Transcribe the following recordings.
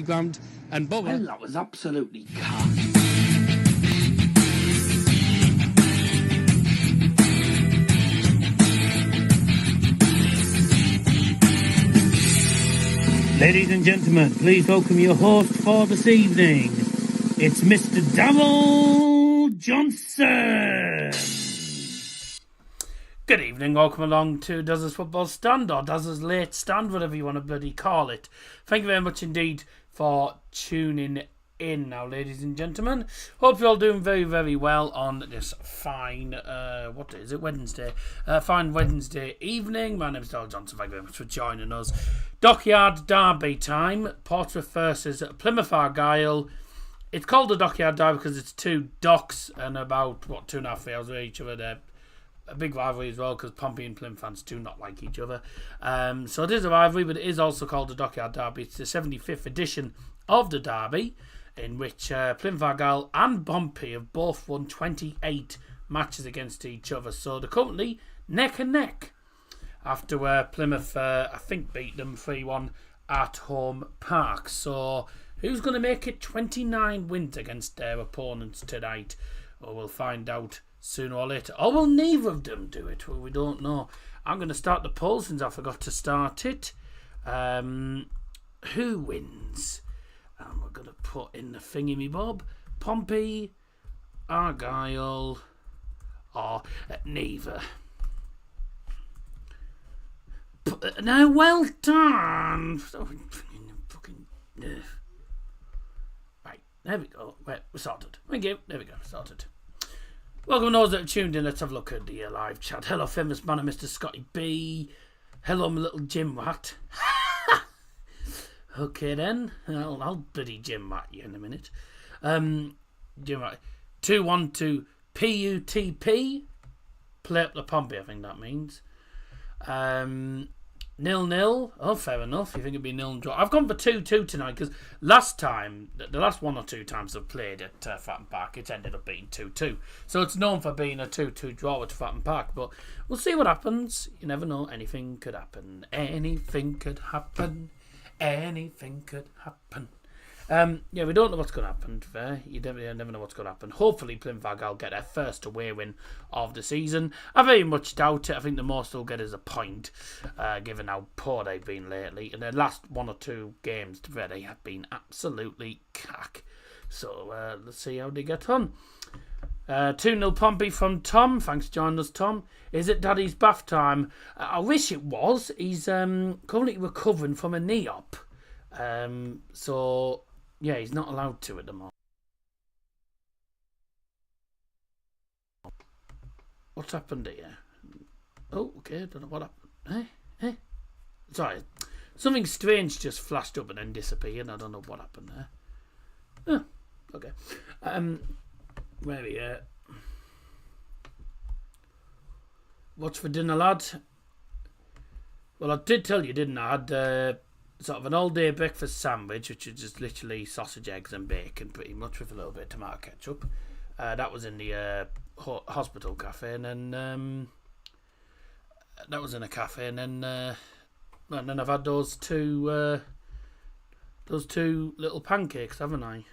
ground and bowling. Well, that was absolutely cut. Ladies and gentlemen, please welcome your host for this evening. It's Mr. Darryl Johnson. Good evening, welcome along to Dazzer's Football Stand, or Dazzer's Late Stand, whatever you want to bloody call it. Thank you very much indeed for tuning in now, ladies and gentlemen. Hope you're all doing very, very well on this fine, what is it, Wednesday? Fine Wednesday evening. My name's Darryl Johnson, thank you very much for joining us. Dockyard Derby time, Portsmouth versus Plymouth Argyle. It's called the Dockyard Derby because it's two docks and about, 2.5 hours with each other. They're a big rivalry as well because Pompey and Plymouth fans do not like each other. So it is a rivalry, but it is also called the Dockyard Derby. It's the 75th edition of the Derby, in which Plymouth Argyle and Pompey have both won 28 matches against each other. So they're currently neck and neck after Plymouth, I think, beat them 3-1 at home park. So who's going to make it 29 wins against their opponents tonight? Well, we'll find out sooner or later. Or will neither of them do it? Well, we don't know. I'm going to start the poll since I forgot to start it. Who wins? And we're going to put in the thingy-me-bob. Pompey, Argyle, or neither. Now, well done. Right, there we go. We're sorted. Thank you. There we go. Sorted. Welcome to those that are tuned in. Let's have a look at the live chat. Hello, famous man and Mr. Scotty B. Hello, my little Jim Rat. Okay then, I'll bloody Jim Rat you in a minute. Jim Rat 212 PUTP. Play up the Pompey, I think that means. 0-0. Oh, fair enough. You think it'd be 0 draw? I've gone for 2-2 tonight because last time, the last one or two times I've played at Fratton Park, it's ended up being 2-2. So it's known for being a 2-2 draw at Fratton Park. But we'll see what happens. You never know. Anything could happen. Anything could happen. Anything could happen. Yeah, we don't know what's going to happen. You never know what's going to happen. Hopefully, Plymouth Argyle get their first away win of the season. I very much doubt it. I think the most they'll get is a point, given how poor they've been lately. In their last one or two games, they have been absolutely cack. So let's see how they get on. 2-0 Pompey from Tom. Thanks for joining us, Tom. Is it Daddy's bath time? I wish it was. He's currently recovering from a knee op. So yeah, he's not allowed to at the moment. What's happened here? Oh, okay, don't know what happened. Sorry, something strange just flashed up and then disappeared. I don't know what happened there. Oh, okay. Where are we at? What's for dinner, lad? Well, I did tell you, didn't I? I had sort of an all-day breakfast sandwich, which is just literally sausage, eggs and bacon, pretty much, with a little bit of tomato ketchup. That was in the hospital cafe, and then that was in a cafe, and then I've had those two little pancakes, haven't I?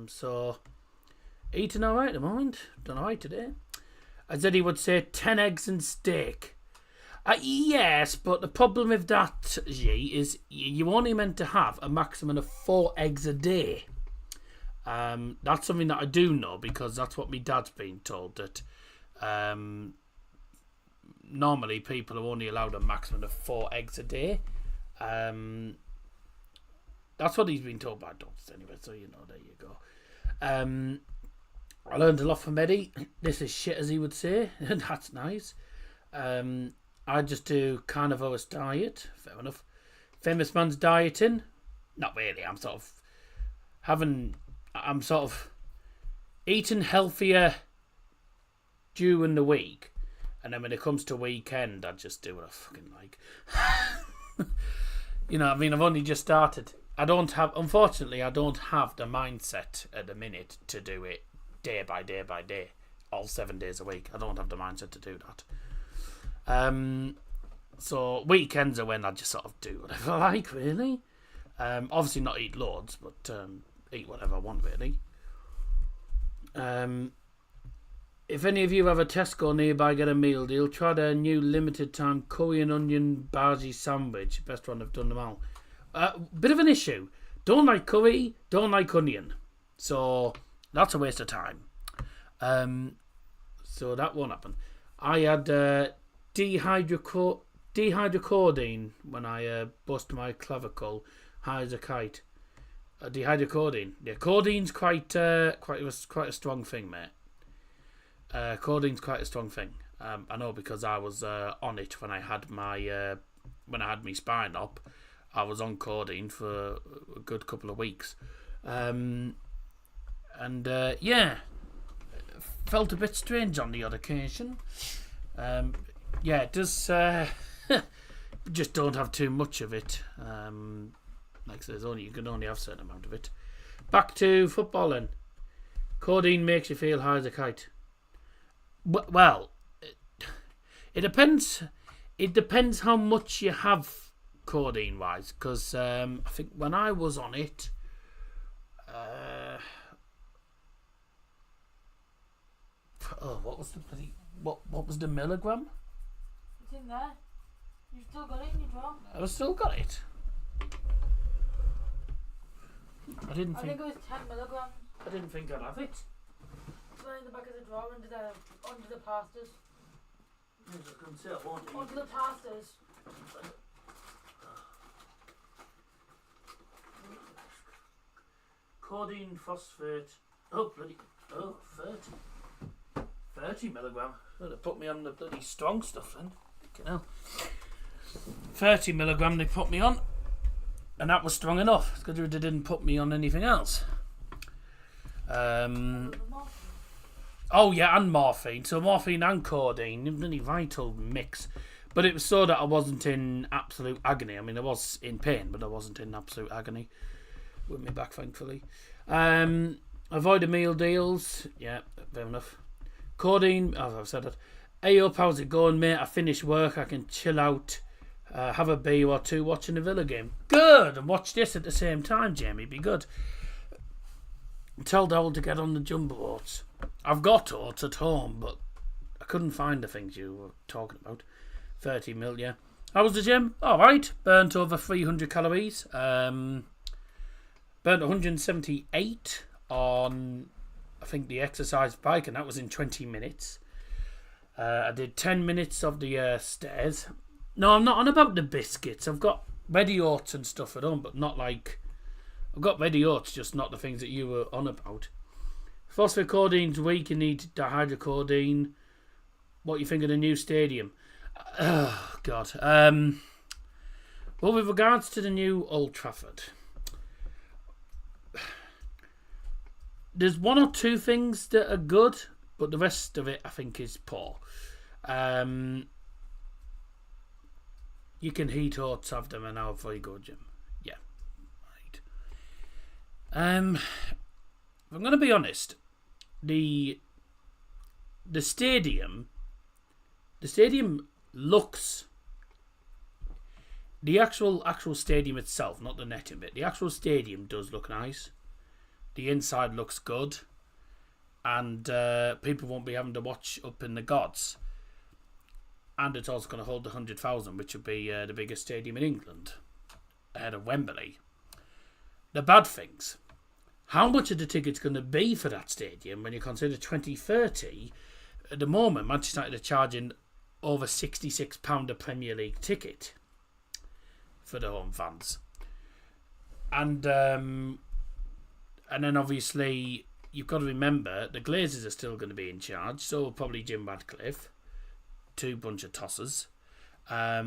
So eating all right at the moment. Done all right today. As Eddie would say, 10 eggs and steak. Yes, but the problem with that, G, is you only meant to have a maximum of 4 eggs a day. That's something that I do know because that's what my dad's been told, that normally people are only allowed a maximum of 4 eggs a day. That's what he's been told by doctors anyway, so you know, there you go. I learned a lot from Eddie. This is shit, as he would say, and that's nice. I just do carnivorous diet. Fair enough. Famous man's dieting. Not really. I'm sort of eating healthier during the week, and then when it comes to weekend, I just do what I fucking like. You know, I mean, I've only just started. Unfortunately, I don't have the mindset at the minute to do it day by day by day, all 7 days a week. I don't have the mindset to do that. So weekends are when I just sort of do whatever I like, really. Obviously not eat loads, but eat whatever I want, really. If any of you have a Tesco nearby, get a meal deal. Try their new limited time curry and onion bhaji sandwich. Best one I've done them all. Bit of an issue. Don't like curry, don't like onion. So that's a waste of time. So that won't happen. I had dihydrocodeine when I bust my clavicle high as a kite. Dihydrocodeine. Yeah, codeine's quite a strong thing, mate. Codeine's quite a strong thing. I know because I was on it when I had my spine up. I was on codeine for a good couple of weeks, yeah, felt a bit strange on the odd occasion. Yeah, it does. Just don't have too much of it. Like I said, you can only have a certain amount of it. Back to footballing. Codeine makes you feel high as a kite. Well, it depends. It depends how much you have codeine wise, because I think when I was on it, what was the milligram? It's in there. You've still got it in your drawer. I've still got it. I think it was 10 milligrams. I didn't think I'd have it. It's in the back of the drawer under the pastors. Yes, I can see it, won't you? Under the pastors. Codeine phosphate. Oh, bloody. Oh, 30 milligram. Well, they put me on the bloody strong stuff then. Fucking hell. 30 milligram they put me on. And that was strong enough. It's because they didn't put me on anything else. Oh, yeah, and morphine. So morphine and codeine. Really vital mix. But it was so that I wasn't in absolute agony. I mean, I was in pain, but I wasn't in absolute agony. With me back, thankfully. Avoid the meal deals. Yeah, fair enough. Codeine. Oh, I've said that. Hey up, how's it going, mate? I finished work. I can chill out. Have a beer or two watching a Villa game. Good! And watch this at the same time, Jamie. Be good. Tell Dowell to get on the jumbo oats. I've got oats at home, but I couldn't find the things you were talking about. 30 mil, yeah. How was the gym? Alright. Burnt over 300 calories. Burnt 178 on, I think, the exercise bike, and that was in 20 minutes. I did 10 minutes of the stairs. No, I'm not on about the biscuits. I've got ready oats and stuff at home, but not like... I've got ready oats, just not the things that you were on about. Phosphocodeine's weak, you need dihydrocodeine. What do you think of the new stadium? Oh, God. Well, with regards to the new Old Trafford, there's one or two things that are good, but the rest of it, I think, is poor. You can heat oats, have them an hour before you go gym. Yeah. Right. If I'm going to be honest, the stadium looks... The actual stadium itself, not the netting bit. The actual stadium does look nice. The inside looks good. And people won't be having to watch up in the gods. And it's also going to hold 100,000, which would be the biggest stadium in England, ahead of Wembley. The bad things. How much are the tickets going to be for that stadium when you consider 2030? At the moment, Manchester United are charging over £66 a Premier League ticket for the home fans. And then obviously, you've got to remember, the Glazers are still going to be in charge, so will probably Jim Radcliffe. Two bunch of tossers. How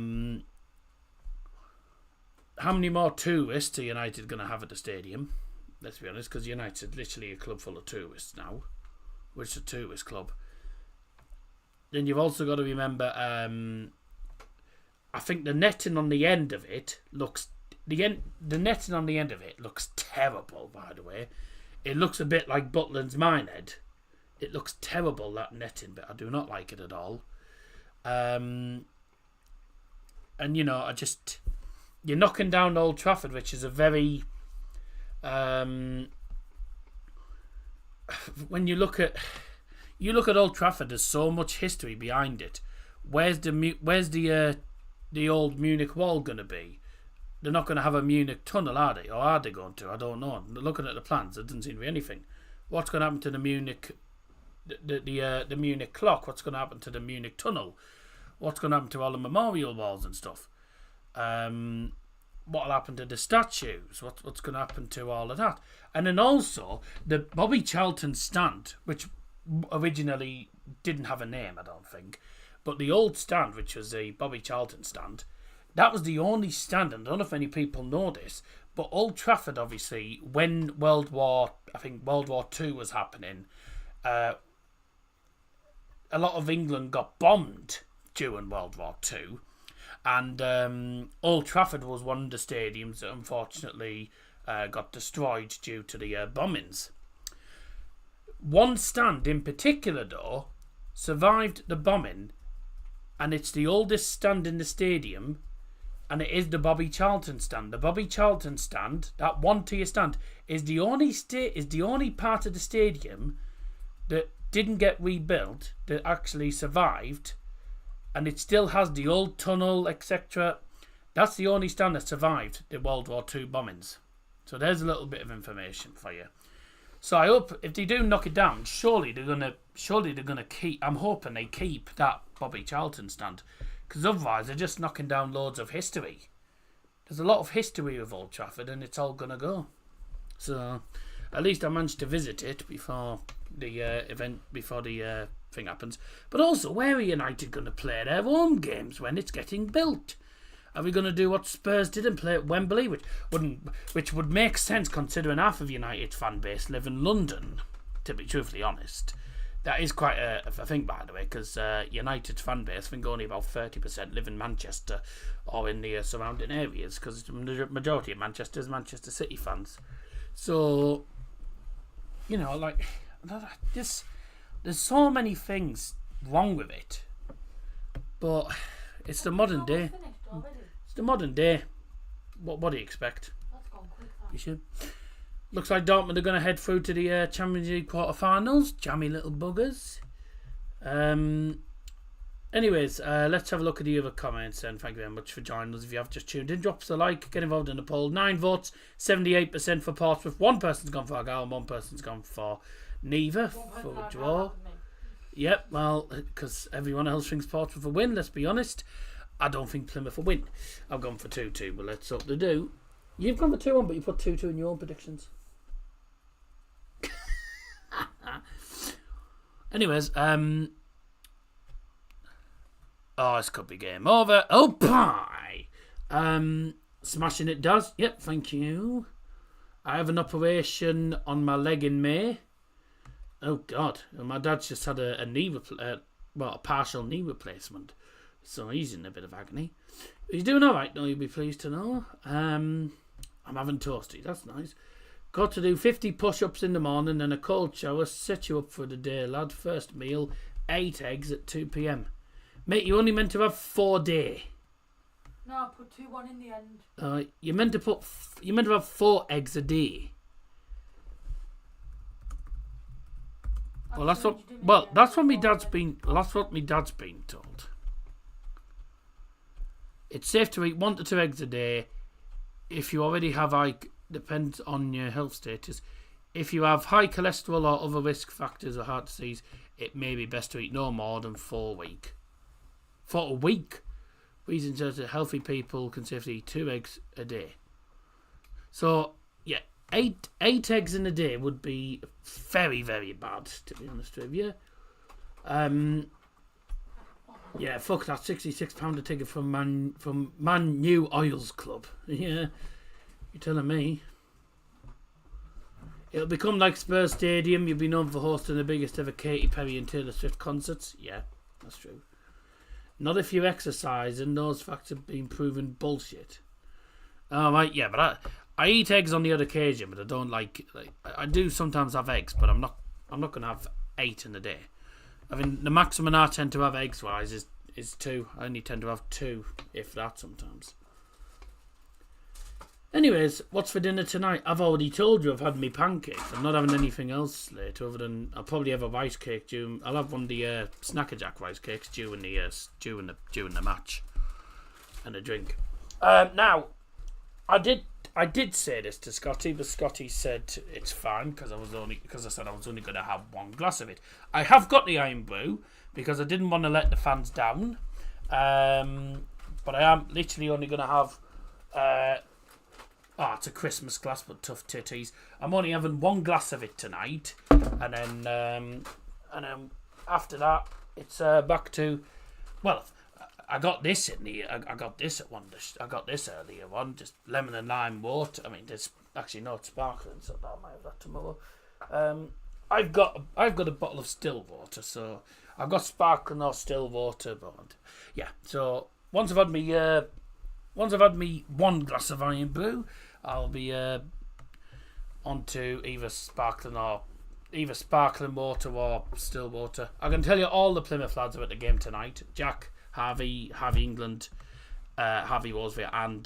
many more tourists are United going to have at the stadium? Let's be honest, because United's literally a club full of tourists now, which is a tourist club. Then you've also got to remember, I think the netting on the end of it looks... The netting on the end of it looks terrible, by the way. It looks a bit like Butland's Minehead. It looks terrible, that netting, but I do not like it at all. And you know, you're knocking down Old Trafford, which is a very when you look at Old Trafford, there's so much history behind it. Where's the old Munich wall going to be? They're not going to have a Munich tunnel, are they? Or are they going to? I don't know. Looking at the plans, there doesn't seem to be anything. What's going to happen to the Munich, the Munich clock? What's going to happen to the Munich tunnel? What's going to happen to all the memorial walls and stuff? What'll happen to the statues? What's going to happen to all of that? And then also the Bobby Charlton stand, which originally didn't have a name, I don't think, but the old stand, which was the Bobby Charlton stand, that was the only stand, and I don't know if any people know this, but Old Trafford, obviously, when World War II was happening, a lot of England got bombed during World War II, and Old Trafford was one of the stadiums that unfortunately got destroyed due to the bombings. One stand in particular, though, survived the bombing, and it's the oldest stand in the stadium, and it is the Bobby Charlton stand. The Bobby Charlton stand, that one-tier stand, is the only part of the stadium that didn't get rebuilt, that actually survived, and it still has the old tunnel, etc. That's the only stand that survived the World War II bombings. So there's a little bit of information for you. So I hope if they do knock it down, surely they're gonna keep. I'm hoping they keep that Bobby Charlton stand, because otherwise they're just knocking down loads of history. There's a lot of history of Old Trafford, and it's all gonna go. So at least I managed to visit it before the thing happens. But also, where are United gonna play their home games when it's getting built? Are we going to do what Spurs did and play at Wembley, which would make sense considering half of United's fan base live in London, to be truthfully honest. That is quite a thing, by the way, because United's fan base, I think only about 30% live in Manchester or in the surrounding areas, because the majority of Manchester is Manchester City fans. So, there's so many things wrong with it, but it's the modern day. It's the modern day. What do you expect? That's gone quick, You should. Looks like Dortmund are going to head through to the Champions League quarter-finals. Jammy little buggers. Anyways, let's have a look at the other comments, and thank you very much for joining us. If you have just tuned in, drop us a like, get involved in the poll. 9 votes, 78% for Portsmouth. One person's gone for Argyle, and one person's gone for neither, for a draw. Yep, well, because everyone else thinks Portsmouth will win, let's be honest. I don't think Plymouth will win. I've gone for 2-2, but let's hope they do. You've gone for 2-1, but you put 2-2 in your own predictions. Anyways, this could be game over. Oh, pie! Smashing it does. Yep, thank you. I have an operation on my leg in May. Oh, God. My dad's just had a partial knee replacement. So he's in a bit of agony. He's doing alright, though, you'll be pleased to know. I'm having toasty, that's nice. Got to do 50 push-ups in the morning and a cold shower. Set you up for the day, lad. First meal, 8 eggs at 2 p.m. Mate, you only meant to have 4 a day. No, I put 2-1 in the end. You meant to have 4 eggs a day. That's what my dad's been told. It's safe to eat 1 to 2 eggs a day. If you already have depends on your health status. If you have high cholesterol or other risk factors or heart disease, it may be best to eat no more than 4 a week. 4 a week? Reasons that healthy people can safely eat 2 eggs a day. So, yeah, 8 eggs in a day would be very, very bad, to be honest with you. Yeah, fuck that £66 a ticket from Man New Oils Club. Yeah, you're telling me. It'll become like Spurs Stadium. You'll be known for hosting the biggest ever Katy Perry and Taylor Swift concerts. Yeah, that's true. Not if you exercise, and those facts have been proven bullshit. Oh, right, yeah, but I eat eggs on the odd occasion, but I don't like I do sometimes have eggs, but I'm not going to have 8 in a day. I mean, the maximum I tend to have eggs-wise is 2. I only tend to have 2, if that, sometimes. Anyways, what's for dinner tonight? I've already told you I've had me pancakes. I'm not having anything else later other than I'll probably have a rice cake. I'll have one of the Snacker Jack rice cakes during the match, and a drink. Now, I did say this to Scotty, but Scotty said it's fine because I said I was only going to have one glass of it. I have got the iron brew because I didn't want to let the fans down, but I am literally only going to have. It's a Christmas glass, but tough titties. I'm only having one glass of it tonight, and then after that, it's back to. Well, I got this I got this at one. I got this earlier one, just lemon and lime water. I mean, there's actually no sparkling, so I might have that tomorrow. I've got a bottle of still water, so I've got sparkling or still water, but yeah. So once I've had me one glass of iron brew, I'll be on to either sparkling water or still water. I can tell you all the Plymouth lads are at the game tonight. Jack, Harvey England, Harvey Wolsey and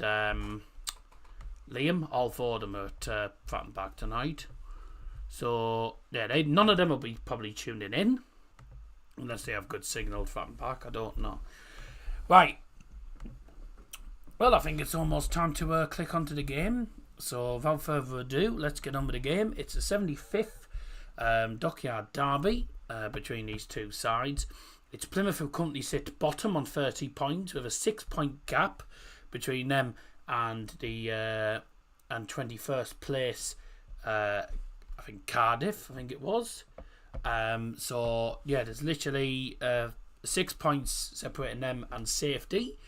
Liam, all four of them are at Fratton Park tonight. So yeah, none of them will be probably tuning in unless they have good signal at Fratton Park. I don't know. Right. Well, I think it's almost time to click onto the game. So, without further ado, let's get on with the game. It's the 75th Dockyard Derby between these two sides. It's Plymouth who currently sit bottom on 30 points with a 6-point gap between them and the and 21st place. I think Cardiff. I think it was. So yeah, there's literally 6 points separating them and safety.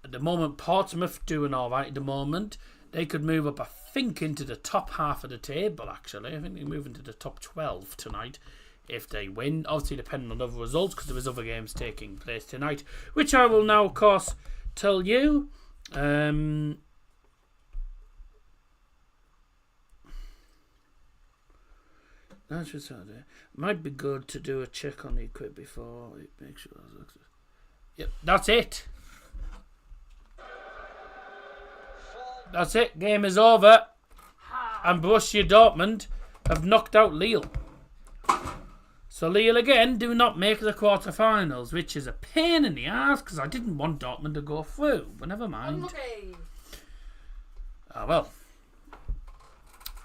At the moment, Portsmouth doing all right at the moment. They could move up, I think, into the top half of the table, actually. I think they move into the top 12 tonight if they win. Obviously, depending on other results, because there is other games taking place tonight, which I will now, of course, tell you. That's just how it might be good to do a check on the equip before it makes sure. Yep, that's it. That's it. Game is over. And Borussia Dortmund have knocked out Lille. So Lille again do not make the quarterfinals, which is a pain in the ass because I didn't want Dortmund to go through. But never mind. Okay. Ah, well.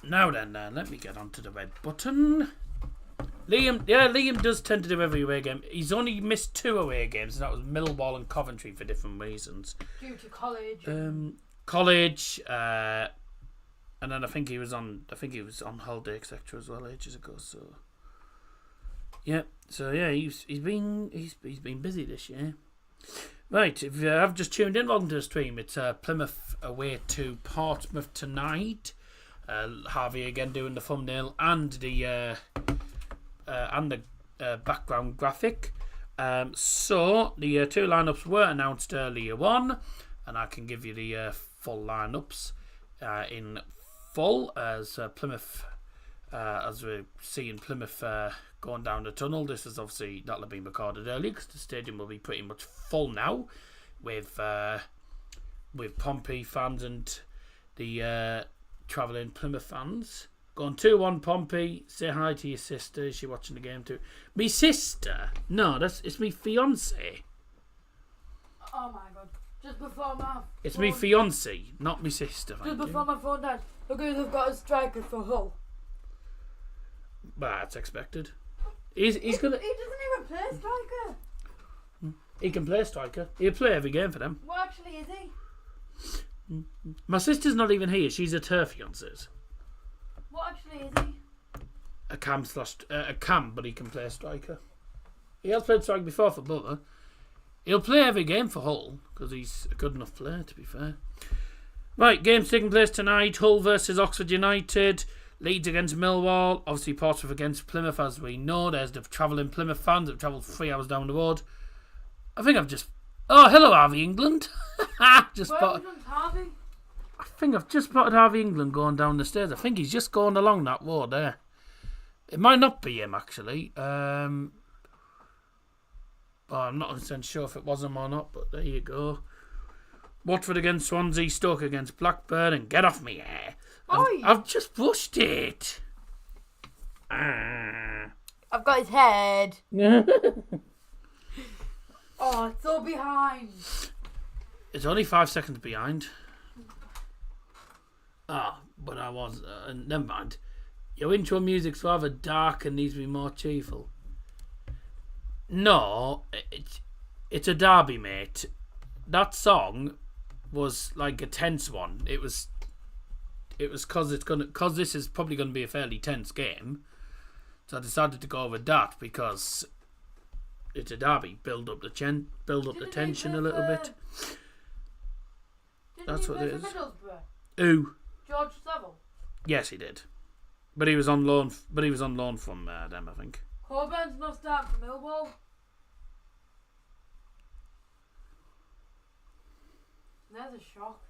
Now then, let me get onto the red button. Liam does tend to do every away game. He's only missed 2 away games, and that was Millwall and Coventry for different reasons. Due to college. And then I think he was on holiday, etc. as well ages ago. So yeah, he's been busy this year. Right, if you have just tuned in, welcome to the stream. It's Plymouth away to Portsmouth tonight. Harvey again doing the thumbnail and the background graphic. So the 2 lineups were announced earlier on, and I can give you the full lineups in full as Plymouth, as we're seeing Plymouth going down the tunnel. This is obviously that'll have been recorded earlier because the stadium will be pretty much full now with Pompey fans and the travelling Plymouth fans. Going 2-1 Pompey. Say hi to your sister. Is she watching the game too? Me sister? No, it's me fiance. Oh my god. Just before my It's phone, me fiance, not me sister. Just before my phone died. Look who they've got a striker for Hull. That's expected. He's gonna. He doesn't even play striker. He can play striker. He'll play every game for them. What actually is he? My sister's not even here. She's at her fiance's. What actually is he? A cam, but he can play striker. He has played striker before for Butler. He'll play every game for Hull because he's a good enough player, to be fair. Right, games taking place tonight. Hull versus Oxford United. Leeds against Millwall. Obviously Portsmouth against Plymouth, as we know. There's the travelling Plymouth fans that have travelled 3 hours down the road. I think I've just... Oh, hello, Harvey England. Harvey? I think I've just spotted Harvey England going down the stairs. I think he's just going along that road there. It might not be him, actually. I'm not 100% sure if it was him or not, but there you go. Watford against Swansea, Stoke against Blackburn, and get off me hair. Oi! I've just brushed it. I've got his head. Oh, it's so behind. It's only 5 seconds behind. But I was... never mind. Your intro music's rather dark and needs to be more cheerful. No, it's a derby, mate. That song was like a tense one. It was because this is probably gonna be a fairly tense game. So I decided to go with that because it's a derby. Build up the tension a little bit. That's what it is. Who? George Saville. Yes, he did. But he was on loan. From them, I think. Coburn's not starting for Millwall. There's a shock.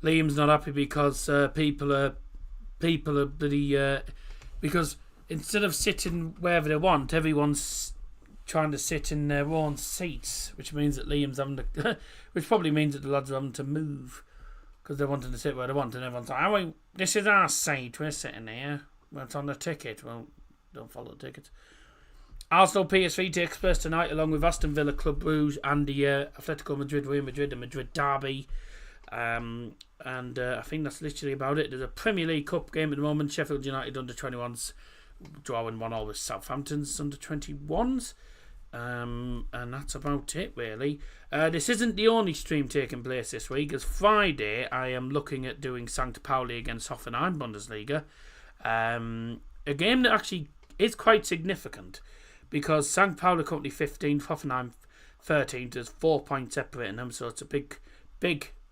Liam's not happy because people are bloody because instead of sitting wherever they want, everyone's trying to sit in their own seats, which means that Liam's having to, which probably means that the lads are having to move because they're wanting to sit where they want, and everyone's like, "Oh, this is our seat. We're sitting here. Well, it's on the ticket." Well, don't follow the tickets. Arsenal PSV takes place tonight, along with Aston Villa, Club Brugge, and the Atletico Madrid, Real Madrid, and Madrid derby. And I think that's literally about it. There's a Premier League Cup game at the moment. Sheffield United under 21s drawing 1-1 with Southampton's under 21s. And that's about it, really. This isn't the only stream taking place this week, as Friday I am looking at doing St. Pauli against Hoffenheim Bundesliga. A game that actually is quite significant because St. Pauli currently 15th, Hoffenheim 13th. There's 4 points separating them, so it's a big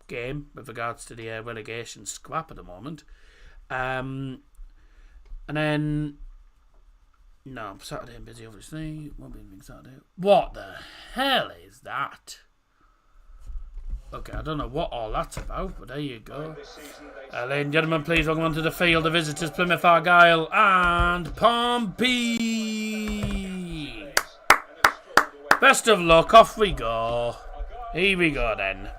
game with regards to the relegation scrap at the moment. And then no, Saturday I'm busy, obviously. Won't be anything Saturday. What the hell is that? Okay, I don't know what all that's about, but there you go. Ladies and gentlemen, please welcome on to the field, the visitors, Plymouth, Argyle and Pompey. Best of luck, off we go. Here we go then.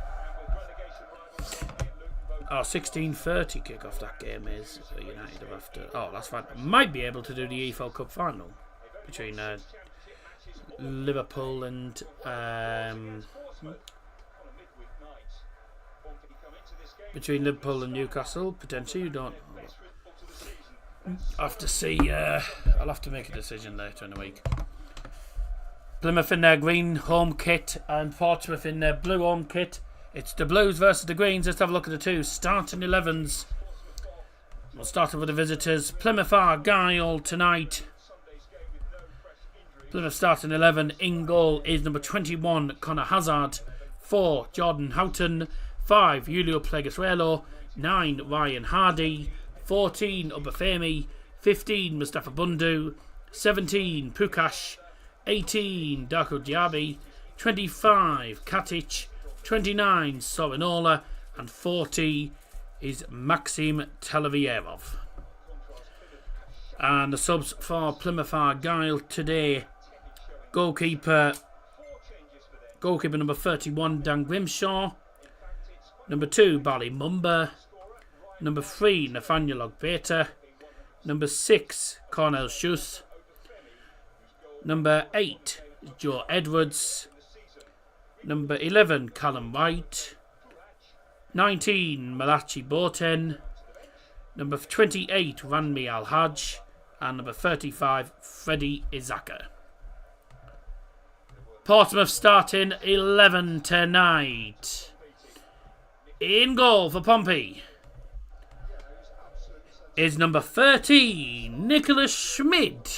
16:30 kick-off that game is. United have after. Oh, that's fine. Might be able to do the EFL Cup final between Liverpool and Newcastle potentially. You don't. I'll have to see. I'll have to make a decision later in the week. Plymouth in their green home kit and Portsmouth in their blue home kit. It's the Blues versus the Greens. Let's have a look at the two starting 11s. We'll start with the visitors. Plymouth Argyle tonight. Plymouth starting 11. In goal is number 21, Connor Hazard. 4, Jordan Houghton. 5, Julio Pleguezuelo. 9, Ryan Hardy. 14, Obafemi. 15, Mustafa Bundu. 17, Pukash. 18, Darko Diaby. 25, Katic. 29, Sorinola, and 40 is Maxim Telavierov. And the subs for Plymouth Argyle today: goalkeeper number 31, Dan Grimshaw. Number 2, Barry Mumba. Number 3, Nathaniel Ogbeter. Number 6, Cornel Schuss. Number 8, Joe Edwards. Number 11, Callum White. 19, Malachi Boten. Number 28, Ranmi Al-Hajj. And number 35, Freddie Izaka. Portsmouth starting 11 tonight. In goal for Pompey is number 13, Nicholas Schmid.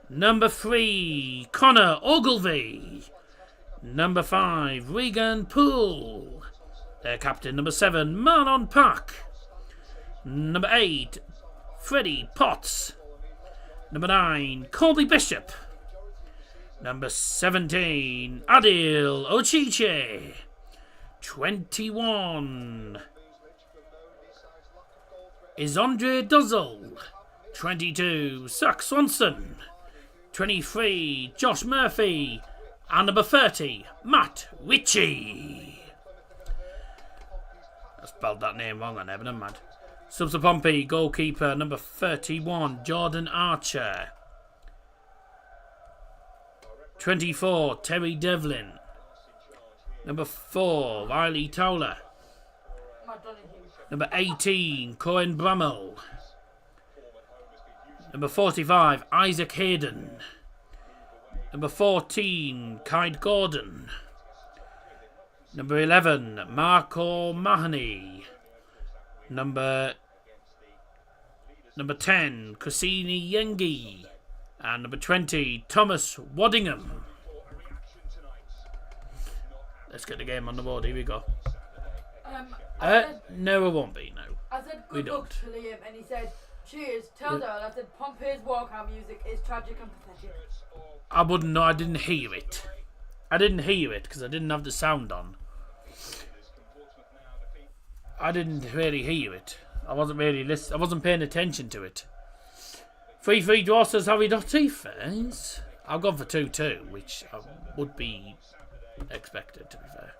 Number 3, Connor Ogilvie. Number 5, Regan Poole. Their captain, number 7, Marlon Park. Number 8, Freddie Potts. Number 9, Colby Bishop. Number 17, Adil Ochiche. 21 is Andre Duzzle. 22, Zach Swanson. 23, Josh Murphy. And number 30, Matt Ritchie. I spelled that name wrong on there, but never mind. Subs for Pompey, goalkeeper, number 31, Jordan Archer. 24, Terry Devlin. Number 4, Riley Towler. Number 18, Cohen Bramall. Number 45, Isaac Hayden. Number 14, Kyle Gordon. Number 11, Marco Mahoney. Number 10, Cassini Yengi. And number 20, Thomas Waddingham. Let's get the game on the board. Here we go. No, it won't be, no. I said good luck to Liam and he said, cheers, tell Dale. I said Pompey's walkout music is tragic and pathetic. I wouldn't know, I didn't hear it. I didn't hear it because I didn't have the sound on. I didn't really hear it. I wasn't really listening. I wasn't paying attention to it. 3-3 draw, says Harry Dotty. Fair. I've gone for 2-2, which would be expected, to be fair.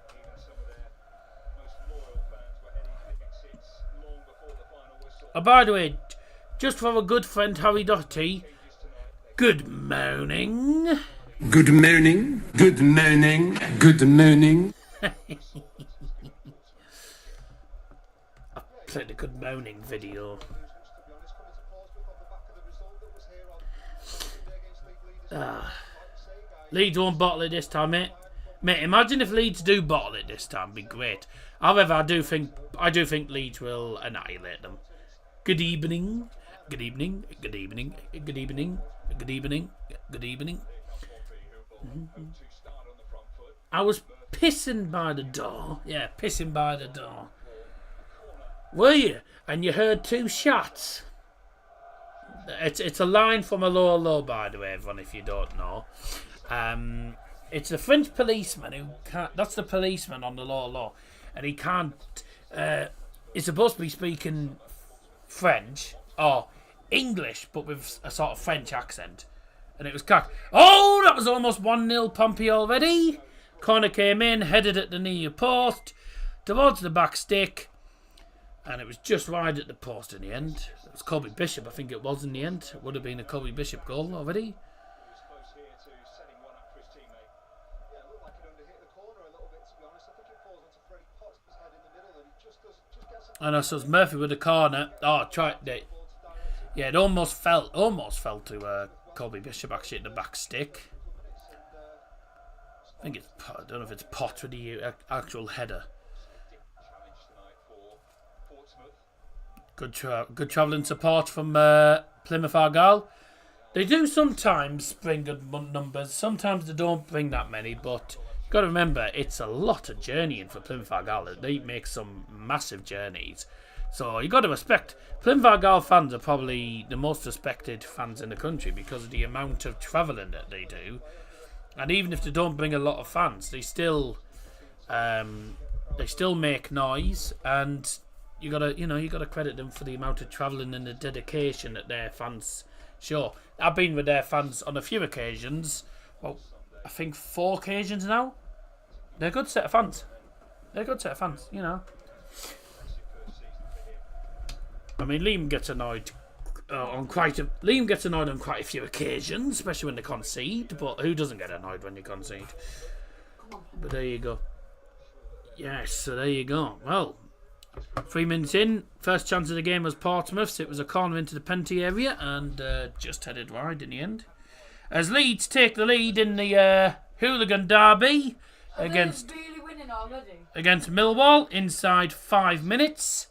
Oh, by the way, just for a good friend Harry Dotty, good morning. Good morning. Good morning. Good morning. I played a good moaning video. Leeds won't bottle it this time, mate. Mate, imagine if Leeds do bottle it this time, it'd be great. However, I do think Leeds will annihilate them. Good evening. Good evening. Good evening. Good evening. Good evening. Good evening. I was pissing by the door. Yeah, pissing by the door. Were you? And you heard 2 shots. It's a line from a low, by the way, everyone, if you don't know. It's a French policeman who can't. That's the policeman on the low, and he can't. He's supposed to be speaking French or English, but with a sort of French accent. And it was cocked. Oh, that was almost 1-0 Pompey already. Corner came in, headed at the near post, towards the back stick, and it was just wide at the post in the end. It was Colby Bishop, I think it was in the end. It would have been a Colby Bishop goal already. And I saw Murphy with the corner. Oh, tried it. Yeah, it almost fell to Colby Bishop actually at the back stick. I don't know if it's Pot with the actual header. Good travelling support from Plymouth Argyle. They do sometimes bring good numbers. Sometimes they don't bring that many, but you've got to remember it's a lot of journeying for Plymouth Argyle. They make some massive journeys. So you've got to respect. Plymouth Argyle fans are probably the most respected fans in the country because of the amount of travelling that they do. And even if they don't bring a lot of fans, they still make noise, and you gotta credit them for the amount of travelling and the dedication that their fans show. I've been with their fans on a few occasions. Well, I think 4 occasions now. They're a good set of fans. I mean, Liam gets annoyed on quite a few occasions, especially when they concede. But who doesn't get annoyed when you concede? But there you go. Yes, so there you go. Well, 3 minutes in, first chance of the game was Portsmouth's. It was a corner into the penalty area and just headed wide in the end. As Leeds take the lead in the hooligan derby against Millwall inside 5 minutes.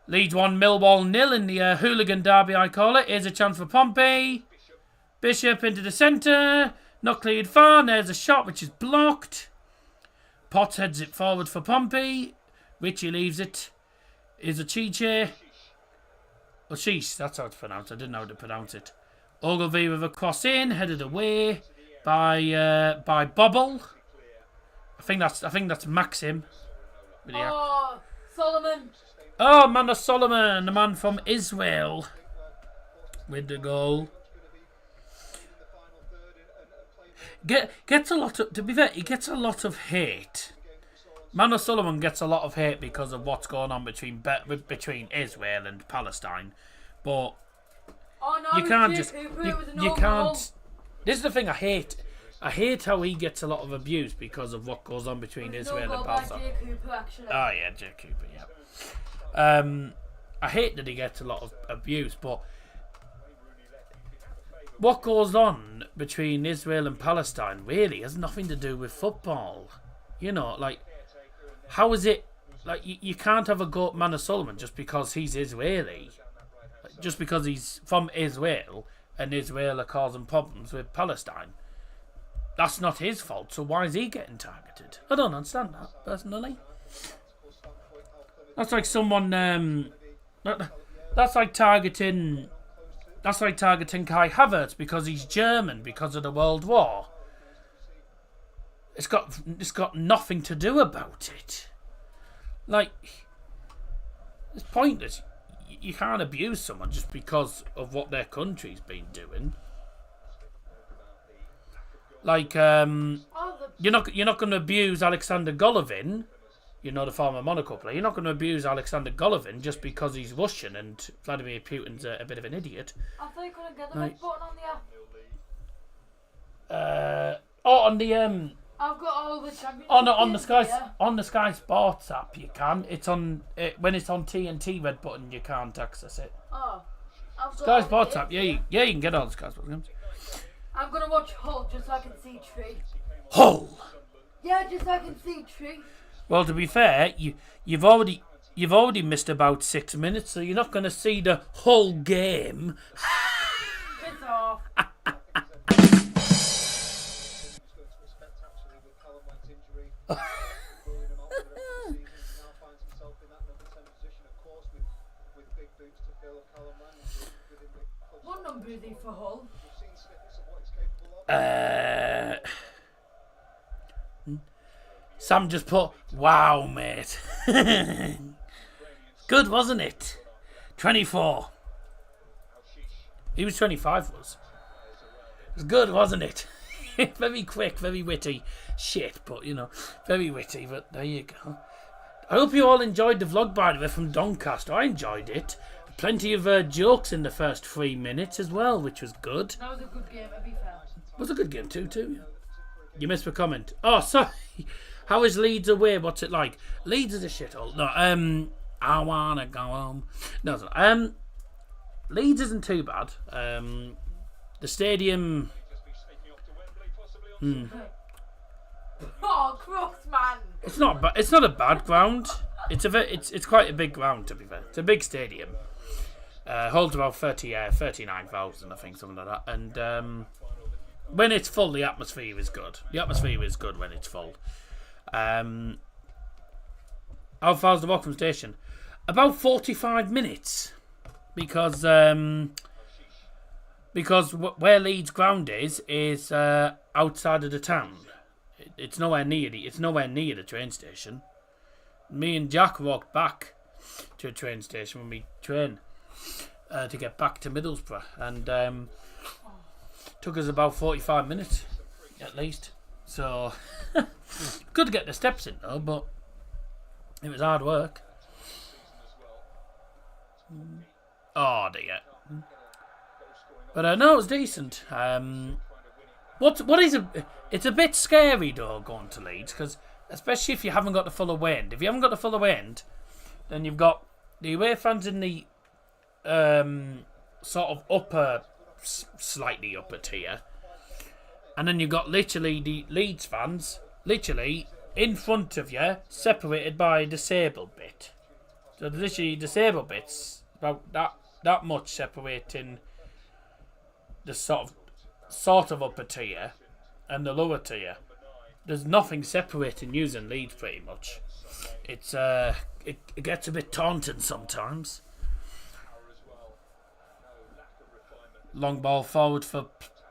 Leeds 1, Millwall 0 in the hooligan derby, I call it. Here's a chance for Pompey. Bishop into the centre. Not cleared far. There's a shot which is blocked. Potts heads it forward for Pompey. Ritchie leaves it. Here's a Chiche. Or Sheesh, that's how it's pronounced. I didn't know how to pronounce it. Ogilvie with a cross in, headed away by Bobble. I think that's Maxim. Oh, Solomon. Oh, Manor Solomon, the man from Israel, with the goal. gets a lot of. To be fair, he gets a lot of hate. Manor Sullivan gets a lot of hate because of what's going on between Israel and Palestine, but you can't just you can't. This is the thing I hate. I hate how he gets a lot of abuse because of what goes on between Israel and Palestine. Oh yeah, Jay Cooper. Yeah. I hate that he gets a lot of abuse, but what goes on between Israel and Palestine really has nothing to do with football. You know, like, how is it? Like, you can't have a go at Manor Sullivan just because he's Israeli, just because he's from Israel and Israel are causing problems with Palestine. That's not his fault, so why is he getting targeted? I don't understand that, personally. That's like someone, that's like targeting Kai Havertz because he's German because of the World War. It's got nothing to do about it. Like, it's pointless. You can't abuse someone just because of what their country's been doing. Like, you're not going to abuse Alexander Golovin, you know, the former Monaco player. You're not going to abuse Alexander Golovin just because he's Russian and Vladimir Putin's a bit of an idiot. I thought you couldn't get the red button on the app. On the I've got all the championship. On the Sky Sports app you can. It's on when it's on TNT red button you can't access it. Oh, I've got Sky Sports app. Yeah, you can get all the Sky Sports games. I'm gonna watch Hull just so I can see Tree. Hull. Yeah, just so I can see Tree. Well, to be fair, you've already missed about 6 minutes, so you're not going to see the whole game. Piss off. What number is he for Hull? Sam just put, wow, mate. Good, wasn't it? 24. He was 25, was. It was good, wasn't it? Very quick, very witty. Shit, but, you know, very witty, but there you go. I hope you all enjoyed the vlog, by the way, from Doncaster. I enjoyed it. Plenty of jokes in the first 3 minutes as well, which was good. That was a good game, to be fair. It was a good game too. You missed a comment. Oh, sorry. How is Leeds away? What's it like? Leeds is a shithole. No, I wanna go home. No, it's not. Leeds isn't too bad. The stadium. Oh, cross, man. It's not a bad ground. It's quite a big ground, to be fair. It's a big stadium. Holds about 39,000, I think, something like that. And when it's full, the atmosphere is good. The atmosphere is good when it's full. How far's the walk from station? About 45 minutes, because where Leeds ground is outside of the town. It's nowhere near the train station. Me and Jack walked back to a train station when we train to get back to Middlesbrough, and took us about 45 minutes at least. So good to get the steps in though, but it was hard work. Oh dear. But no, it was decent. It's a bit scary though going to Leeds, because especially if you haven't got the full away end. If you haven't got the full away end, then you've got the away fans in the sort of slightly upper tier, and then you've got literally the Leeds fans literally in front of you, separated by a disabled bit. So there's literally disabled bits about that much separating the sort of upper tier and the lower tier. There's nothing separating you and Leeds pretty much. It's it gets a bit taunting sometimes. Long ball forward for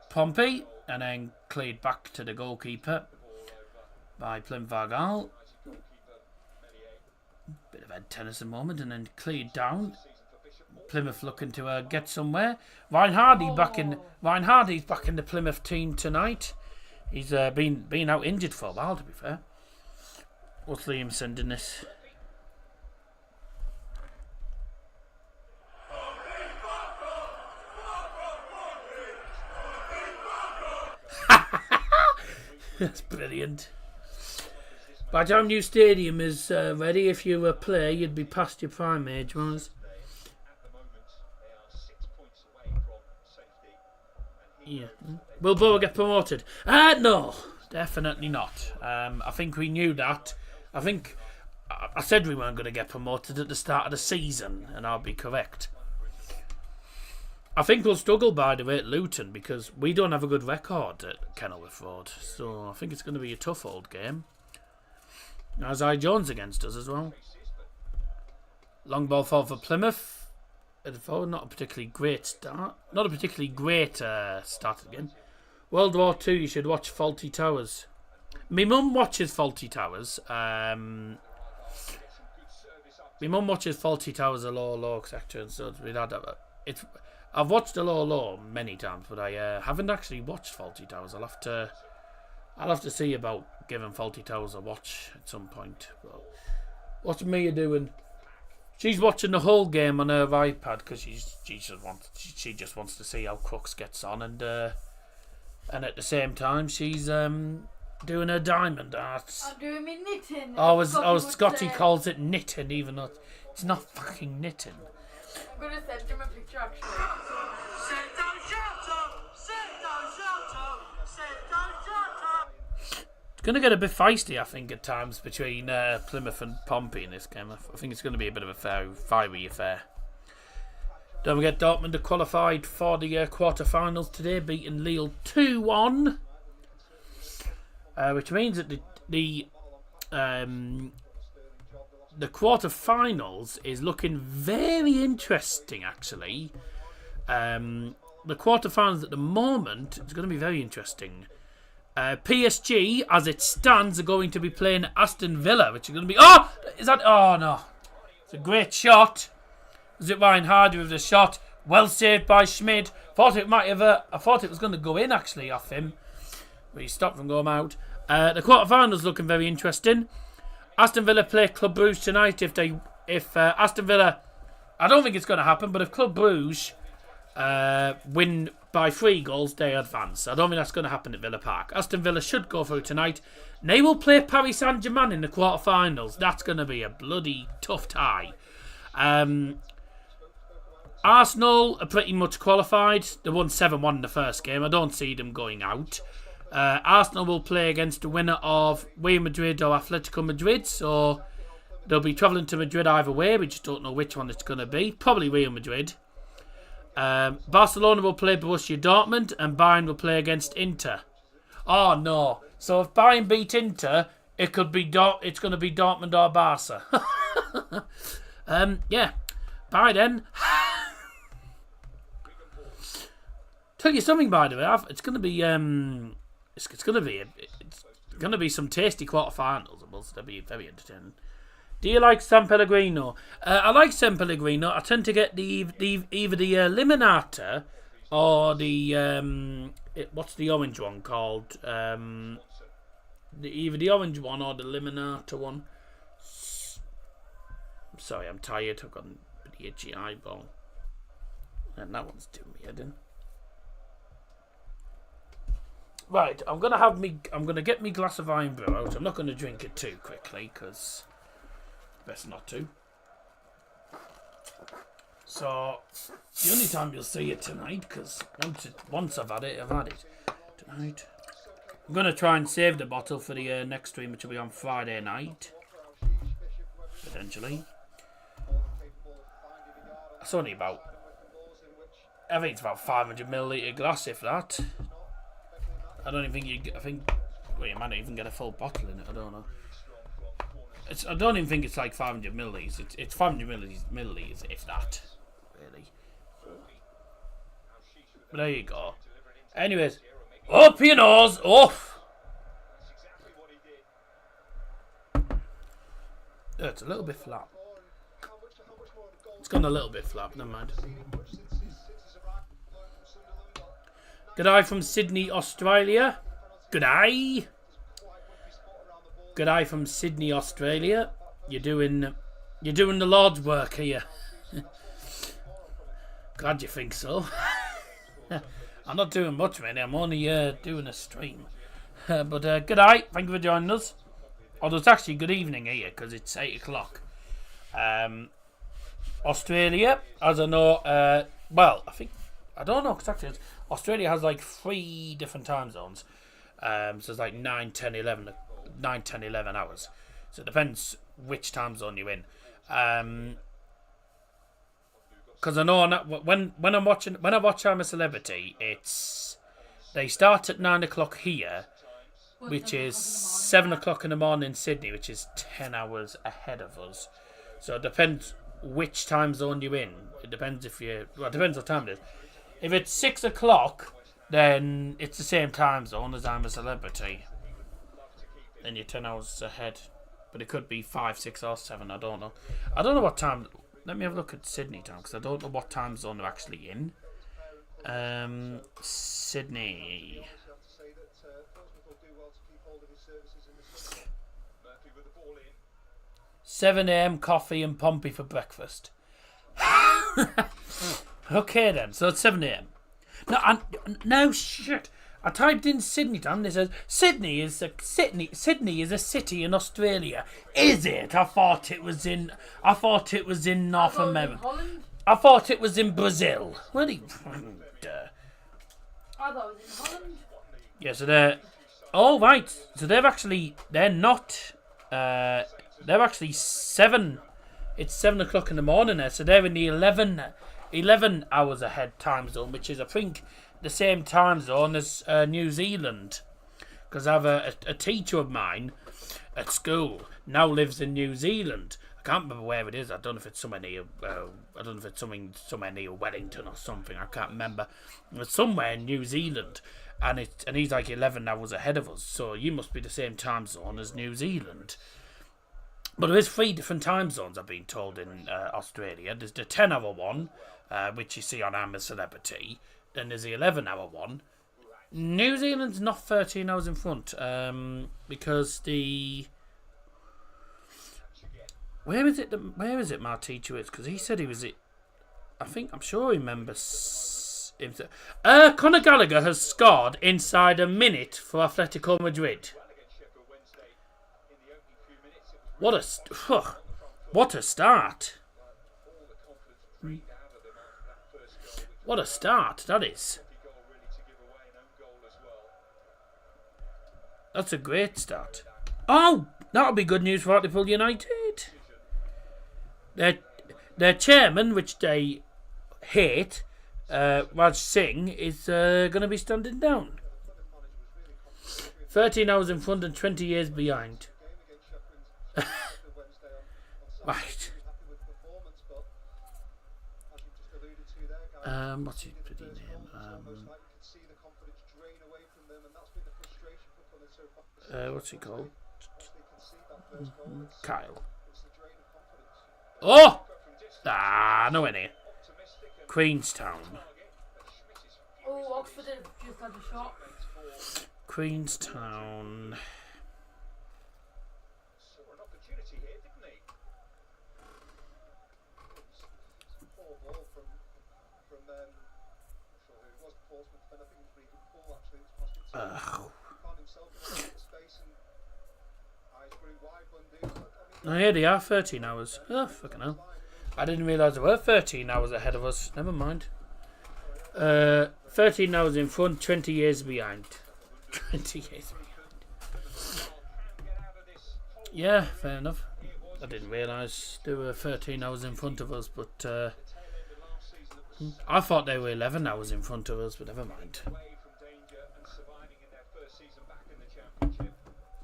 Pompey, and then cleared back to the goalkeeper by Plymouth Argyle. Bit of head tennis a moment, and then cleared down. Plymouth looking to get somewhere. Ryan Hardy's back in the Plymouth team tonight. He's been out injured for a while, to be fair. What's Liam sending this? That's brilliant. By the time new stadium is ready, if you were a player, you'd be past your prime age, was. Yeah. Will Borough get promoted? No, definitely not. I think we knew that. I think I said we weren't going to get promoted at the start of the season, and I'll be correct. I think we'll struggle, by the way, at Luton because we don't have a good record at Kenilworth Road. So I think it's going to be a tough old game. Isaiah Jones against us as well. Long ball forward for Plymouth. Not a particularly great start. Not a particularly great start again. World War II, you should watch Fawlty Towers. My mum watches Fawlty Towers. My mum watches Fawlty Towers a low section, so I've watched a low many times, but I haven't actually watched Fawlty Towers. I'll have to see about giving Fawlty Towers a watch at some point. But what's Mia doing? She's watching the whole game on her iPad because she just wants to see how Crooks gets on, and at the same time she's doing her diamond arts. I'm doing me knitting. Scotty calls it knitting, even though it's not fucking knitting. I'm gonna send him a picture actually. It's going to get a bit feisty, I think, at times between Plymouth and Pompey in this game. I think it's going to be a bit of a fiery affair. Don't forget, Dortmund are qualified for the quarter-finals today, beating Lille 2-1. Which means that the quarter-finals is looking very interesting, actually. The quarter-finals at the moment is going to be very interesting. PSG, as it stands, are going to be playing Aston Villa, which is going to be... Oh! Is that... Oh, no. It's a great shot. Was it Ryan Hardy with the shot? Well saved by Schmid. I thought it was going to go in, actually, off him. But he stopped from going out. The quarterfinals looking very interesting. Aston Villa play Club Brugge tonight. If Aston Villa... I don't think it's going to happen, but if Club Brugge win by 3 goals, they advance. I don't think that's going to happen at Villa Park. Aston Villa should go through tonight. And they will play Paris Saint-Germain in the quarterfinals. That's going to be a bloody tough tie. Arsenal are pretty much qualified. They won 7-1 in the first game. I don't see them going out. Arsenal will play against the winner of Real Madrid or Atletico Madrid. So they'll be travelling to Madrid either way. We just don't know which one it's going to be. Probably Real Madrid. Barcelona will play Borussia Dortmund and Bayern will play against Inter. Oh no! So if Bayern beat Inter, it's going to be Dortmund or Barca. Yeah. Bye then. Tell you something, by the way. It's going to be it's going to be some tasty quarterfinals. They'll be very entertaining. Do you like San Pellegrino? I like San Pellegrino. I tend to get either the Limonata or the what's the orange one called? Either the orange one or the Limonata one. Sorry, I'm tired. I've got the itchy eyeball, and that one's doing me head in. Right, I'm gonna get me glass of iron brew out. I'm not gonna drink it too quickly because. Best not to. So, the only time you'll see it tonight, because once I've had it, tonight. I'm going to try and save the bottle for the next stream, which will be on Friday night. Potentially. It's only about... I think it's about 500ml glass, if that. I don't even think you... Well, you might not even get a full bottle in it, I don't know. I don't even think it's like 500ml. It's 500ml, if that, really. But there you go. Anyways, up your nose, off. It's a little bit flat. It's gone a little bit flat. Never mind. G'day from Sydney, Australia. Good eye. Good eye from Sydney, Australia. You're doing the Lord's work here. Glad you think so. I'm not doing much, really. I'm only doing a stream. But good night. Thank you for joining us. Although it's actually good evening here because it's 8 o'clock. Australia, as I know, I don't know because actually Australia has like 3 different time zones. So it's like 9, 10, 11 hours. So it depends which time zone you're in. Because I know when I watch I'm a Celebrity, they start at 9 o'clock here, which is 7 o'clock in the morning in Sydney, which is 10 hours ahead of us. So it depends which time zone you're in. It depends it depends what time it is. If it's 6 o'clock, then it's the same time zone as I'm a Celebrity. Then you're 10 hours ahead. But it could be 5, 6 or 7, I don't know. I don't know what time. Let me have a look at Sydney time, because I don't know what time zone they're actually in. Sydney. 7 a.m. coffee and Pompey for breakfast. Okay then, so it's 7 a.m. No, shit. I typed in Sydney time and it says Sydney is a city in Australia. Is it? I thought it was in North America. I thought it was in Brazil. What are you? I thought it was in Holland. Yeah, so they're. Oh right. So they're not. They're actually 7. It's 7 o'clock in the morning there. So they're in the 11 hours ahead time zone, which is I think the same time zone as New Zealand, because I have a teacher of mine at school now lives in New Zealand. I can't remember where it is. I don't know if it's somewhere near. I don't know if it's somewhere near Wellington or something. I can't remember. It's somewhere in New Zealand, and he's like 11 hours ahead of us. So you must be the same time zone as New Zealand. But there is 3 different time zones I've been told in Australia. There's the 10-hour one, which you see on I'm a Celebrity. Then there's the 11-hour one. New Zealand's not 13 hours in front, because the... Where is it my teacher is? Because he said he was it. I'm sure he remembers him. Conor Gallagher has scored inside a minute for Atletico Madrid. What a start. What a start that is. That's a great start. Oh, that'll be good news for Hartlepool United. Their chairman, which they hate, Raj Singh, is going to be standing down. 13 hours in front and 20 years behind. Right. What's his pretty name? What's he called? Kyle. Oh! Nowhere near. Queenstown. Oh, Oxford just had a shot. Queenstown. Oh, here they are, 13 hours. Oh, fucking hell. I didn't realise they were 13 hours ahead of us. Never mind. 13 hours in front, 20 years behind. 20 years behind. Yeah, fair enough. I didn't realise they were 13 hours in front of us, but I thought they were 11 hours in front of us, but never mind.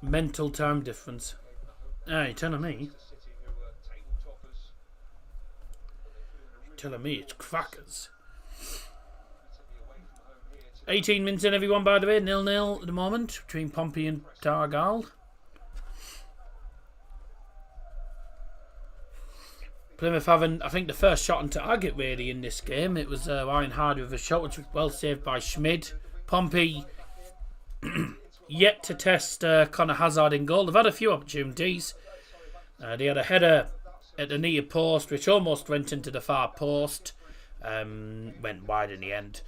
Mental time difference. Ah, you're telling me? You're telling me it's crackers. 18 minutes in, everyone, by the way. 0-0 at the moment between Pompey and Argyle. Plymouth having, I think, the first shot on target really in this game. It was Ryan Hardy with a shot, which was well saved by Schmid. Pompey yet to test Conor Hazard in goal. They've had a few opportunities. They had a header at the near post, which almost went into the far post. Went wide in the end.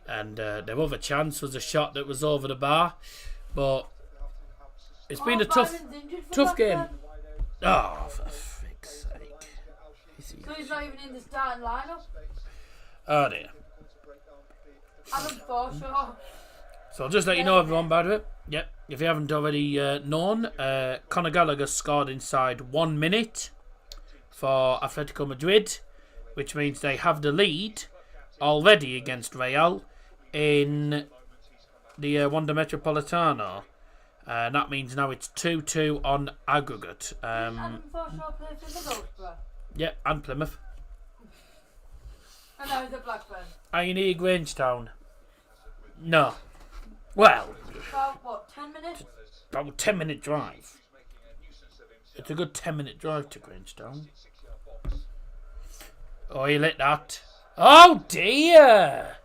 And their other chance was a shot that was over the bar. But it's been a tough game. Oh, for frick's sake. So he's not even in the starting lineup? Oh dear. Adam Forshaw. So I'll just let you know, everyone, by the way. Yep, if you haven't already known, Conor Gallagher scored inside 1 minute for Atletico Madrid, which means they have the lead already against Real in the Wanda Metropolitano. That means now it's 2-2 on aggregate. Adam Forshaw played for Middlesbrough. Yep, and Plymouth. And now he's at Blackburn. Are you near Grangetown? No. Well, About what, 10 minutes? about a 10-minute drive. It's a good 10-minute drive to Grangetown. Oh, he lit that. Oh dear!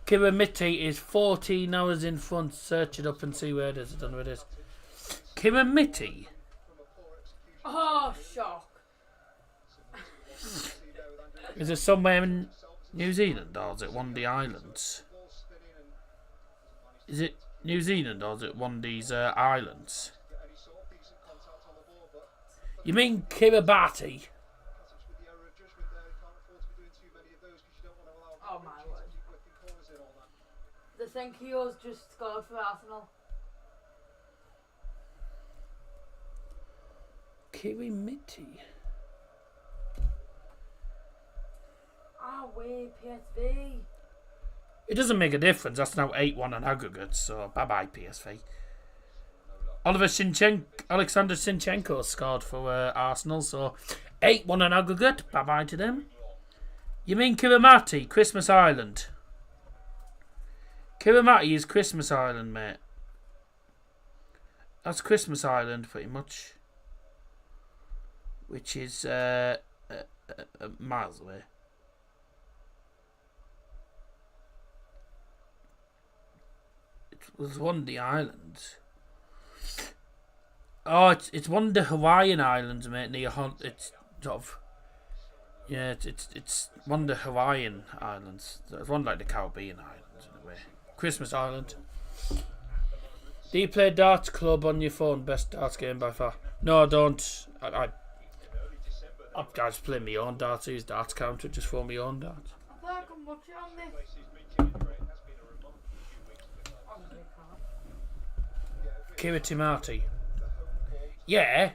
Kiramiti is 14 hours in front. Search it up and see where it is. I don't know where it is. Kiramiti? Oh, shock. Is it somewhere in New Zealand or is it one of the islands? Is it New Zealand or is it one of these islands? You mean Kiribati? Oh my word. The Senkios just scored for Arsenal. Kirimiti. Oh wait, PSV. It doesn't make a difference. That's now 8-1 on aggregate. So bye bye PSV. Alexander Sinchenko scored for Arsenal. So 8-1 on aggregate. Bye bye to them. You mean Kirimati, Christmas Island? Kirimati is Christmas Island, mate. That's Christmas Island, pretty much. Which is miles away. It was one of the islands. Oh, it's one of the Hawaiian Islands, mate. Near it's sort of. Yeah, it's one of the Hawaiian Islands. It's one like the Caribbean Islands in a way. Christmas Island. Do you play darts club on your phone? Best darts game by far. No, I don't. I just play my own darts. I use darts counter just for my own darts. I thought I could watch it on this. Kiritimati. Yeah,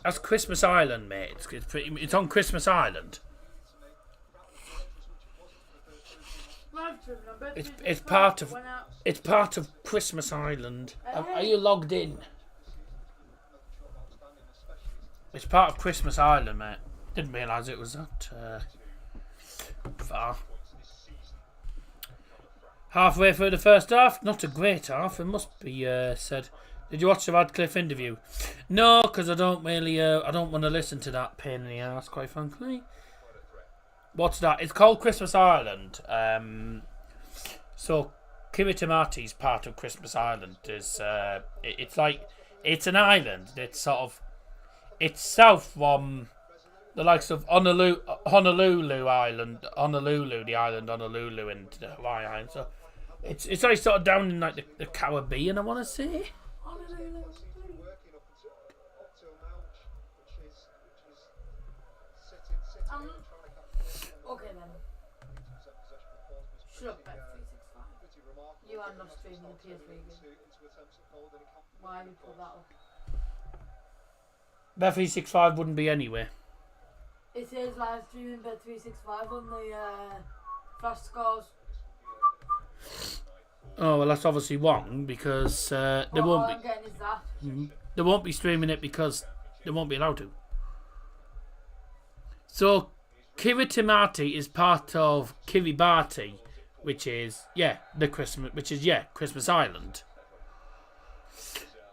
that's Christmas Island, mate. It's on Christmas Island. It's part of Christmas Island. Are you logged in? It's part of Christmas Island, mate. Didn't realise it was that far. Halfway through the first half, not a great half. It must be said. Did you watch the Radcliffe interview? No, because I don't really. I don't want to listen to that pain in the ass, quite frankly. What's that? It's called Christmas Island. So Kiritimati's part of Christmas Island. Is it's like it's an island. It's sort of it's south from the likes of Honolulu Island, the island Honolulu, and the Hawaii Island. So it's like sort of down in like the Caribbean, I want to say. Okay then. Shut up, Bet365. You are not streaming the PSV game. Why you put that up? Bet365 wouldn't be anywhere. It says live streaming Bet365 on the flash scores. Oh well, that's obviously wrong because they won't All be. I'm getting is that. They won't be streaming it because they won't be allowed to. So Kiritimati is part of Kiribati, which is Christmas Island.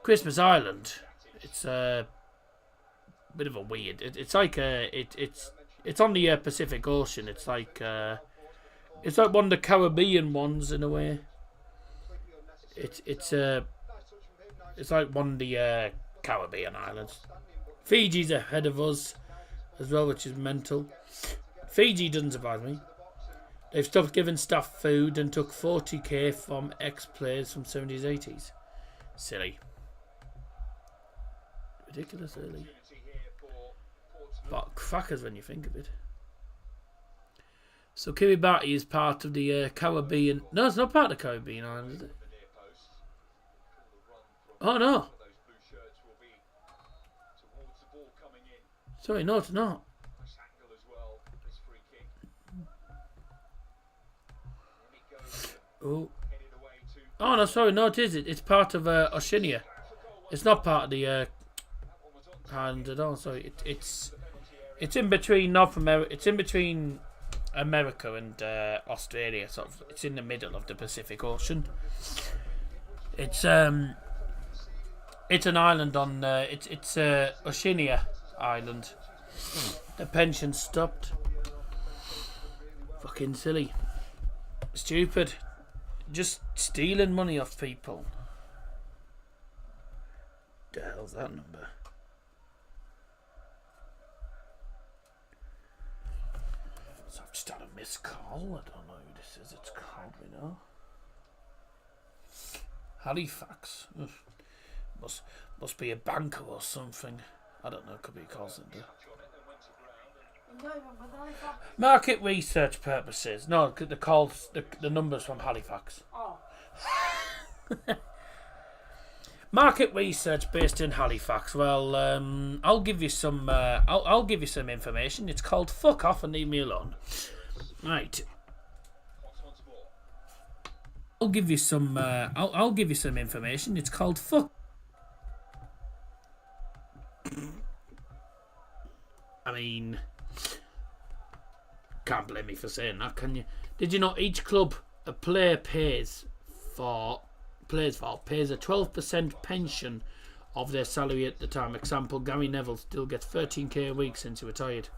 Christmas Island. It's a bit of a weird. It's like it's on the Pacific Ocean. It's like one of the Caribbean ones in a way. It's like one of the Caribbean islands. Fiji's ahead of us as well, which is mental. Fiji doesn't surprise me. They've stopped giving staff food and took 40k from ex-players from 70s, 80s. Silly. Ridiculous early. But crackers when you think of it. So Kiribati is part of the Caribbean... No, it's not part of the Caribbean island, is it? Oh, no. Sorry, no, it's not. Oh. Oh, no, sorry, no, it is. It's part of Oceania. It's not part of the island at all. Sorry, it's in between North America. It's in between America and Australia. Sort of, it's in the middle of the Pacific Ocean. It's an island on. It's Oceania Island. The pension stopped. Fucking silly. Stupid. Just stealing money off people. The hell's that number? So I've just had a missed call. I don't know who this is. It's called me now. Halifax. Ugh. Must be a banker or something. I don't know. Could be a call centre. Market research purposes. No, the calls, the numbers from Halifax. Oh. Market research based in Halifax. Well, I'll give you some. I'll give you some information. It's called "Fuck Off and Leave Me Alone." Right. I'll give you some. I'll give you some information. It's called "Fuck." I mean, can't blame me for saying that, can you? Did you know each club a player pays for pays a 12% pension of their salary at the time? Example: Gary Neville still gets 13k a week since he retired.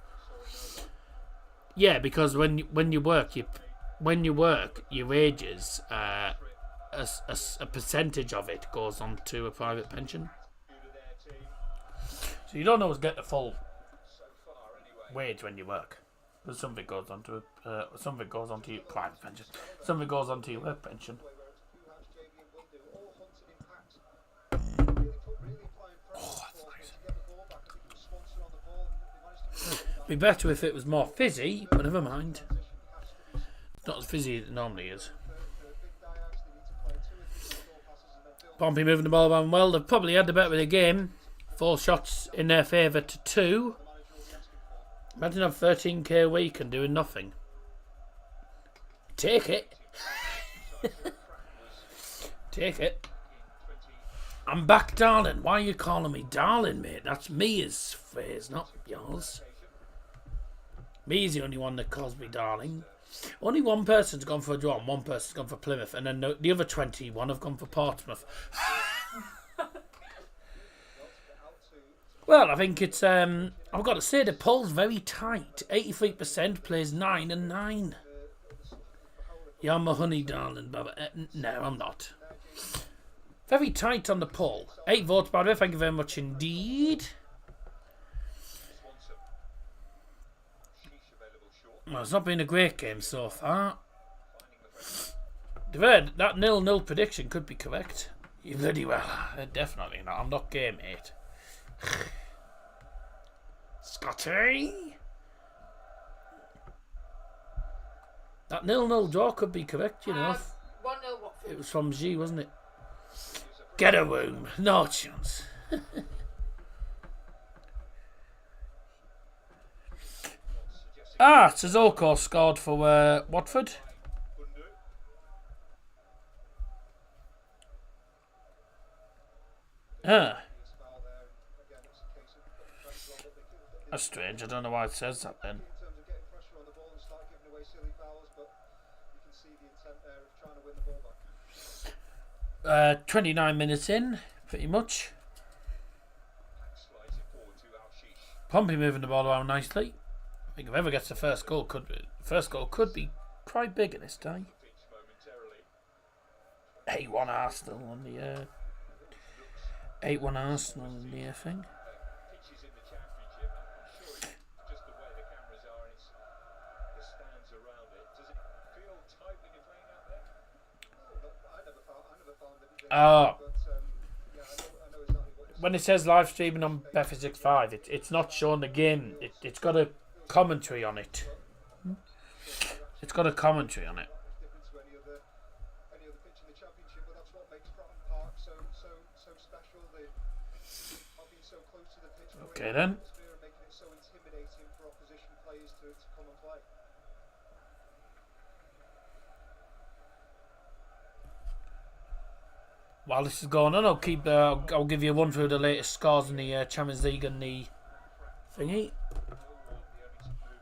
Yeah, because when you work, your wages, a percentage of it goes on to a private pension. So you don't always get the full wage when you work. Because something goes on to your private pension. Something goes on to your work pension. Oh, that's nice. Be better if it was more fizzy, but never mind. It's not as fizzy as it normally is. Pompey moving the ball around well. They've probably had the better of the game. 4 shots in their favour to 2. Imagine having 13k a week and doing nothing. Take it. Take it. I'm back, darling. Why are you calling me darling, mate? That's Mia's phrase, not yours. Mia's the only one that calls me darling. Only one person's gone for a draw and one person's gone for Plymouth, and then the other 21 have gone for Portsmouth. Well, I think it's, I've got to say, the poll's very tight. 83% plays 9 and 9. You're my honey, darling, Baba. No, I'm not. Very tight on the poll. 8 votes, by the way. Thank you very much indeed. Well, it's not been a great game so far. That 0-0 prediction could be correct. You bloody well. Definitely not. I'm not game 8. Scotty! That 0-0 draw could be correct, you know. 1-0 Watford. It was from G, wasn't it? Get a room. No chance. Sissoko scored for Watford. That's strange. I don't know why it says that then. 29 minutes in, pretty much. Pompey moving the ball around nicely. I think whoever gets the first goal could be quite big in this day. 8-1 Arsenal on the 8-1 Arsenal in the thing. When it says live streaming on Bet365, it's not showing the game. It's got a commentary on it. It's got a commentary on it. Okay then. While this is going on, I'll give you a run through the latest scores in the Champions League and the thingy.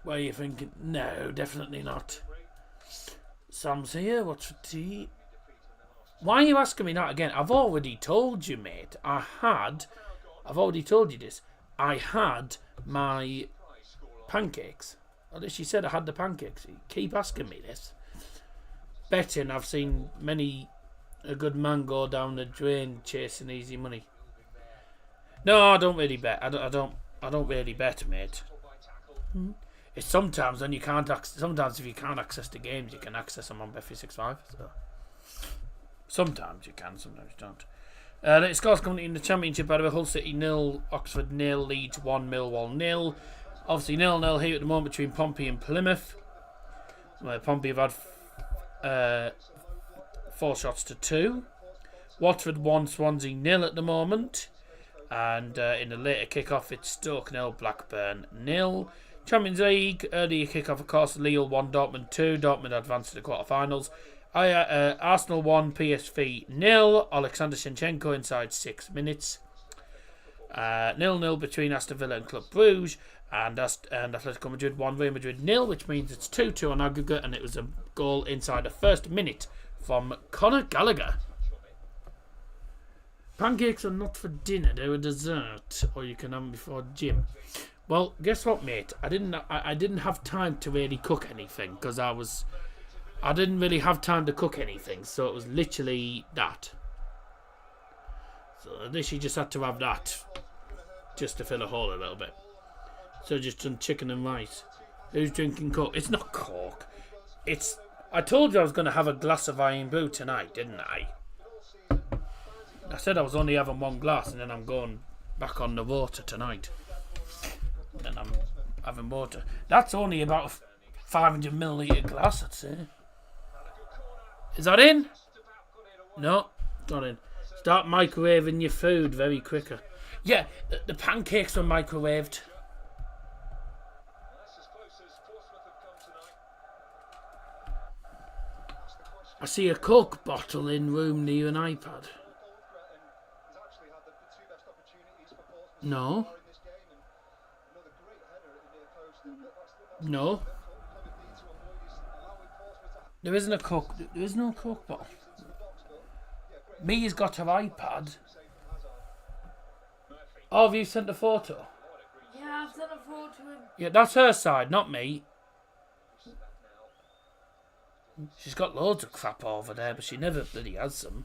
Where are you thinking? No, definitely not. Sam's here. What's for tea? Why are you asking me that again? I've already told you, mate. I've already told you this. I had my pancakes. Well, she said I had the pancakes. You keep asking me this. Betting, I've seen many a good man go down the drain chasing easy money. No, I don't really bet. I don't really bet, mate. It's sometimes when you can't sometimes if you can't access the games, you can access them on Bet365. So sometimes you can, sometimes you don't. Latest scores coming in the Championship out of Hull City 0, Oxford 0, Leeds 1, Millwall 0. Obviously 0-0 here at the moment between Pompey and Plymouth. Where Pompey have had 4 shots to 2. Watford 1, Swansea 0 at the moment. And in the later kick-off, it's Stoke 0, Blackburn 0. Champions League, earlier kick-off, of course, Lille 1, Dortmund 2. Dortmund advanced to the quarter-finals. Arsenal 1, PSV 0. Alexander Zinchenko inside 6 minutes. 0-0 between Aston Villa and Club Brugge. And Atletico Madrid 1, Real Madrid 0, which means it's 2-2 on aggregate. And it was a goal inside the first minute from Conor Gallagher. Pancakes are not for dinner, they're a dessert, or you can have them before gym. Well, guess what, mate? I didn't have time to really cook anything because I didn't really have time to cook anything, so it was literally that. So I literally just had to have that just to fill a hole a little bit. So just done chicken and rice. Who's drinking Coke? It's not Coke. I told you I was going to have a glass of Iron Brew tonight, didn't I? I said I was only having 1 glass and then I'm going back on the water tonight. Then I'm having water. That's only about a 500ml glass, I'd say. Is that in? No, it's not in. Start microwaving your food very quicker. Yeah, the pancakes were microwaved. I see a Coke bottle in room near an iPad. No. No. There isn't a Coke. There is no Coke bottle. Mia's got her iPad. Oh, have you sent a photo? Yeah, I've sent a photo to him. Yeah, that's her side, not me. She's got loads of crap over there, but she never bloody has some.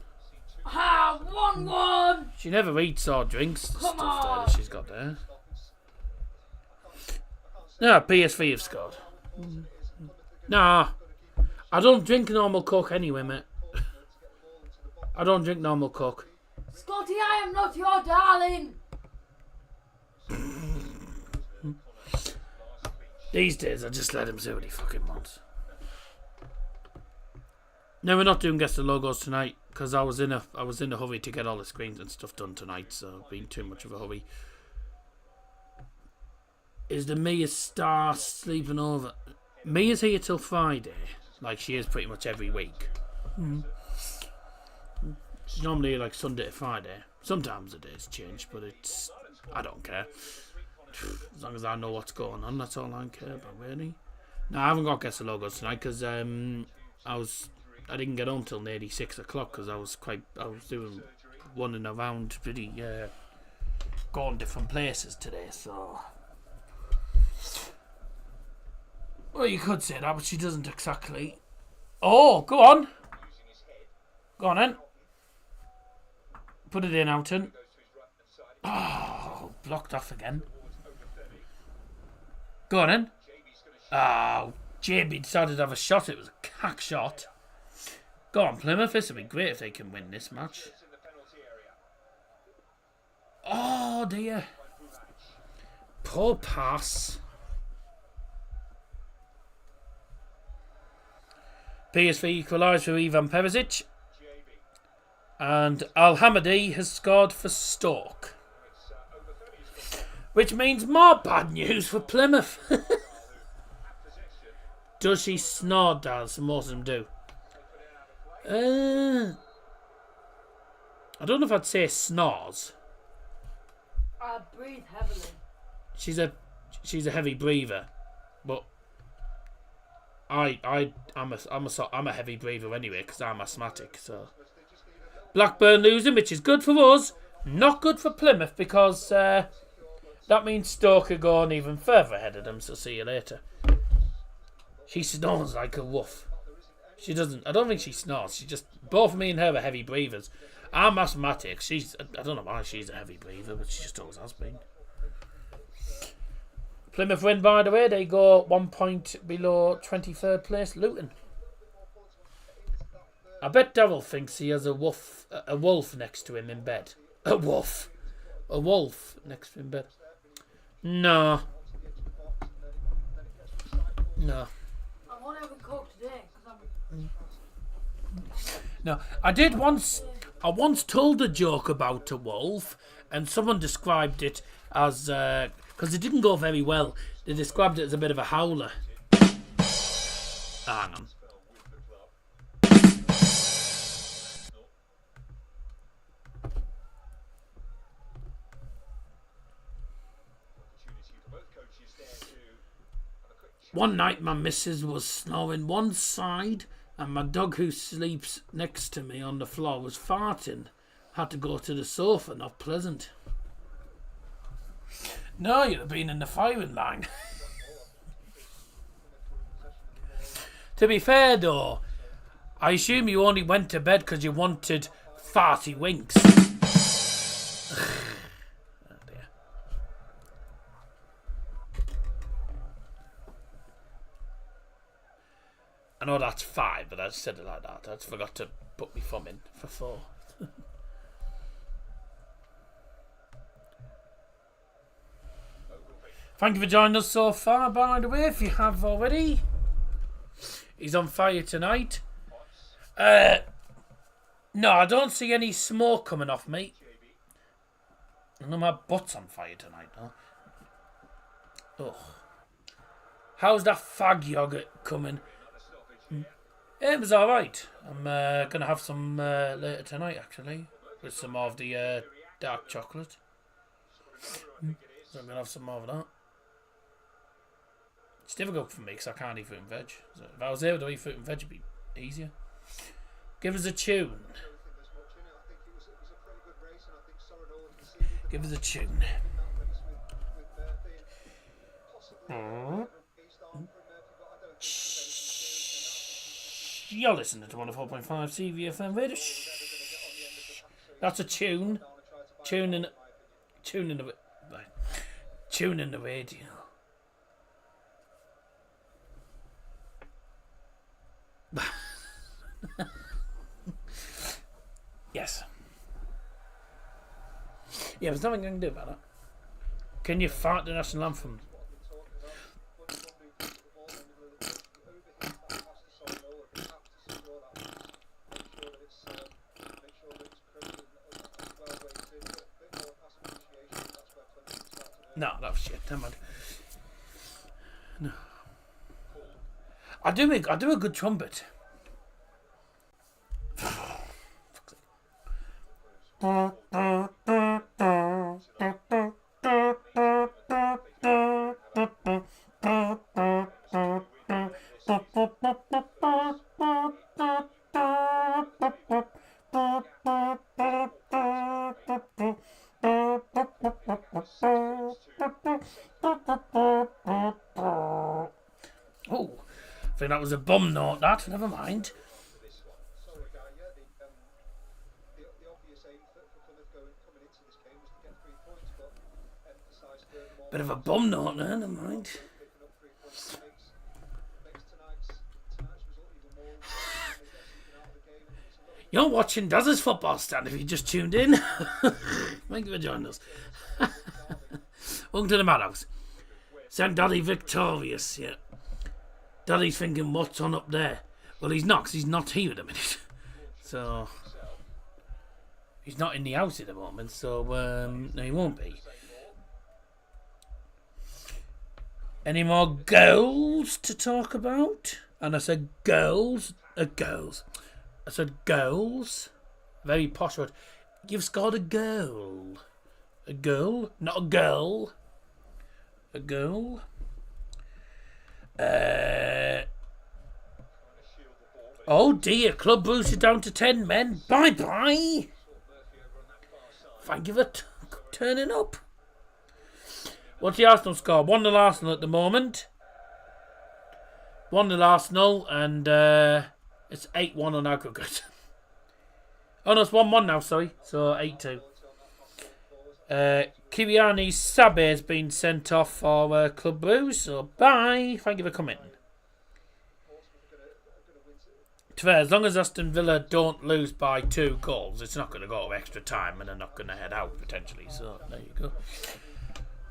Ah, 1-1! She never eats or drinks the Come stuff there on. that she's got there. No, PSV have scored. Nah, I don't drink normal Coke anyway, mate. I don't drink normal Coke. Scotty, I am not your darling! These days, I just let him say what he fucking wants. No, we're not doing Guess the Logos tonight because I was in a hurry to get all the screens and stuff done tonight, so it's been too much of a hurry. Is the Mia Star sleeping over? Mia's here till Friday, like she is pretty much every week. She's normally like Sunday to Friday. Sometimes the days change, but I don't care. As long as I know what's going on, that's all I care about, really. No, I haven't got Guess the Logos tonight because I didn't get home till nearly 6 o'clock because I was doing running around pretty going different places today, so well, you could say that, but she doesn't exactly. Oh, go on then. Put it in, Houghton. Oh, blocked off again. Go on then. Oh, JB decided to have a shot. It was a cack shot. Go on, Plymouth. This would be great if they can win this match. Oh, dear. Poor pass. PSV equalised for Ivan Perisic. And Al-Hamadi has scored for Stoke. Which means more bad news for Plymouth. Does she snore, Daz? Most of them do. I don't know if I'd say snores. I breathe heavily. She's a heavy breather, but I'm a heavy breather anyway because I'm asthmatic. So Blackburn losing, which is good for us, not good for Plymouth because that means Stoke are going even further ahead of them. So see you later. She snores like a wolf. She doesn't. I don't think she snores. She just both me and her are heavy breathers. I'm asthmatic. I don't know why she's a heavy breather, but she just always has been. Plymouth win, by the way. They go 1 point below 23rd place Luton. I bet Darryl thinks he has a wolf next to him in bed. A wolf next to him in bed. No. I'm only having Coke today. No, I once told a joke about a wolf, and someone described it as because it didn't go very well. They described it as a bit of a howler. Hang on. One night my missus was snoring one side and my dog who sleeps next to me on the floor was farting. Had to go to the sofa, not pleasant. No, you'd have been in the firing line. To be fair though, I assume you only went to bed because you wanted farty winks. I know that's 5, but I just said it like that. I just forgot to put my thumb in for 4. Thank you for joining us so far, by the way, if you have already. He's on fire tonight. No, I don't see any smoke coming off me. I know my butt's on fire tonight, though. Ugh. How's that fag yogurt coming? It was alright. I'm going to have some later tonight, actually. With some of the dark chocolate. So I'm going to have some more of that. It's difficult for me because I can't eat fruit and veg. So if I was able to eat fruit and veg, it'd be easier. Give us a tune. Give us a tune. You're listening to 104.5 CVFM radio. Shh. That's a tune. Tune in the radio. Yes. Yeah, there's nothing I can do about that. Can you fart the national anthem? No, that was shit. Never mind. No. I do a good trumpet. Oh, I think that was a bum note, that. Never mind. Bit of a bum note there, never mind. You're watching Dazzer's Football Stand if you just tuned in. Thank you for joining us. Welcome to the Madhouse. St. Daddy victorious, yeah. Daddy's thinking, what's on up there? Well, he's not, 'cause he's not here at the minute. So, he's not in the house at the moment, so, no, he won't be. Any more goals to talk about? And I said goals. I said goals. Very posh word. You've scored a goal. A goal? Not a girl. A goal. Oh dear, Club Bruce is down to 10 men. Bye-bye. Thank you for turning up. What's the Arsenal score? 1-0 Arsenal at the moment. 1-0 Arsenal, and it's 8-1 on aggregate. Oh no, it's 1-1 now, sorry. So 8-2. Kiriani Sabe has been sent off for Club Bruce, so bye. Thank you for coming. To fair, as long as Aston Villa don't lose by 2 goals, it's not going to go to extra time and they're not going to head out potentially, so there you go.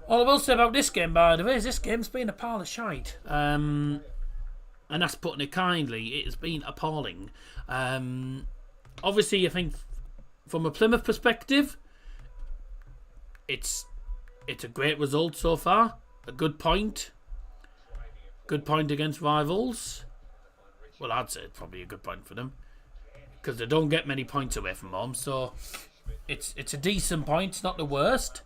All I will say about this game, by the way, is this game's been a pile of shite. And that's putting it kindly. It has been appalling. Obviously, I think from a Plymouth perspective, it's a great result so far. A good point. Good point against rivals. Well, I'd say it's probably a good point for them, because they don't get many points away from home. So it's a decent point. It's not the worst.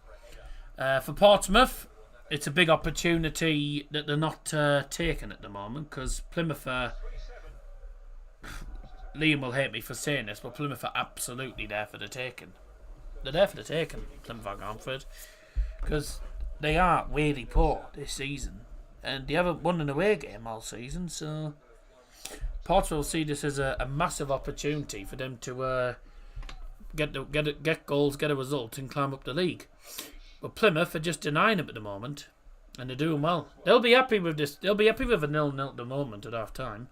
For Portsmouth, it's a big opportunity that they're not taking at the moment, because Plymouth are... Liam will hate me for saying this, but Plymouth are absolutely there for the taking. They're there for the taking, Plymouth Argyle, because they are really poor this season, and they haven't won an away game all season, so Portsmouth will see this as a massive opportunity for them to get goals, get a result, and climb up the league. But Plymouth are just denying them at the moment, and they're doing well. They'll be happy with this. They'll be happy with a 0-0 at the moment at half time.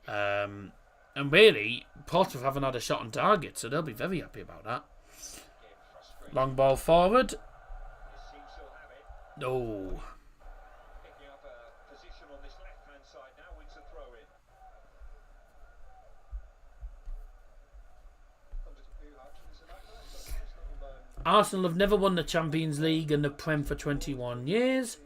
And really, Portsmouth haven't had a shot on target, so they'll be very happy about that. Long ball forward. Oh. Arsenal have never won the Champions League and the Prem for 21 years.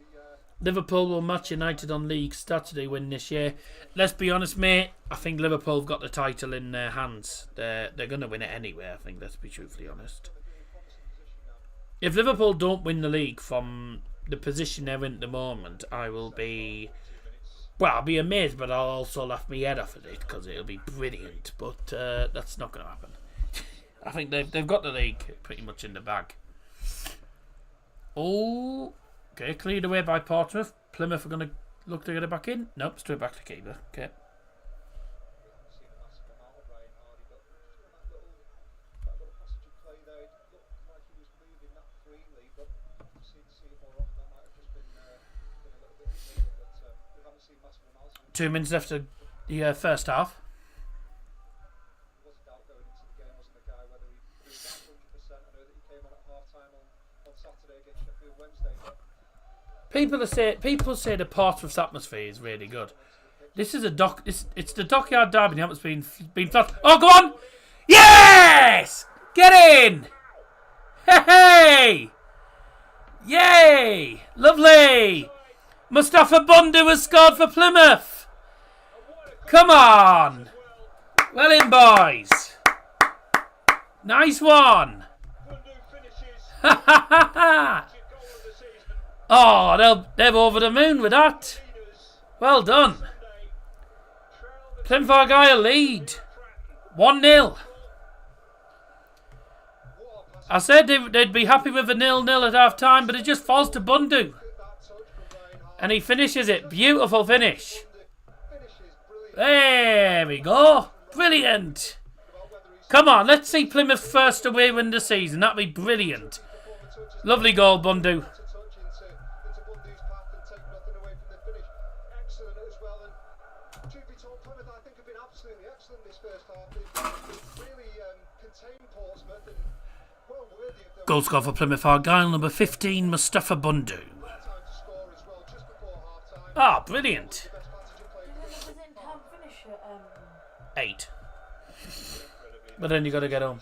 Liverpool will match United on league Saturday win this year. Let's be honest, mate. I think Liverpool have got the title in their hands. They're going to win it anyway, I think. Let's be truthfully honest. If Liverpool don't win the league from the position they're in at the moment, I will be... Well, I'll be amazed, but I'll also laugh my head off at it, because it'll be brilliant. But that's not going to happen. I think they've got the league pretty much in the bag. Oh, okay, cleared away by Portsmouth. Plymouth are going to look to get it back in. Nope, straight back to keeper. Okay. Two minutes left of the first half. People say the Portsmouth's atmosphere is really good. This is it's the Dockyard Derby. Now it's been flat. Oh, go on! Yes! Get in! Hey! Yay! Lovely! Mustafa Bundu has scored for Plymouth. Come on! Well in, boys. Nice one. Ha ha ha ha! Oh, they're over the moon with that. Well done. Plymouth Argyle lead. 1-0. I said they'd be happy with a 0-0 at half time, but it just falls to Bundu. And he finishes it. Beautiful finish. There we go. Brilliant. Come on, let's see Plymouth first away win the season. That'd be brilliant. Lovely goal, Bundu. well. And truth be told, Plymouth, I think, have been absolutely excellent this first half. They've really contained Portsmouth and well worthy of their Goal score for Plymouth Argyle, number 15, Mustafa Bundu. time to score as well, just before half time. Ah, brilliant. Do you think it was in time finish at 8. But then you got to get home.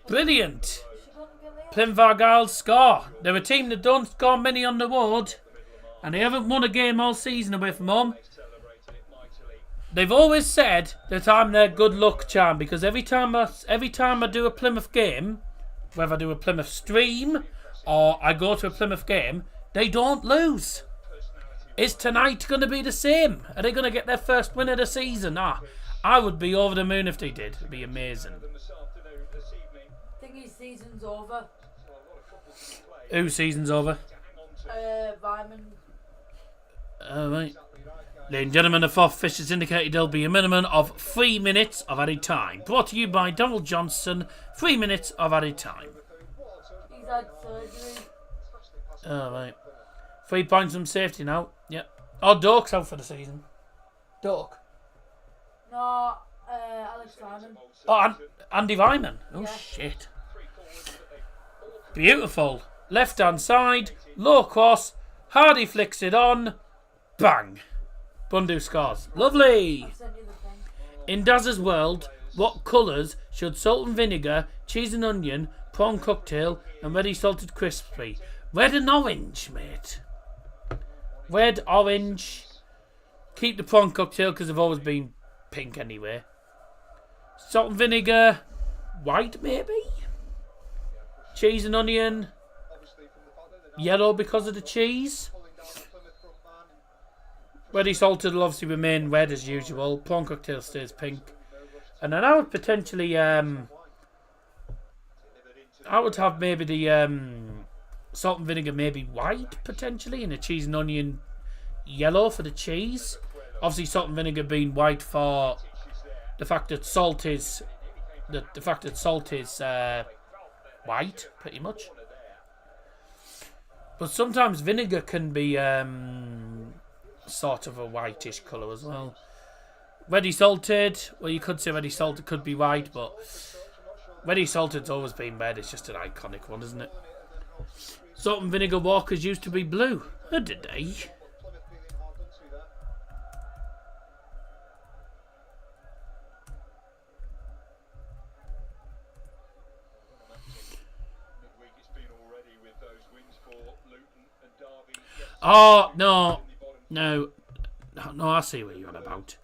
Brilliant. Plymouth Argyle score. They're a team that don't score many on the road, and they haven't won a game all season away from home. They've always said that I'm their good luck charm, because every time I do a Plymouth game, whether I do a Plymouth stream or I go to a Plymouth game, they don't lose. Is tonight going to be the same? Are they going to get their first win of the season? I would be over the moon if they did. It'd be amazing. I think his season's over. Whose season's over? Vyman. Right. Ladies and gentlemen, the fourth fish has indicated there'll be a minimum of 3 minutes of added time. Brought to you by Donald Johnson. 3 minutes of added time. He's had surgery. Right. 3 points from safety now. Yep. Oh, Dork's out for the season. Dork. No, Alex Simon. Oh, Andy Vyman. Oh, Yeah. shit. Beautiful. Left hand side. Low cross. Hardy flicks it on. Bang. Bundu scores. Lovely. I've sent you the thing. In Dazzer's world, what colours should salt and vinegar, cheese and onion, prawn cocktail and ready salted crisps be? Red and orange, mate. Red, orange. Keep the prawn cocktail because they've always been pink anyway. Salt and vinegar, white maybe? Cheese and onion, yellow because of the cheese. Ready salted will obviously remain red as usual. Prawn cocktail stays pink. And then I would potentially, I would have maybe the salt and vinegar maybe white potentially, and the cheese and onion yellow for the cheese. Obviously salt and vinegar being white for the fact that salt is white pretty much. But sometimes vinegar can be sort of a whitish colour as well. Ready salted, well, you could say ready salted could be white, but ready salted's always been red. It's just an iconic one, isn't it? Salt and vinegar walkers used to be blue. Or did they? Oh, no, I see what you're on about.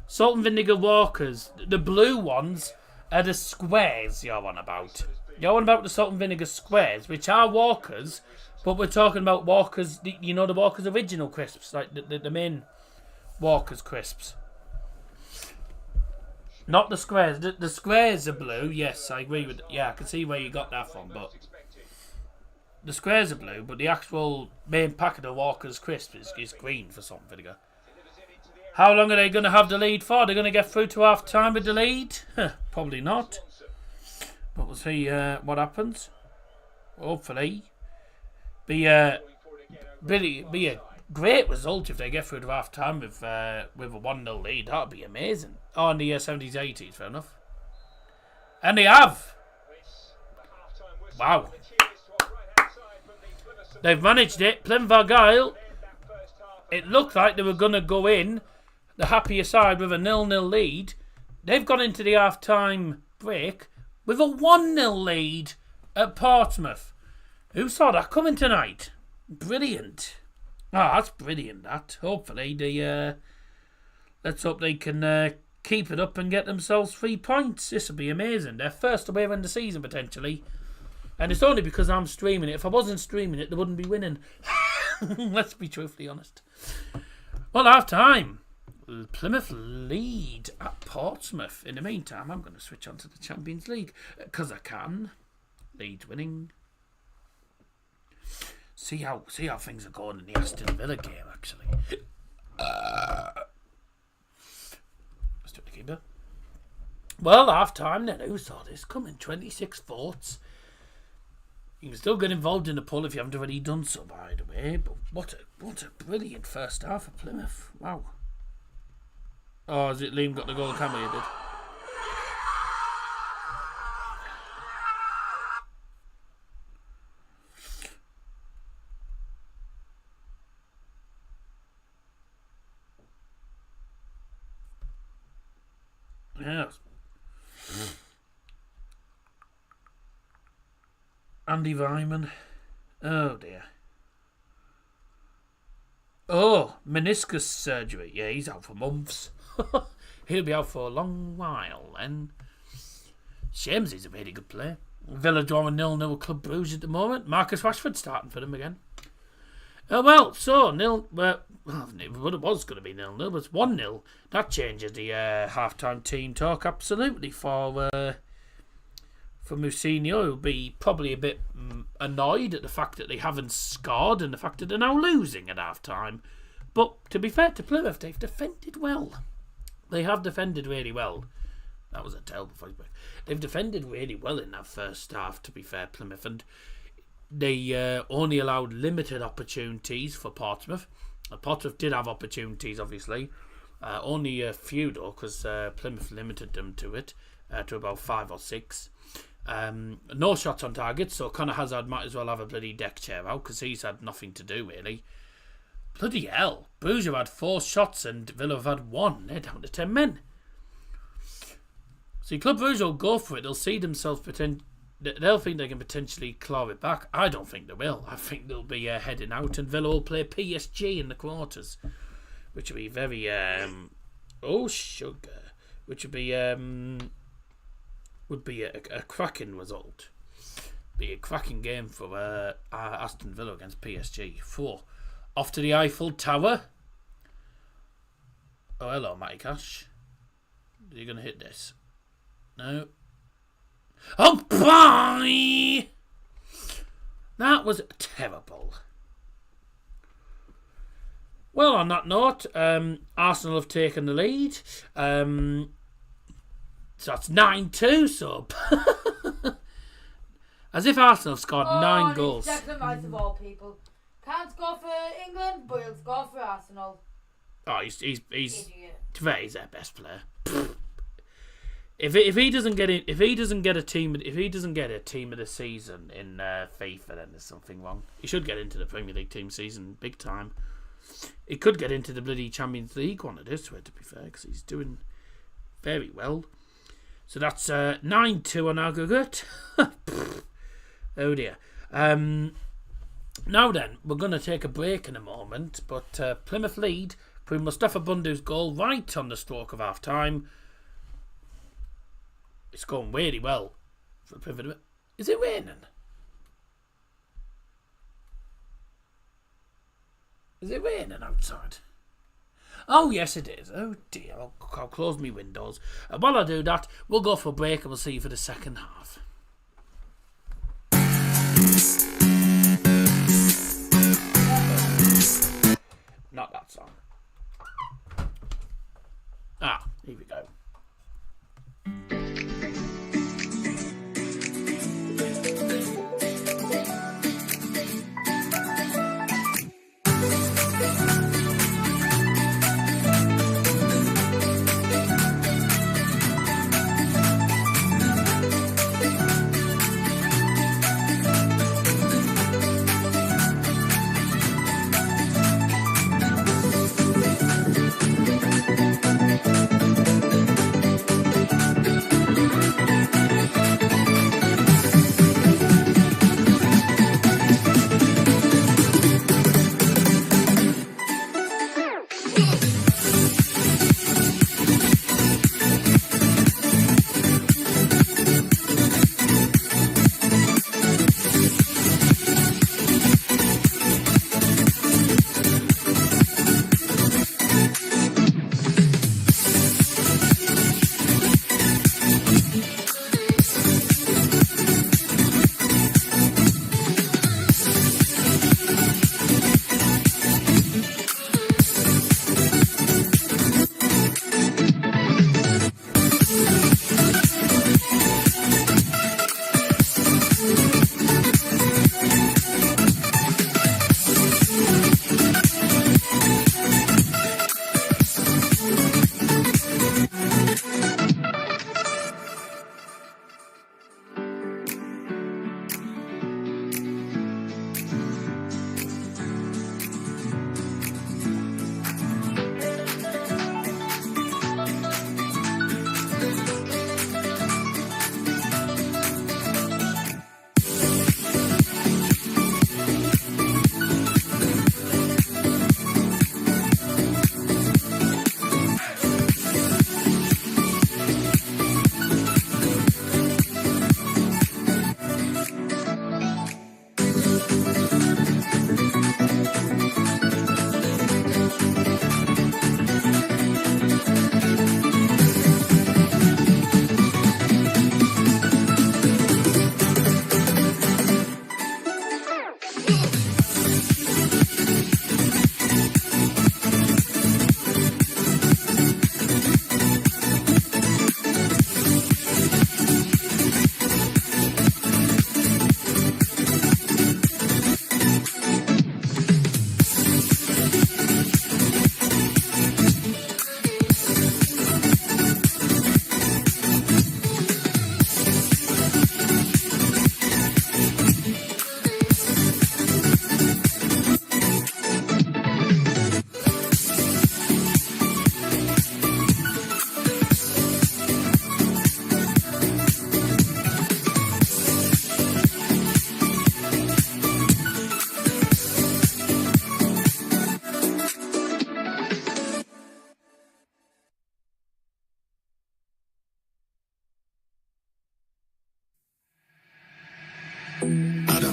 Salt and vinegar walkers, the blue ones are the squares you're on about. You're on about the salt and vinegar squares, which are walkers, but we're talking about walkers, you know, the walkers original crisps, like the main walkers crisps. Not the squares. The squares are blue, yes, I agree with, yeah, I can see where you got that from, but the squares are blue, but the actual main packet of Walker's crisps is green for salt and vinegar. How long are they going to have the lead for? They're going to get through to half time with the lead? Probably not. But we'll see what happens. Hopefully. Be a great result if they get through to half time with a 1-0 lead. That would be amazing. Oh, in the 70s, 80s, fair enough. And they have. Wow. They've managed it. Plymouth Argyle, it looked like they were going to go in the happier side with a 0-0 lead. They've gone into the half-time break with a 1-0 lead at Portsmouth. Who saw that coming tonight? Brilliant. Ah, that's brilliant, that. Hopefully, let's hope they can keep it up and get themselves 3 points. This will be amazing. Their first away win of the season, potentially. And it's only because I'm streaming it. If I wasn't streaming it, they wouldn't be winning. Let's be truthfully honest. Well, half time. Plymouth lead at Portsmouth. In the meantime, I'm going to switch on to the Champions League because I can. Leeds winning. See how things are going in the Aston Villa game, actually. Let's do the keeper. Well, half time then. Who saw this coming? 26 votes. You can still get involved in the poll if you haven't already done so, by the way. But what a brilliant first half for Plymouth. Wow. Oh, has it Liam got the goal? Camera did. Yes. Andy Vyman. Oh dear. Oh, meniscus surgery. Yeah, he's out for months. He'll be out for a long while then. Shames he's a really good player. Villa drawing 0-0 Club Brugge at the moment. Marcus Rashford starting for them again. Well, so it was going to be 0-0, but it's 1-0. That changes the half-time team talk absolutely for Mousinho, who'll be probably a bit annoyed at the fact that they haven't scored and the fact that they're now losing at half-time. But to be fair to Plymouth, they've defended well. They have defended really well. That was a terrible voice break. They've defended really well in that first half, to be fair, Plymouth, and they only allowed limited opportunities for Portsmouth. Portsmouth did have opportunities, obviously. Only a few, though, because Plymouth limited them to about 5 or 6. No shots on target, so Conor Hazard might as well have a bloody deck chair out, because he's had nothing to do, really. Bloody hell. Bruges have had 4 shots and Villa have had 1. They're down to 10 men. See, Club Brugge will go for it. They'll see themselves they'll think they can potentially claw it back. I don't think they will. I think they'll be heading out, and Villa will play PSG in the quarters, which will be very which would be a cracking result. Be a cracking game for Aston Villa against PSG. 4 off to the Eiffel Tower. Oh, hello, Matty Cash. Are you going to hit this? No. Oh, bye! That was terrible. Well, on that note, Arsenal have taken the lead. So that's 9-2, so... As if Arsenal have scored 9 goals. Declan Rice of all people. Can't score for England, but he'll score for Arsenal. Oh, he's Idiot. He's their best player. If he doesn't get a team of the season in FIFA, then there's something wrong. He should get into the Premier League team season big time. He could get into the bloody Champions League one of this way, to be fair, because he's doing very well. So that's 9-2 on aggregate. Oh dear. Now then, we're going to take a break in a moment, but Plymouth lead through Mustafa Bundu's goal right on the stroke of half time. It's going really well for Plymouth. Is it raining? Is it raining outside? Oh, yes, it is. Oh, dear. I'll close my windows. And while I do that, we'll go for a break and we'll see you for the second half. Not that song. Ah, here we go.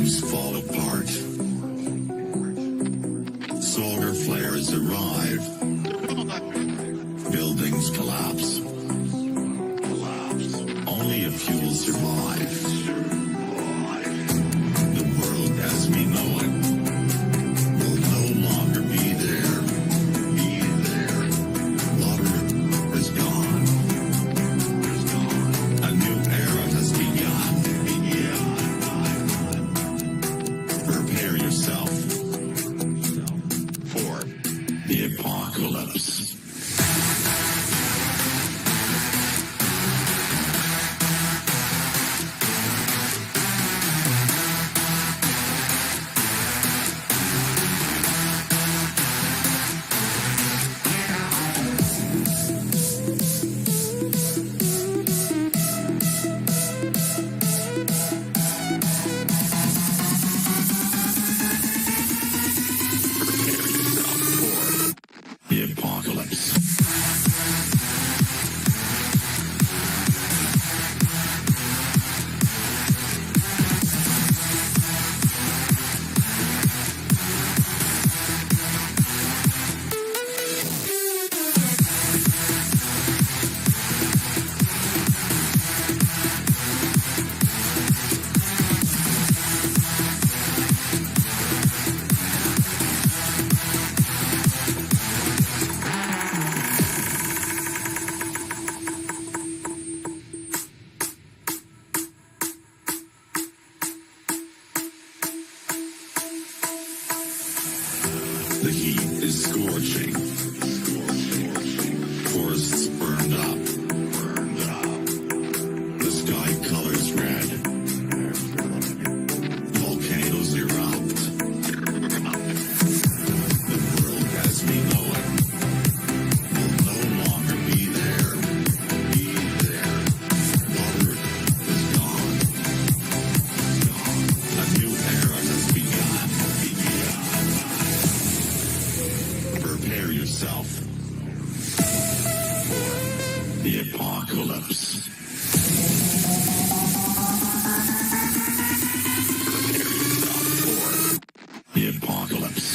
Buildings fall apart. Solar flares arrive. Buildings collapse. Only a few will survive. The world as we know it will no longer be there. Water is gone. A new era has begun. Prepare yourself for the apocalypse. The apocalypse. The heat is scorching. Forests burned up. The sky colors red. Volcanoes erupt. The world as we know it will no longer be there. Water is gone. A new era has begun. Prepare yourself for the apocalypse. Prepare yourself for the apocalypse.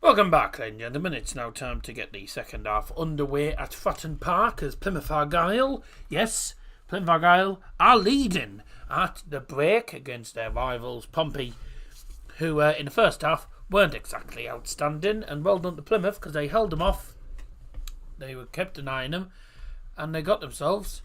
Welcome back, ladies and gentlemen. It's now time to get the second half underway at Fratton Park as Plymouth Argyle, yes, Plymouth Argyle are leading at the break against their rivals Pompey, who in the first half weren't exactly outstanding, and well done to Plymouth because they held them off. They were kept denying them, and they got themselves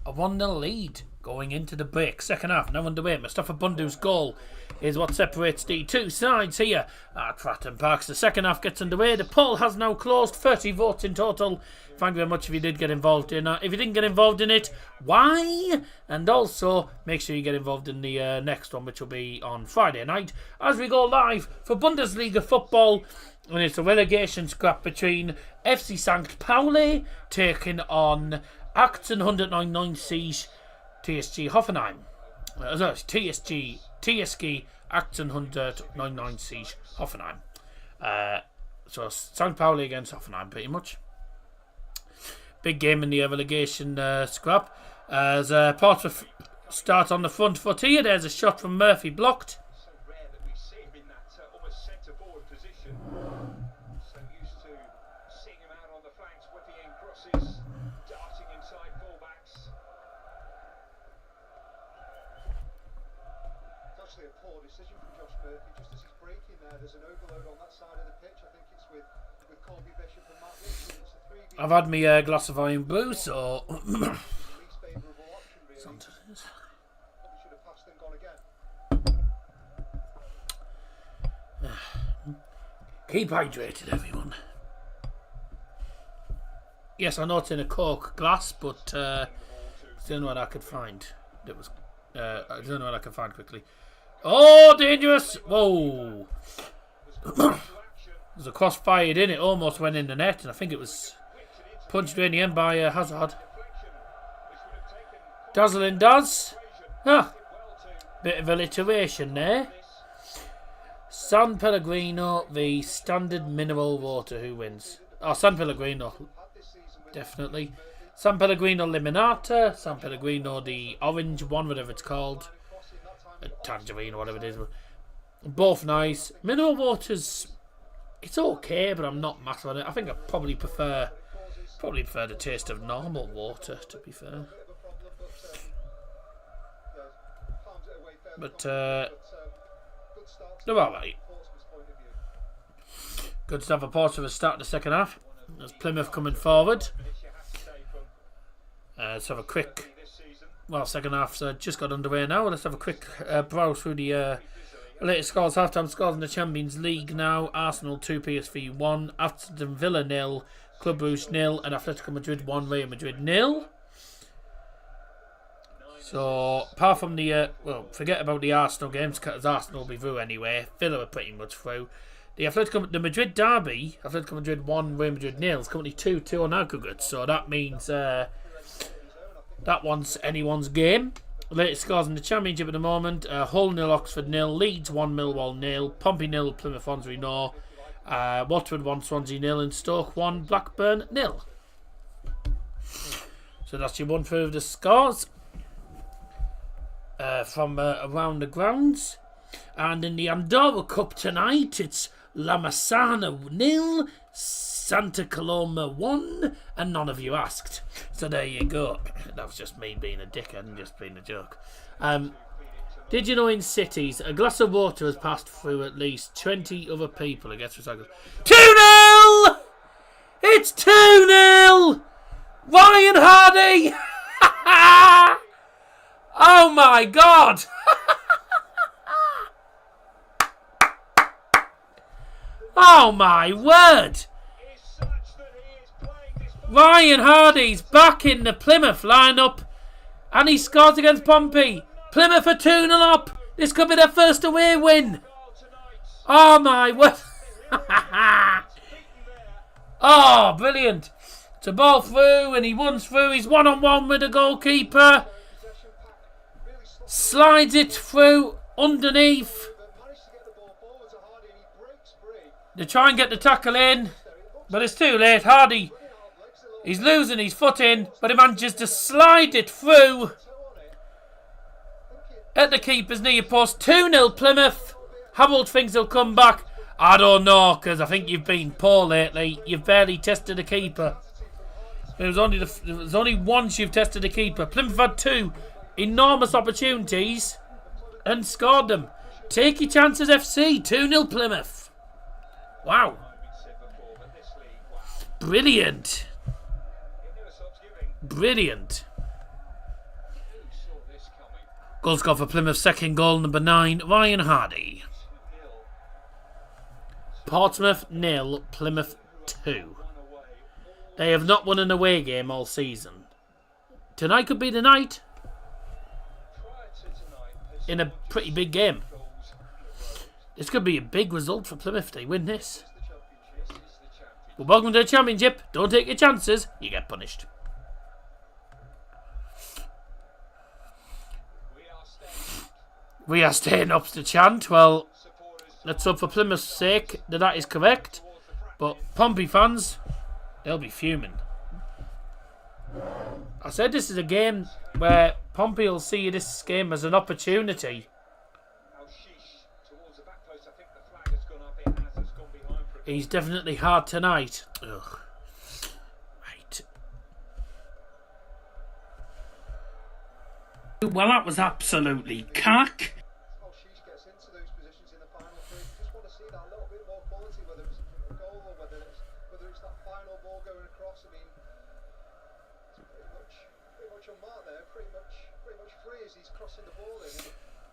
a 1-0 lead going into the break. Second half now underway. Mustafa Bundu's goal is what separates the two sides here at Fratton Park. The second half gets underway. The poll has now closed. 30 votes in total. Thank you very much if you did get involved in that. If you didn't get involved in it, why? And also, make sure you get involved in the next one, which will be on Friday night, as we go live for Bundesliga football. And it's a relegation scrap between FC St. Pauli taking on 1899 TSG Hoffenheim. TSG 1899 Hoffenheim. So St. Pauli against Hoffenheim, pretty much. Big game in the relegation scrap. As Portsmouth start on the front foot here. There's a shot from Murphy blocked. So rare that we see him in that almost centre-forward position. So used to seeing him out on the flanks, whipping in crosses, darting inside fullbacks. It's actually a poor decision from Josh Murphy. Just as he's breaking there's an overload on that side of the pitch. I think it's with Colby Bishop and Matt Wilson. It's a 3v. I've had my glass of iron blue, so Least favourable option, really. sometimes. Probably should have passed and gone again. Keep hydrated, everyone. Yes, I know it's in a Coke glass, but it's the only one I could find. That was the only one I could find quickly. Oh, dangerous! Whoa! There's a cross fired in. It almost went in the net, and I think it was punched in the end by Hazard. Dazzling does. Ah, bit of alliteration there. San Pellegrino v Standard Mineral Water. Who wins? Oh, San Pellegrino. Definitely. San Pellegrino Limonata. San Pellegrino the orange one, whatever it's called. Tangerine or whatever it is. Both nice. Mineral water's... it's okay, but I'm not massive on it. I think I probably prefer the taste of normal water, to be fair. But they're alright. Good stuff for Portsmouth to start the second half. There's Plymouth coming forward. Let's have a quick... well, second half's just got underway now. Let's have a quick browse through the latest scores. Half-time scores in the Champions League now. Arsenal 2, PSV 1, Aston Villa 0, Club Brugge 0, and Atletico Madrid 1, Real Madrid 0. So, apart from the... well, forget about the Arsenal games, because Arsenal will be through anyway. Villa are pretty much through. The Madrid derby, Atletico Madrid 1, Real Madrid 0, is currently 2-2 on aggregate. So that means that one's anyone's game. Latest scores in the Championship at the moment. Hull 0, Oxford 0, Leeds 1, Millwall 0, Pompey 0, Plymouth Swansea 0, Watford 1, Swansea 0, and Stoke 1, Blackburn 0. So that's your one through of the scores from around the grounds. And in the Andorra Cup tonight, it's La Massana 0, Santa Coloma 1, and none of you asked. So there you go. That was just me being a dickhead and just being a joke. Did you know in cities, a glass of water has passed through at least 20 other people? It gets recycled. 2-0! It's 2-0! Ryan Hardy! Oh my God! Oh my word! Ryan Hardy's back in the Plymouth lineup. And he scores against Pompey. Plymouth are 2-0 up. This could be their first away win. Oh my word. Oh, brilliant. It's a ball through and he runs through. He's one-on-one with the goalkeeper. Slides it through underneath. They try and get the tackle in, but it's too late. Hardy, he's losing his footing, but he manages to slide it through at the keeper's near post. 2-0 Plymouth. Harold thinks he'll come back. I don't know, because I think you've been poor lately. You've barely tested the keeper. There was only once you've tested the keeper. Plymouth had 2 enormous opportunities and scored them. Take your chances, FC. 2-0 Plymouth. Wow. Brilliant. Brilliant. Goal score for Plymouth. Second goal, number 9, Ryan Hardy. Portsmouth 0, Plymouth 2. They have not won an away game all season. Tonight could be the night. In a pretty big game. This could be a big result for Plymouth if they win this. Well, welcome to the Championship. Don't take your chances. You get punished. We are staying up to chant. Well, let's hope for Plymouth's sake that is correct. But Pompey fans, they'll be fuming. I said this is a game where Pompey will see this game as an opportunity. He's definitely hard tonight. Ugh. Right. Well, that was absolutely cack.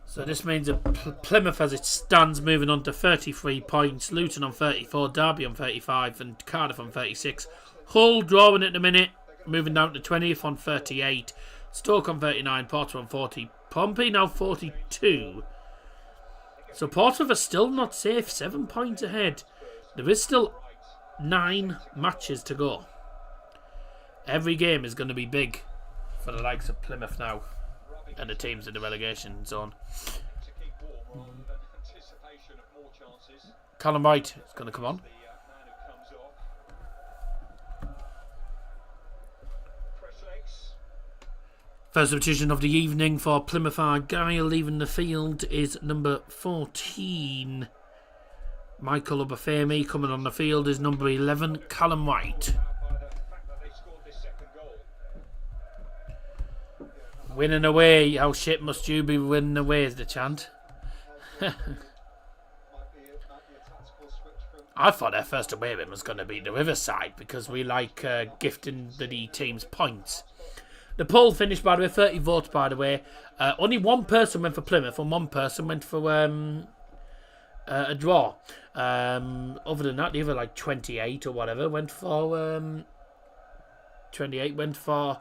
So this means that Plymouth, as it stands, moving on to 33 points. Luton on 34, Derby on 35, and Cardiff on 36. Hull drawing at the minute, moving down to 20th on 38. Stoke on 39, Portsmouth on 40. Pompey now 42. So Portsmouth are still not safe, 7 points ahead. There is still 9 matches to go. Every game is going to be big for the likes of Plymouth now. And the teams in the relegation zone. Callum White is going to come on. First substitution of the evening for Plymouth Argyle. Leaving the field is number 14. Michael Obafemi. Coming on the field is number 11, Callum White. Winning away, how shit must you be winning away is the chant. I thought their first away win was going to be the Riverside because we like gifting the teams points. The poll finished, by the way, 30 votes, by the way. Only one person went for Plymouth and one person went for a draw. Other than that, the other like 28 or whatever went for 28 went for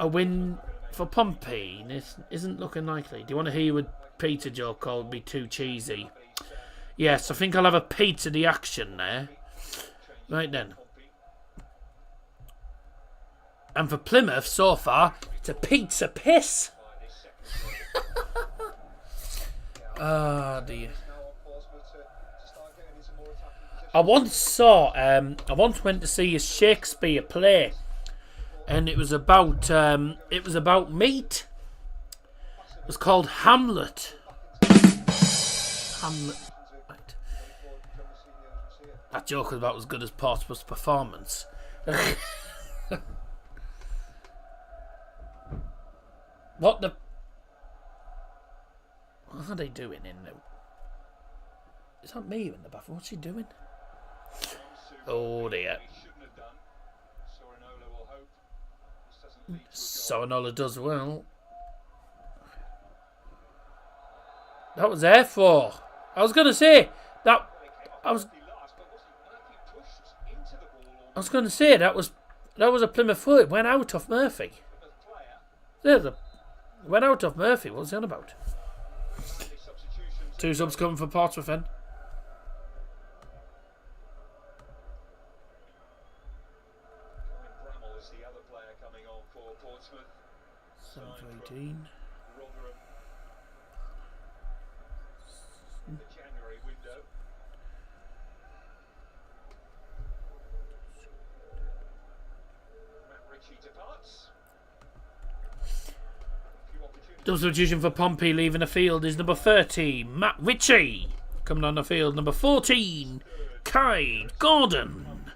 a win for Pompey. This isn't looking likely. Do you want to hear what Peter joke called me too cheesy? Yes, I think I'll have a Peter the action there. Right then. And for Plymouth, so far, it's a pizza piss. Oh dear. I once went to see a Shakespeare play. And it was about meat. It was called Hamlet. Hamlet. Right. That joke was about as good as Portsmouth's performance. What are they doing in there? Is that me in the bathroom? What's she doing? Oh dear. Savanola does well. That was there for. I was going to say that. I was going to say that was a Plymouth foot. It went out of Murphy. Went out of Murphy. What's he on about? 2 subs coming for Portsmouth then. Bramall is the other player coming on for Portsmouth. 7 for 18. Rotherham. The January window. Matt Ritchie departs. A few opportunities. Double substitution for Pompey leaving the field is number 30, Matt Ritchie. Coming on the field, number 14, Kai Gordon.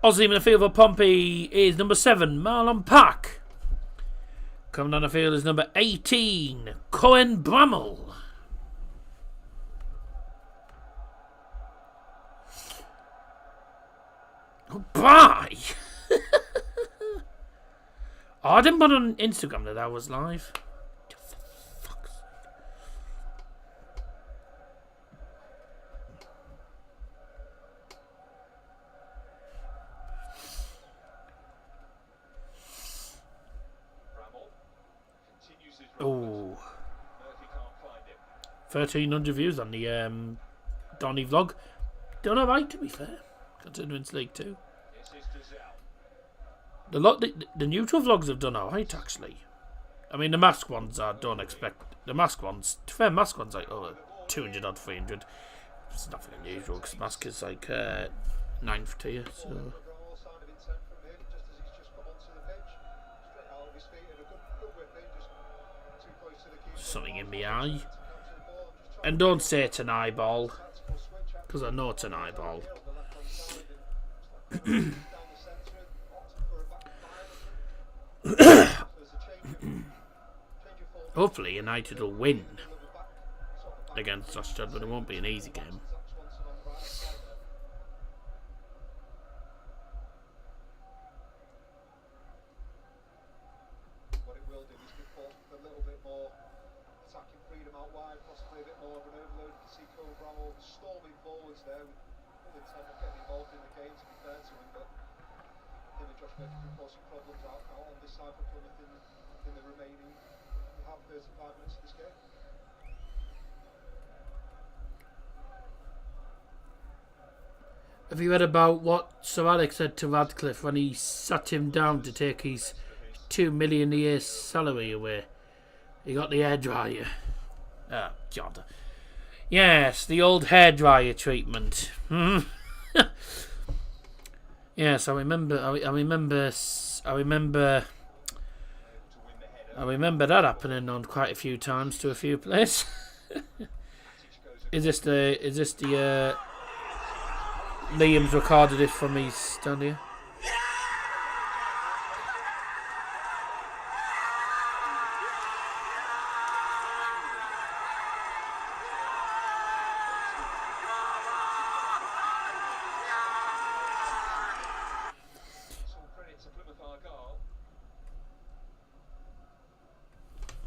Also leaving the field for Pompey is number 7, Marlon Pack. Coming on the field is number 18, Cohen Bramall. Bye. Oh, I didn't put on Instagram that I was live. Fuck's sake. Bramall continues his run. Oh, Murphy can't find him. 1,300 views on the Donny vlog. Done alright, to be fair, considering it's League 2. This is Dazzer. The neutral vlogs have done alright, actually. I mean, the mask ones I don't expect. The mask ones, to be fair, mask ones like 200 odd 300. It's nothing unusual because mask is like 9th tier, so Bramall signed of intent from him just as he's just come onto the pitch. Straight out of his feet and a good whip in, just too close to the keeper. something in my eye. And don't say it's an eyeball, because I know it's an eyeball. Hopefully United will win against Trafford, but it won't be an easy game. What it will do is give Portsmouth a little bit more attacking freedom out wide, possibly a bit more of an overload. You can see Cole Bramall storming forwards there with full intent of getting involved in the game, to be fair to him, but him and Josh Baker can cause some problems out on this side for Plymouth in the remaining 35 minutes of this game. Have you read about what Sir Alex said to Radcliffe when he sat him down to take his $2 million a year salary away? He got the hairdryer. Oh, God. Yes, the old hairdryer treatment. Yes, I remember that happening on quite a few times to a few players. Is this the Liam's recorded it from his stand here?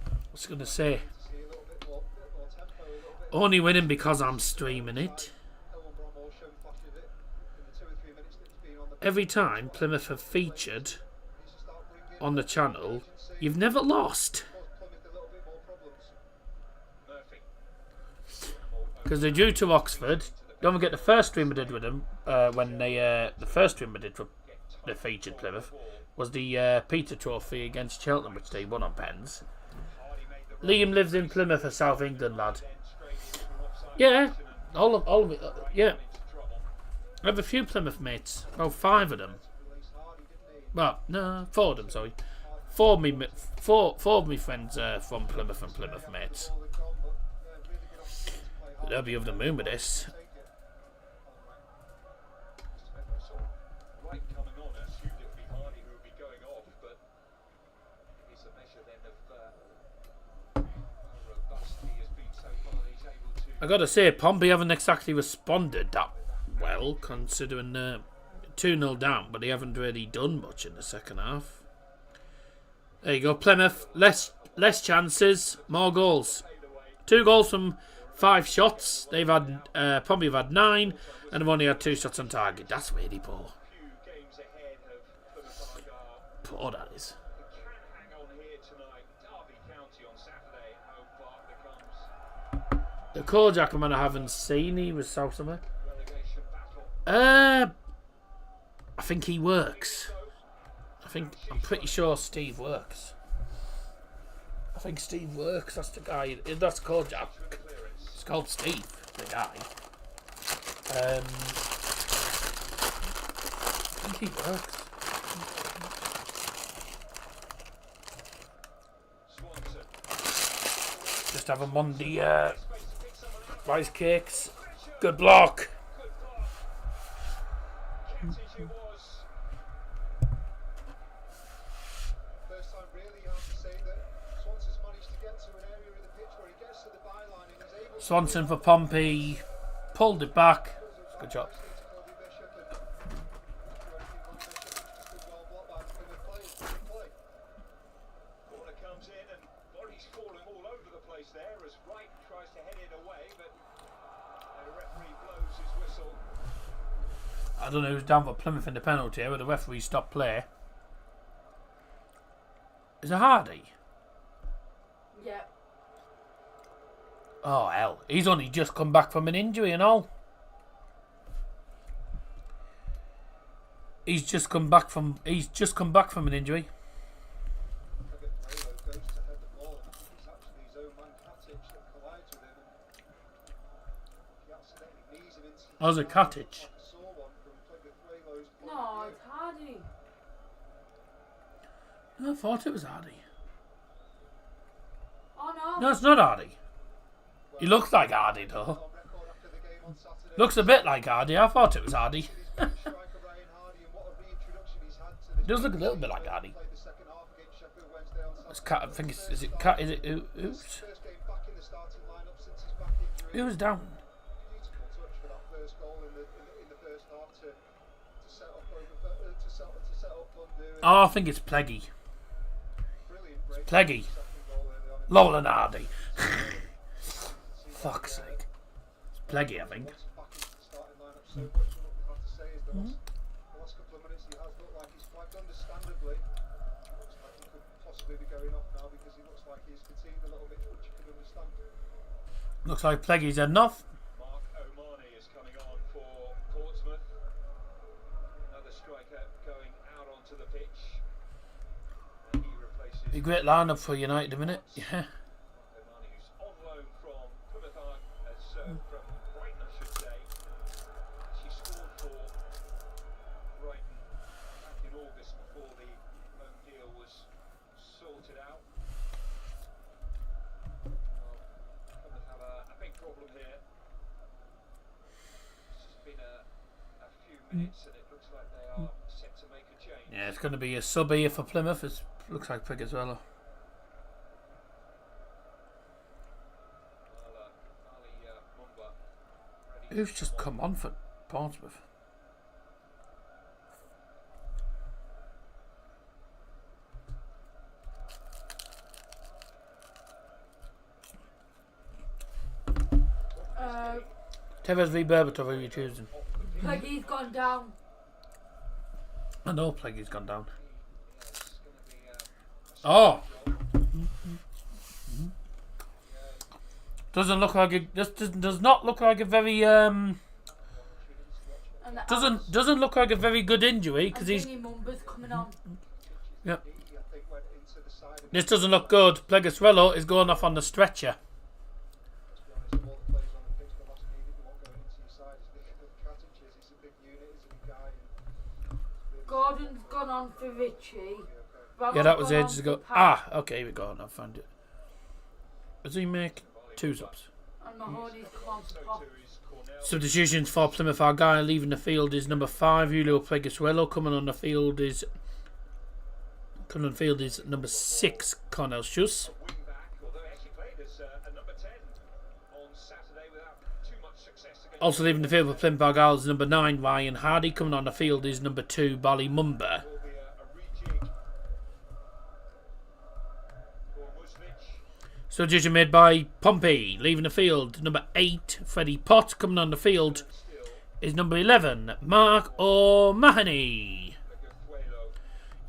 I was going to say, only winning because I'm streaming it. Every time Plymouth have featured on the channel, you've never lost. Because they're due to Oxford. Don't forget the first stream I did with them, when the first stream I did for the featured Plymouth was the Peter Trophy against Cheltenham, which they won on pens. Liam lives in Plymouth, a South England lad. Yeah, all of it. Yeah. I have a few Plymouth mates. About 5 of them. Well, no, 4 of them, sorry. 4 of me friends are from Plymouth and Plymouth mates. But they'll be over the moon with this. I gotta say, Pompey haven't exactly responded that well, considering 2-0 down, but they haven't really done much in the second half. There you go, Plymouth. Less chances, more goals. 2 goals from 5 shots. They've had Pompey have had 9, and have only had 2 shots on target. That's really poor. Few games ahead of Plymouth Argyle. Poor that is. They can hang on here tonight. Derby County on Saturday at Home Park becomes The Kojak man I haven't seen. He was south somewhere. relegation battle. I think he works. I'm pretty sure Steve works. I think Steve works. That's the guy. That's Kojak. It's called Steve, the guy. I think he works. Just have him on the rice cakes. Good block. First time really you have to say that Swanson's managed to get to an area of the pitch where he gets to the byline and he's able to Swanson for Pompey. Pulled it back. Good job. Corner comes in and bodies falling all over the place there as Wright tries to head it away, but the referee blows his whistle. I don't know who's down for Plymouth in the penalty here, but the referee stopped play. Is it Hardy? Yeah. Oh hell, he's only just come back from an injury and all. He's just come back from an injury. Goes to head the ball and it's actually his own man Katic that collides with him and he accidentally knees him into Oh, was it Katic? I saw one from Plymouth Waylo's point No, of it's Hardy. I thought it was Hardy. Oh no. No, it's not Hardy. He looks like Hardy though. on record after the game on Saturday. Looks a bit like Hardy. I thought it was Hardy. Striker Ryan Hardy and what a reintroduction he's had to the It does look a little bit like Hardy. played the second half against Sheffield Wednesday on Saturday. It's Cat. I think it's. Is it Cat? Is it who's? First game back in the starting lineup since his back injury. Who's down? Beautiful touch for that first goal in the first half to set up London. Oh, I think it's Pleggy. Brilliant break. Pleggy. Second goal early on in Lowell and Hardy. Fuck's sake. It's Pleggy, I think. back into the starting lineup so much. And what we have to say is the last couple of minutes he has looked like he's flagged understandably. Looks like he could possibly be going off now because he looks like he's fatigued a little bit, which you can understand. Looks like Pleggy's had enough. Mark O'Mahony is coming on for Portsmouth. Another striker going out onto the pitch. And he replaces A great lineup for United a minute. Yeah. O'Mahony, who's on loan from Plymouth from Brighton, I should say. She scored for Brighton back in August before the loan deal was sorted out. Plymouth have a big problem here. It's just been a few minutes and it looks like they are set to make a change. Yeah, it's going to be a sub here for Plymouth. It looks like Pig as well. Who's just come on for Portsmouth? Tevez v Berbatov, who are you choosing? Peggy's gone down. I know Pleggy's gone down. Oh! Doesn't look like it. Does not look like a very And the doesn't look like a very good injury because he's. Mumba's coming on. Yep. He, I think, went into the side of This doesn't look good. Plegaswello is going off on the stretcher. to be honest, of all the players on the pitch, the last meeting, the one going into your side is the Katic is. It's a big unit, it's a big guy. And Gordon's gone on for Richie. Yeah, that was ages ago. Ah, okay, here we go. I found it. Does he make 2 subs? And Mahoney's come on for Pop. Substitutions for Plymouth Argyle. Leaving the field is number 5, Julio Plegaswello. Coming on the field is number 6, Cornel Schuss. wing back, although he actually played as a number 10 on Saturday without too much success against Also leaving the field for Plymouth Argyle is number 9, Ryan Hardy. Coming on the field is number 2, Bali Mumba. will be a rejig for Muslic. Substitution made by Pompey. Leaving the field, number 8, Freddie Pott. Coming on the field is number 11, Mark O'Mahony.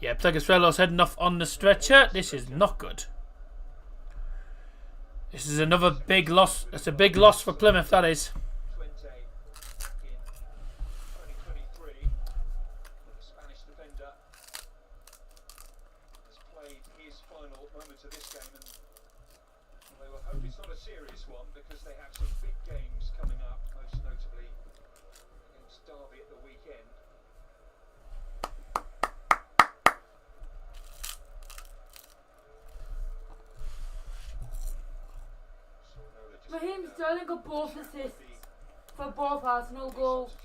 Yeah, Pleguezuelo's heading off on the stretcher. This is not good. This is another big loss. It's a big loss for Plymouth, that is. It's not a serious one because they have some big games coming up, most notably against Derby at the weekend. Raheem Sterling got both assists for both Arsenal goals.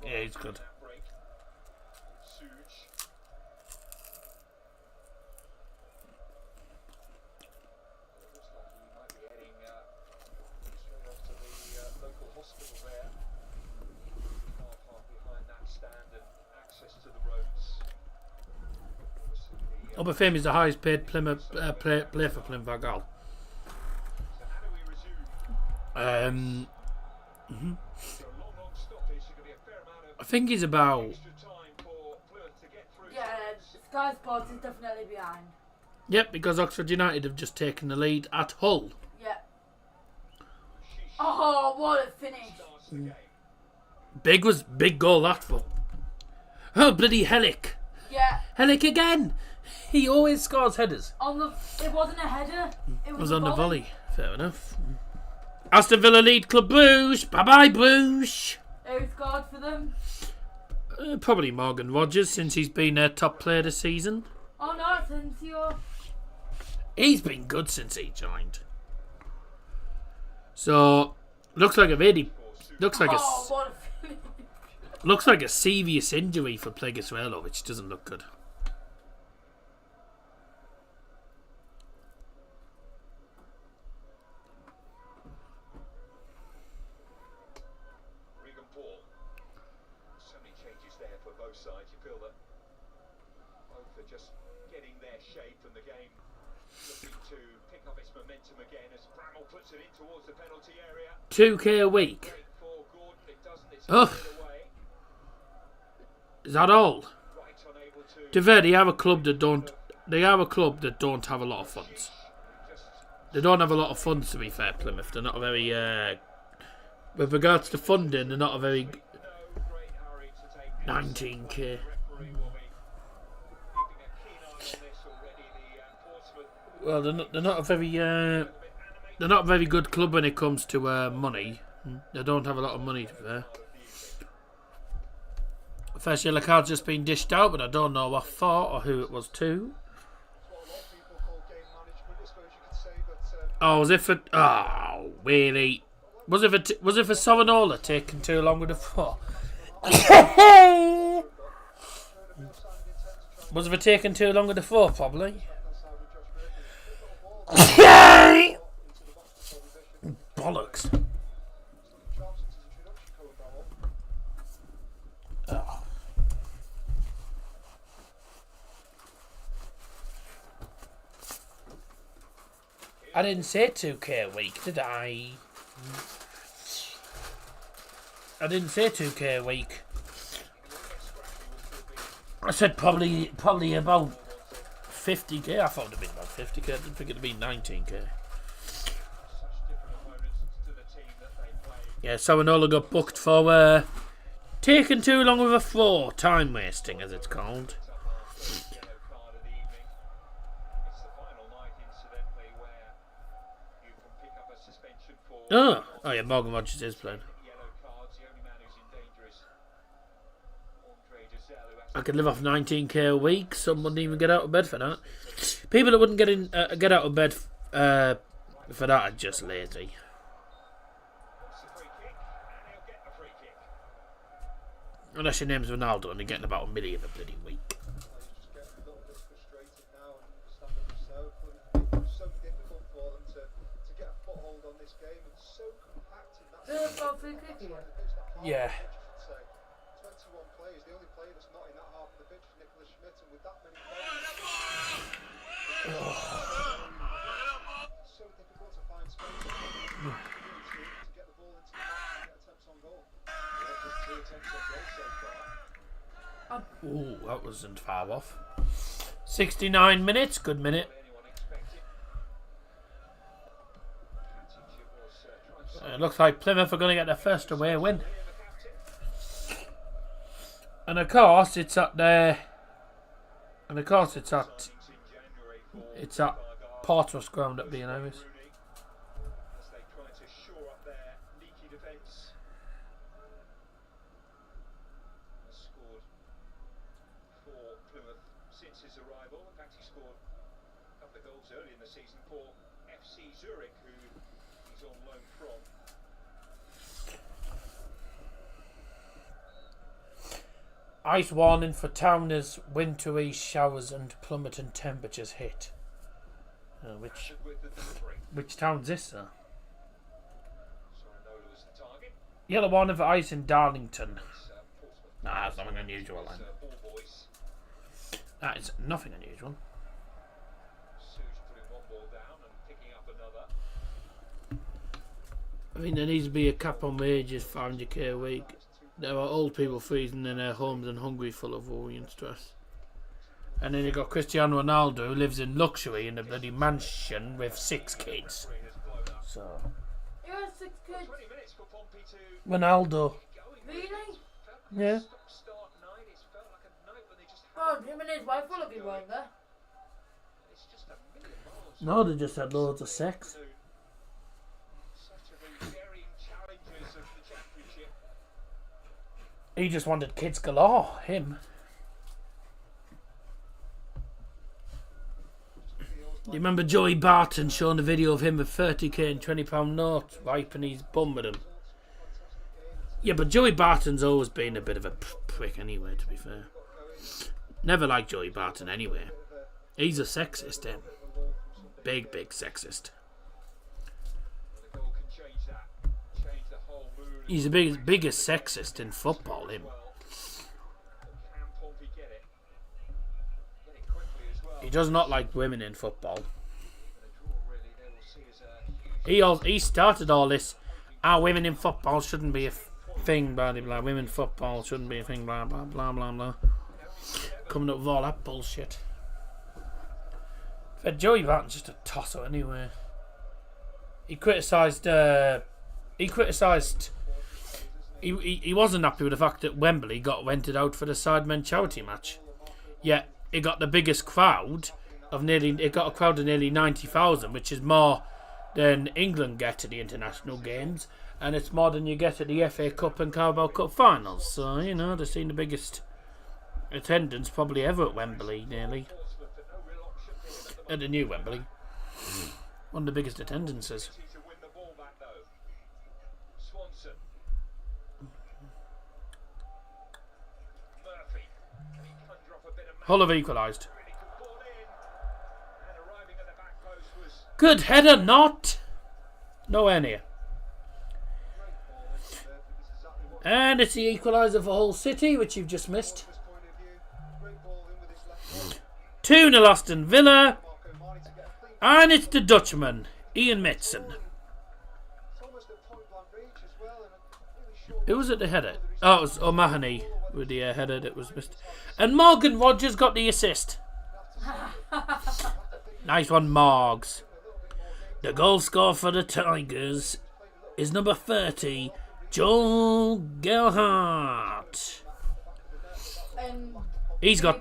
Yeah, he's good. Obafemi is the highest paid Plymouth player for Plymouth Argyle. I think he's about. Yeah, Sky Sports is definitely behind. Yep, because Oxford United have just taken the lead at Hull. Yeah. Oh, what a finish! Big goal that for. Oh, bloody Hellick! Yeah. Hellick again. He always scores headers. It wasn't a header. It was on a the volley. Fair enough. Aston Villa lead Club Bruges. Bye bye Bruges. Who scored for them? Probably Morgan Rogers, since he's been their top player this season. Oh no, Asensio. He's been good since he joined. So looks like a really looks like what a finish. looks like a serious injury for Pleguezuelo, which doesn't look good. Sides, you feel that both are just getting their shape and the game looking to pick up its momentum again as Bramall puts it in towards the penalty area. 2k a week. Oh, is that all? To be fair, they are a club that don't. They are a club that don't have a lot of funds. They don't have a lot of funds. To be fair, Plymouth. They're not a very. With regards to funding, they're not a very. 19k. Well, they're not a very they're not a very good club when it comes to money. They don't have a lot of money to be fair. First yellow card's just been dished out, but I don't know what for or who it was to. Oh, was it for? Oh, really? Was it for Savanola taking too long with the foot? Was it for taking too long with the four, probably? Bollocks. Oh. I didn't say 2k a week, did I? I didn't say 2k a week. I said probably about 50k. I thought it'd been about 50k. I didn't think it'd be 19k. Yeah, Savanola got booked for taking too long with a throw, time wasting as it's called. Oh yeah, Morgan Rogers is playing. I could live off 19k a week. Some wouldn't even get out of bed for that. People that wouldn't get out of bed for that are just lazy. Unless your name's Ronaldo and you're getting about $1 million a bloody week. Yeah. Ooh, that wasn't far off. 69 minutes, good minute. It looks like Plymouth are going to get their first away win. And of course, it's at their... And of course, it's at Portsmouth ground at being Iris. As they try to shore up their leaky defence. Has scored for Plymouth since his arrival. In fact, he scored a couple of goals early in the season for FC Zurich, who he's on loan from. Ice warning for town as wintry showers and plummeting temperatures hit. Which town's this, sir? Yellow warning for ice in Darlington. Nah, that's nothing unusual then. That is nothing unusual. I mean, there needs to be a cap on wages, 500k a week. There are old people freezing in their homes and hungry, full of worry and stress. And then you got Cristiano Ronaldo, who lives in luxury in a bloody mansion with 6 kids. So. You had 6 kids? Ronaldo. Really? Yeah. Oh, him and his wife will have been weren't there. No, they just had loads of sex. He just wanted kids galore, him. You remember Joey Barton showing a video of him with 30k and £20 notes wiping his bum with him? Yeah, but Joey Barton's always been a bit of a prick anyway, to be fair. Never liked Joey Barton anyway. He's a sexist, him. Big sexist. He's the biggest sexist in football, him. He does not like women in football. He started all this. Women in football shouldn't be a thing, blah blah blah. Women in football shouldn't be a thing, blah blah blah blah blah. Coming up with all that bullshit. But Joey Barton's just a tosser anyway. He criticised. He wasn't happy with the fact that Wembley got rented out for the Sidemen charity match. Yet it got the biggest crowd of it got a crowd of nearly 90,000, which is more than England get at the international games, and it's more than you get at the FA Cup and Carabao Cup finals. So, you know, they've seen the biggest attendance probably ever at Wembley, nearly. At the new Wembley. One of the biggest attendances. Hull have equalised. Good header, not. Nowhere near. And it's the equaliser for Hull City, which you've just missed. 2-0 Aston Villa. And it's the Dutchman, Ian Mitson. Who was at the header? Oh, it was O'Mahony with the header that was missed. And Morgan Rogers got the assist. Nice one, Morgs. The goal scorer for the Tigers is number 30, Joel Gerhardt. He's now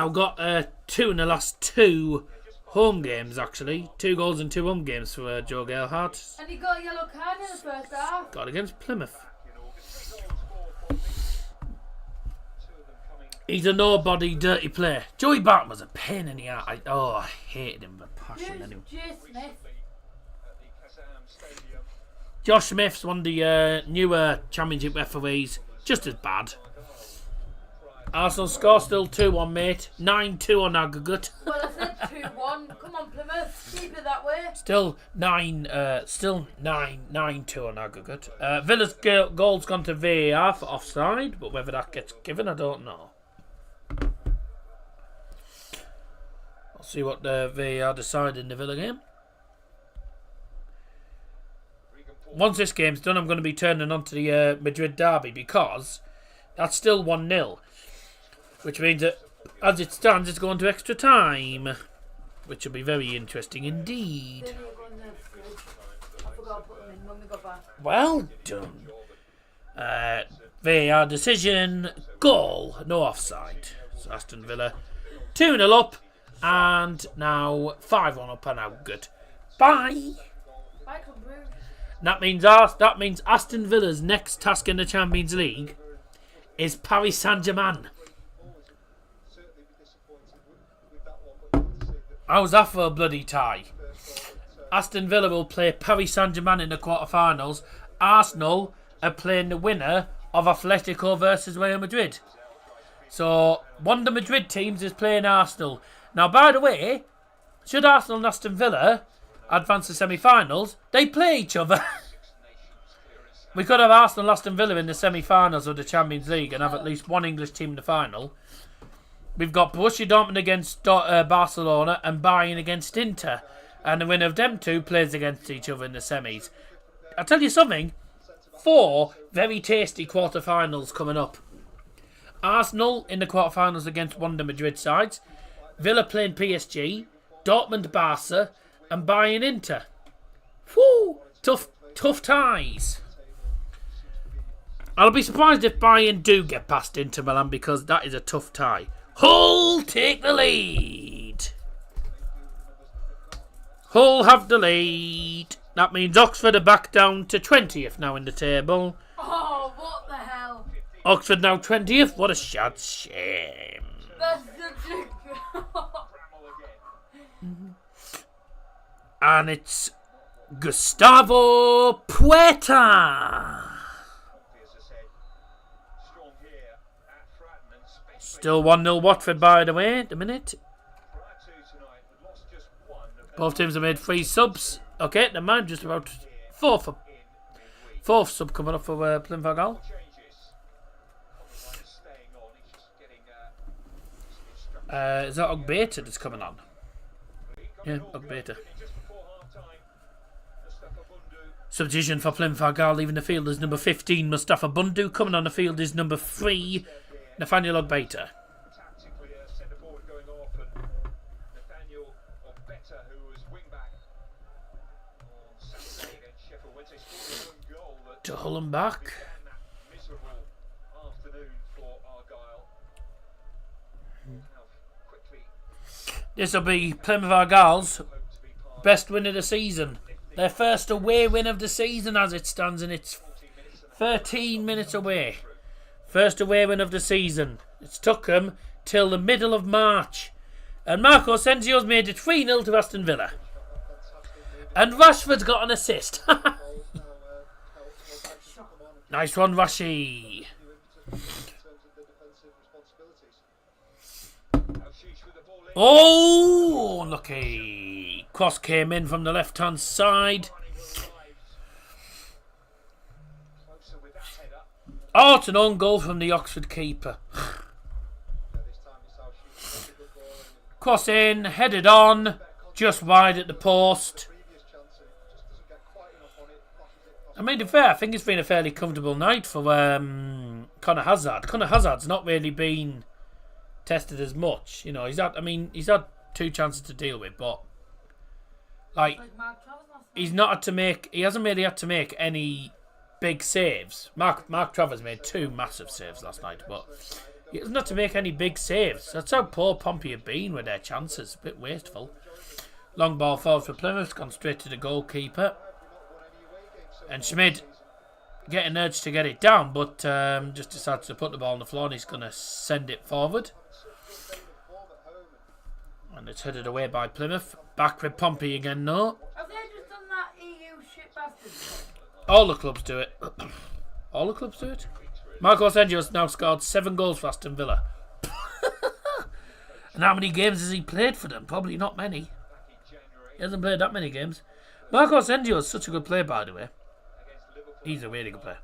got 2 in the last 2 home games, actually. 2 goals in 2 home games for Joe Gerhardt. And he got a yellow card in the first half. Got against Plymouth. He's a nobody, dirty player. Joey Barton was a pain in the ass. I hated him with passion anyway. Josh Smith's one of the newer Championship referees. Just as bad. Arsenal score still 2-1, mate. 9-2 on aggregate. Well, I said 2-1. Come on, Plymouth. Keep it that way. Still 9-2 on aggregate. Villa's goal's gone to VAR for offside, but whether that gets given, I don't know. I'll see what the VAR decide in the Villa game. once this game's done, I'm going to be turning on to the Madrid derby because that's still 1-0. Which means that, as it stands, it's going to extra time. Which will be very interesting indeed. Then you're going to the fridge. I forgot to put them in when we got back. Well done. VAR decision, goal, no offside. So Aston Villa 2-0 up, and now 5-1 up and out. Good. Bye. Bye, Club Brugge. That means Aston Villa's next task in the Champions League is Paris Saint-Germain. How's that for a bloody tie? Aston Villa will play Paris Saint-Germain in the quarterfinals. Arsenal are playing the winner of Atletico versus Real Madrid. So, one of the Madrid teams is playing Arsenal. Now, by the way, should Arsenal and Aston Villa advance to semi-finals, they play each other. We could have Arsenal and Aston Villa in the semi-finals of the Champions League and have at least one English team in the final. We've got Borussia Dortmund against Barcelona and Bayern against Inter. And the winner of them two plays against each other in the semis. I'll tell you something. 4 very tasty quarterfinals coming up. Arsenal in the quarterfinals against one of the Madrid sides. Villa playing PSG. Dortmund Barca. And Bayern Inter. Whew! Tough ties. I'll be surprised if Bayern do get past Inter Milan because that is a tough tie. Hull take the lead. Hull have the lead. That means Oxford are back down to 20th now in the table. Oh, what the hell? Oxford now 20th. What a sad shame. That's such a... And it's Gustavo Puerta. Still 1-0 Watford, by the way, at the minute. Both teams have made 3 subs. Okay, never mind, just about 4th sub coming up for Plymouth Argyle. Is that Ogbeta that's coming on? Yeah, Ogbeta. Substitution for Plymouth Argyle leaving the field is number 15, Mustafa Bundu. Coming on the field is number 3, Nathaniel Ogbeta. To Hull and back. This will be Plymouth Argyle's best win of the season. Their first away win of the season as it stands, and it's 13 minutes away. First away win of the season. It's took them till the middle of March. And Marco Asensio's made it 3-0 to Aston Villa. And Rashford's got an assist. Nice one, Rashi. Oh, lucky. Cross came in from the left-hand side. Oh, it's an own goal from the Oxford keeper. Cross in, headed on, just wide at the post. I mean, to be fair, I think it's been a fairly comfortable night for Conor Hazard. Conor Hazard's not really been tested as much. You know, he's had 2 chances to deal with, but like he hasn't really had to make any big saves. Mark Travers made 2 massive saves last night, but he hasn't had to make any big saves. That's how poor Pompey have been with their chances. A bit wasteful. Long ball falls for Plymouth, gone straight to the goalkeeper. And Schmid getting urged to get it down, but just decides to put the ball on the floor and he's going to send it forward. And it's headed away by Plymouth. Back with Pompey again, no. Have they just done that EU shit bastard? All the clubs do it. All the clubs do it. Marco Asensio's now scored 7 goals for Aston Villa. And how many games has he played for them? Probably not many. He hasn't played that many games. Marco Asensio is such a good player, by the way. He's a really good player.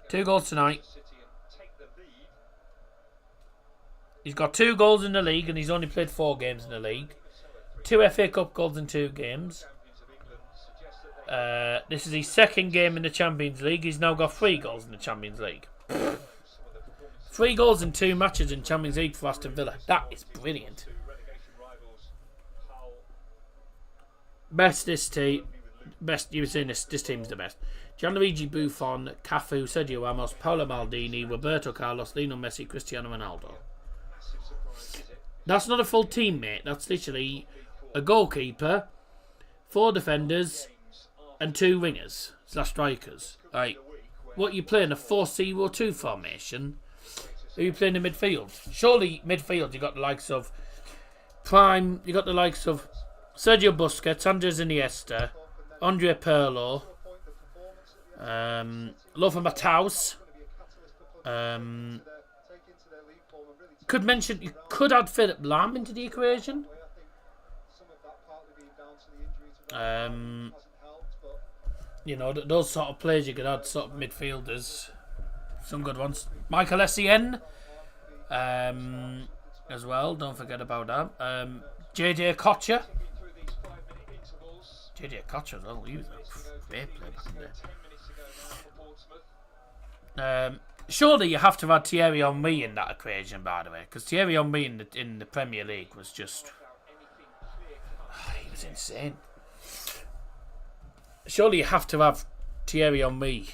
2 goals tonight. He's got 2 goals in the league and he's only played 4 games in the league. 2 FA Cup goals in 2 games. This is his second game in the Champions League. He's now got 3 goals in the Champions League. 3 goals in 2 matches in Champions League for Aston Villa. That is brilliant. Best this team. Best, you were saying this team's the best. Gianluigi Buffon, Cafu, Sergio Ramos, Paolo Maldini, Roberto Carlos, Lionel Messi, Cristiano Ronaldo. That's not a full team, mate. That's literally a goalkeeper, 4 defenders, and 2 wingers / strikers. Like, what you playing, a 4-0-2 formation? Who are you playing in midfield? Surely midfield you got the likes of Prime, you got the likes of Sergio Busquets, Andres Iniesta, Andre Pirlo, Lothar Matthaus. You could add Philip Lahm into the equation. You know, those sort of players you could add, sort of midfielders. Some good ones. Michael Essien as well. Don't forget about that. JJ Kocher. JJ Kocher as well. He was a great player back in there. Surely you have to add Thierry Henry in that equation, by the way, because Thierry Henry in the Premier League was just... he was insane. Surely you have to have Thierry Henry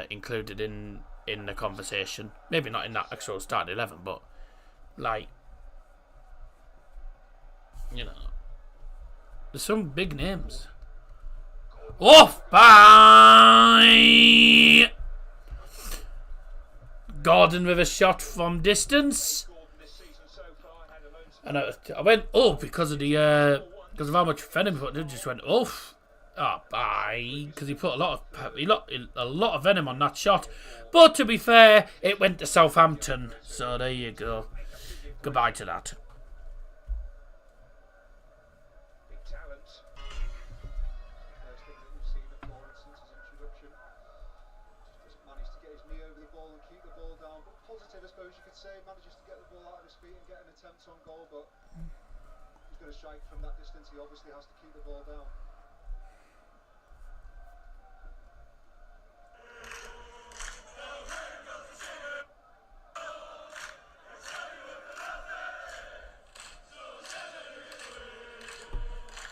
included in the conversation. Maybe not in that actual starting 11, but like, you know, there's some big names. Off by Gordon with a shot from distance, and I went because of how much venom he put. It just went off. Bye, because he put a lot of venom on that shot. But to be fair, it went to Southampton, so there you go. Goodbye to that. Manages to get the ball out of his feet and get an attempt on goal, but he's going to strike from that distance. He obviously has to keep the ball down.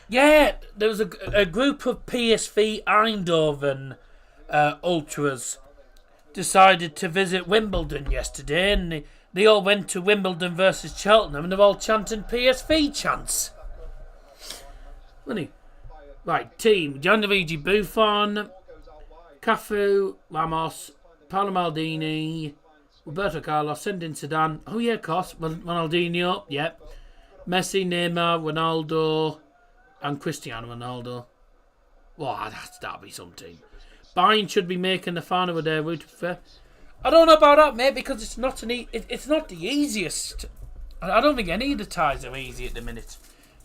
Yeah, there was a group of PSV Eindhoven ultras decided to visit Wimbledon yesterday, and they all went to Wimbledon versus Cheltenham, and they're all chanting PSV chants. Right, team: Gianluigi Buffon, Cafu, Ramos, Paolo Maldini, Roberto Carlos, Zinedine Zidane. Oh yeah, of course, Ronaldinho. Yep, Messi, Neymar, Ronaldo, and Cristiano Ronaldo. Wow, that'll be some team. Bayern should be making the final with their route. I don't know about that, mate, because it's not it's not the easiest. I don't think any of the ties are easy at the minute.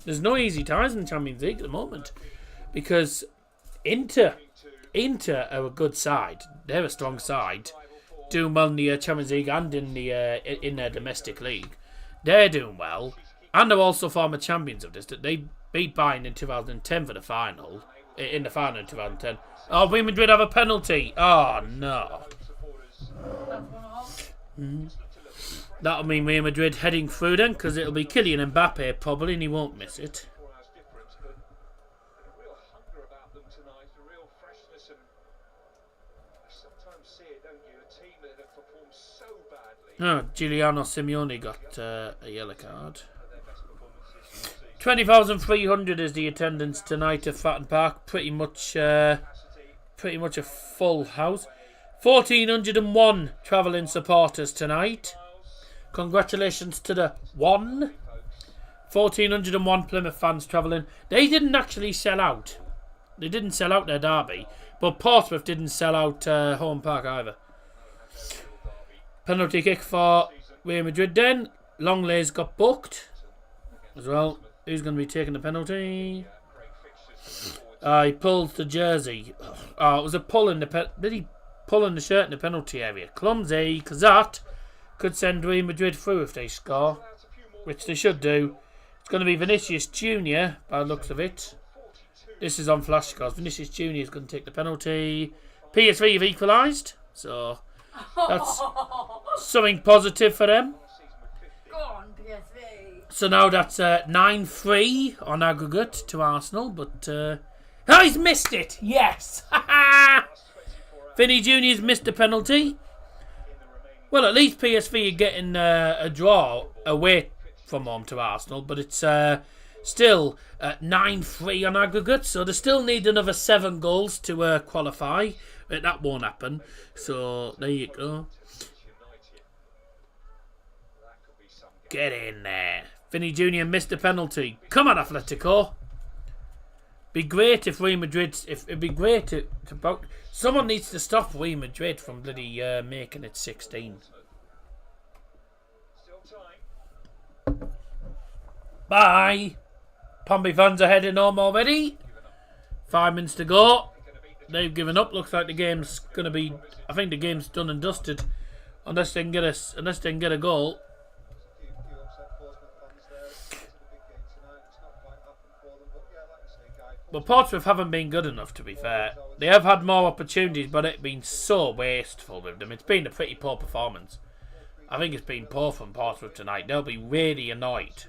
There's no easy ties in the Champions League at the moment, because Inter are a good side. They're a strong side, doing well in the Champions League and in their domestic league. They're doing well, and they're also former champions of this. They beat Bayern in 2010 for the final. In the final in 2010. Oh, Real Madrid have a penalty. Oh, no. That'll mean Real Madrid heading through then, because it'll be Kylian Mbappe probably, and he won't miss it. Oh, Giuliano Simeone got a yellow card. 20,300 is the attendance tonight at Fratton Park. Pretty much a full house. 1,401 travelling supporters tonight. Congratulations to the 1,401 Plymouth fans travelling. They didn't actually sell out. They didn't sell out their derby, but Portsmouth didn't sell out home park either. Penalty kick for Real Madrid then. Longlay's got booked as well. Who's going to be taking the penalty? He pulls the jersey. Oh, it was a pull in the... Did he pull in the shirt in the penalty area? Clumsy, because that could send Real Madrid through if they score, which they should do. It's going to be Vinicius Jr. by the looks of it. This is on flash scores. Vinicius Junior is going to take the penalty. PSV have equalised, so that's something positive for them. Go on, PSV. So now that's 9-3 on aggregate to Arsenal, but he's missed it. Yes, Vinny Junior's missed the penalty. Well, at least PSV are getting a draw away from home to Arsenal, but it's still 9-3 on aggregate, so they still need another 7 goals to qualify. But that won't happen. So there you go. Get in there. Vinny Junior missed the penalty. Come on, Atletico. Be great if Real Madrid. It'd be great to someone needs to stop Real Madrid from bloody making it 16. Bye. Pompey fans are heading home already. 5 minutes to go. They've given up. Looks like the game's gonna be. I think the game's done and dusted, unless they can get a goal. Well, Portsmouth haven't been good enough, to be fair. They have had more opportunities, but it's been so wasteful with them. It's been a pretty poor performance. I think it's been poor from Portsmouth tonight. They'll be really annoyed,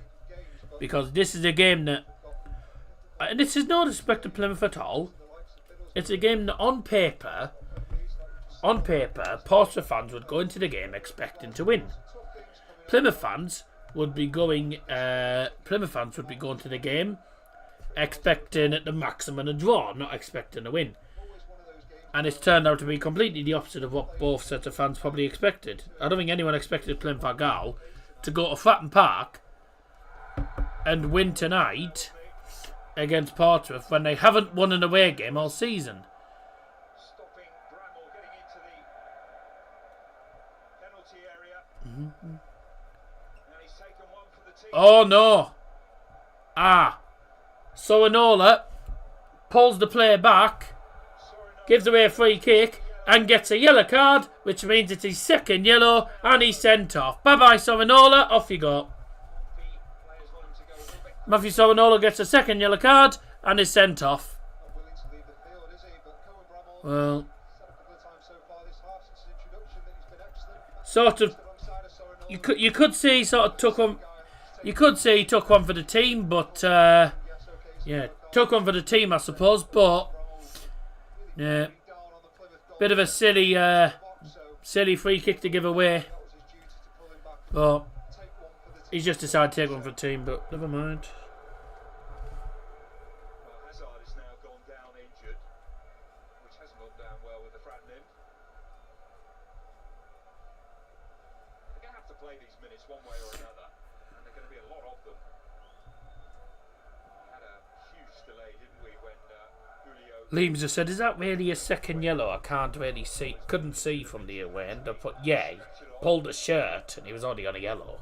because this is a game that, and this is no disrespect to Plymouth at all. It's a game that on paper, Portsmouth fans would go into the game expecting to win. Plymouth fans would be going to the game expecting at the maximum a draw, not expecting a win. And it's turned out to be completely the opposite of what both sets of fans probably expected. I don't think anyone expected Plymouth Argyle to go to Fratton Park and win tonight against Portsmouth when they haven't won an away game all season. Oh no! Sorinola pulls the player back, gives away a free kick, and gets a yellow card, which means it's his second yellow, and he's sent off. Bye bye, Sorinola. Off you go. Matthew Sorinola gets a second yellow card and is sent off. Well, sort of, you could say he sort of took one. You could say he took one for the team, but yeah, took one for the team, I suppose. But yeah, bit of a silly free kick to give away. But he's just decided to take one for the team, but never mind. Hazard is now gone down injured, which hasn't gone down well with the Fratton in. They're going to have to play these minutes one way or another, and they're going to be a lot of them. We had a huge delay, didn't we, when Julio... Liam just said, is that really a second yellow? I can't really see, couldn't see from the away end. I put, yeah, he pulled a shirt and he was already on a yellow.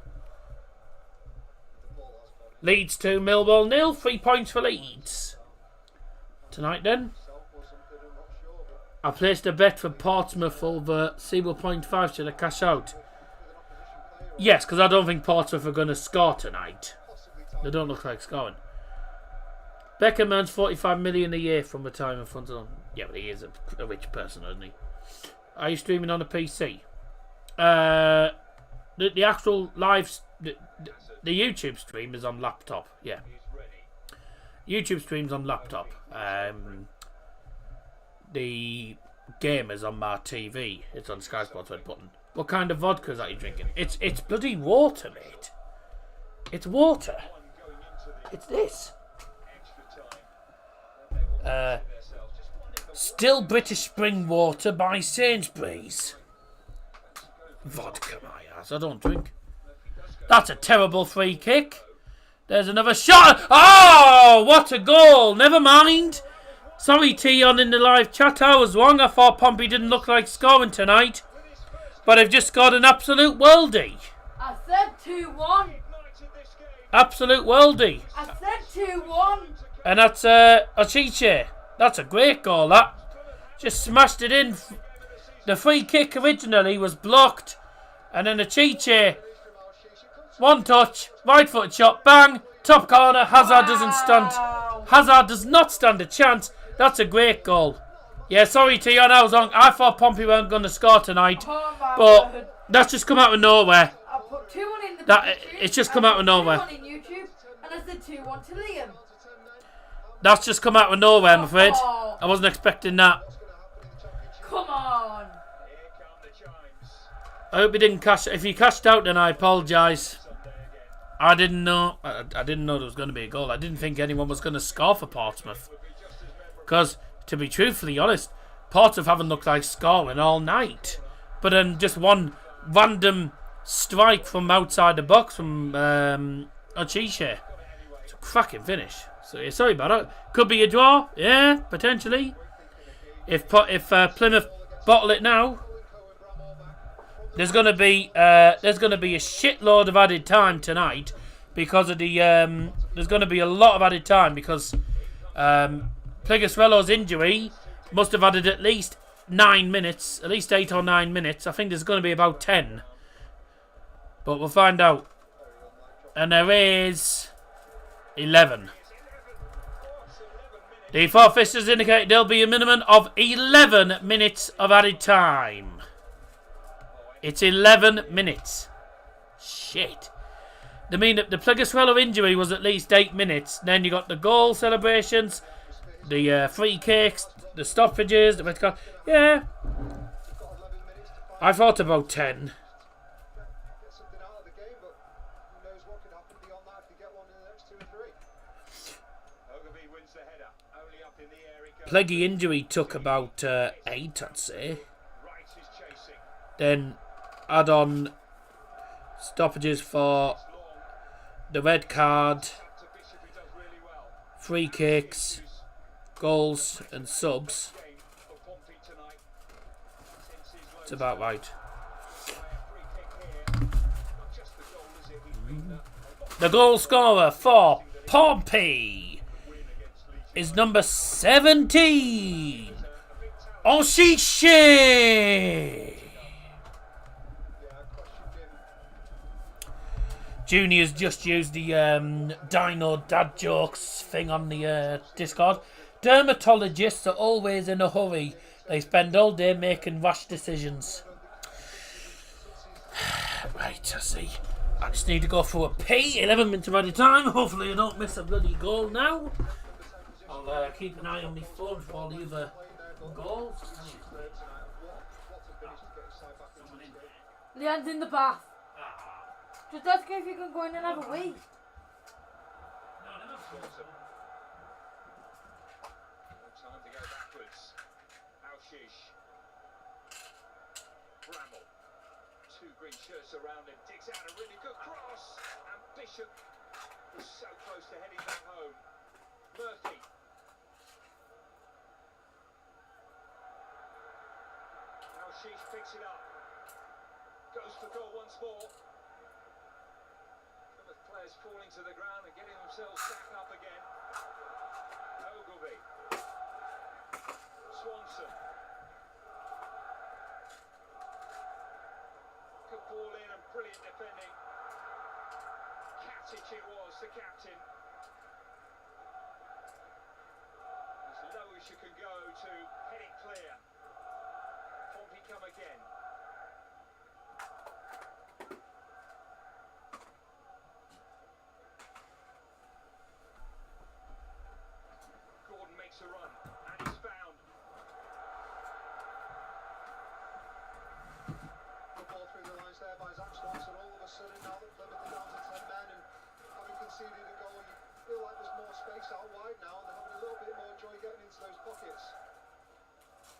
Leeds 2, Millwall 0. 3 points for Leeds. Tonight then, I placed a bet for Portsmouth over 0.5. Should I cash out? Yes, because I don't think Portsmouth are going to score tonight. They don't look like scoring. Beckham earns 45 million a year from retirement funds. Yeah, but he is a rich person, isn't he? Are you streaming on a PC? The actual live... The YouTube stream is on laptop, yeah. YouTube stream's on laptop. The game is on my TV. It's on Sky Sports Red Button. What kind of vodka is that you drinking? It's bloody water, mate. It's water. It's this. Still British Spring Water by Sainsbury's. Vodka, my ass. I don't drink. That's a terrible free kick. There's another shot. Oh, what a goal. Never mind. Sorry, Tion, in the live chat. I was wrong. I thought Pompey didn't look like scoring tonight. But they've just got an absolute worldie. I said 2-1. Absolute worldie. I said 2-1. And that's Achiche. That's a great goal, that. Just smashed it in. The free kick originally was blocked. And then Achiche... One touch, right foot shot, bang, top corner, Hazard doesn't stunt. Hazard does not stand a chance. That's a great goal. Yeah, sorry, Tion, I was wrong. I thought Pompey weren't going to score tonight. Oh my But word. that's just come out of nowhere. I put 2-1 in the That YouTube. it's just come out of nowhere. I put 2-1 in YouTube, and I said 2-1 to Liam. That's just come out of nowhere, I'm afraid. Oh. I wasn't expecting that. Come on. I hope you didn't cash. If you cashed out, then I apologise. I didn't know. I didn't know there was going to be a goal. I didn't think anyone was going to score for Portsmouth. Because, to be truthfully honest, Portsmouth haven't looked like scoring all night. But then just one random strike from outside the box from Ochishe. It's a cracking finish. So yeah, sorry about it. Could be a draw. Yeah, potentially. If Plymouth bottle it now, there's gonna be a shitload of added time tonight because of the there's gonna be a lot of added time because Pligasvello's injury must have added at least 9 minutes, at least 8 or 9 minutes. I think there's gonna be about 10, but we'll find out. And there is 11. The four officials indicate there'll be a minimum of 11 minutes of added time. It's 11 minutes. Shit. I mean, the Pligasvello injury was at least 8 minutes. Then you got the goal celebrations, the free kicks, the stoppages, the red card. Yeah. I thought about 10. Pleggy injury took about 8, I'd say. Then add on stoppages for the red card, free kicks, goals and subs. It's about right. The goal scorer for Pompey is number 17, Oshishi. Junior's just used the Dino Dad Jokes thing on the Discord. Dermatologists are always in a hurry. They spend all day making rash decisions. Right, I see. I just need to go for a pee. 11 minutes of added time. Hopefully I don't miss a bloody goal now. I'll keep an eye on my phone for all the other goals. Leanne's in the bath. Just ask her if you can go in and have a wee. Time to go backwards. Alshish. Bramall. 2 green shirts around him. Digs out a really good cross. And Bishop was so close to heading back home. Murphy. Alshish picks it up. Goes for goal once more. Players falling to the ground and getting themselves back up again. Ogilvie. Swanson. Good ball in and brilliant defending. Katic it was, the captain. As low as you can go to head it clear. Pompey come again. Makes a run and he's found. Good ball through the lines there by Zach Swanson. All of a sudden now that Plymouth are down to 10 men and having conceded a goal, you feel like there's more space out wide now and they're having a little bit more joy getting into those pockets.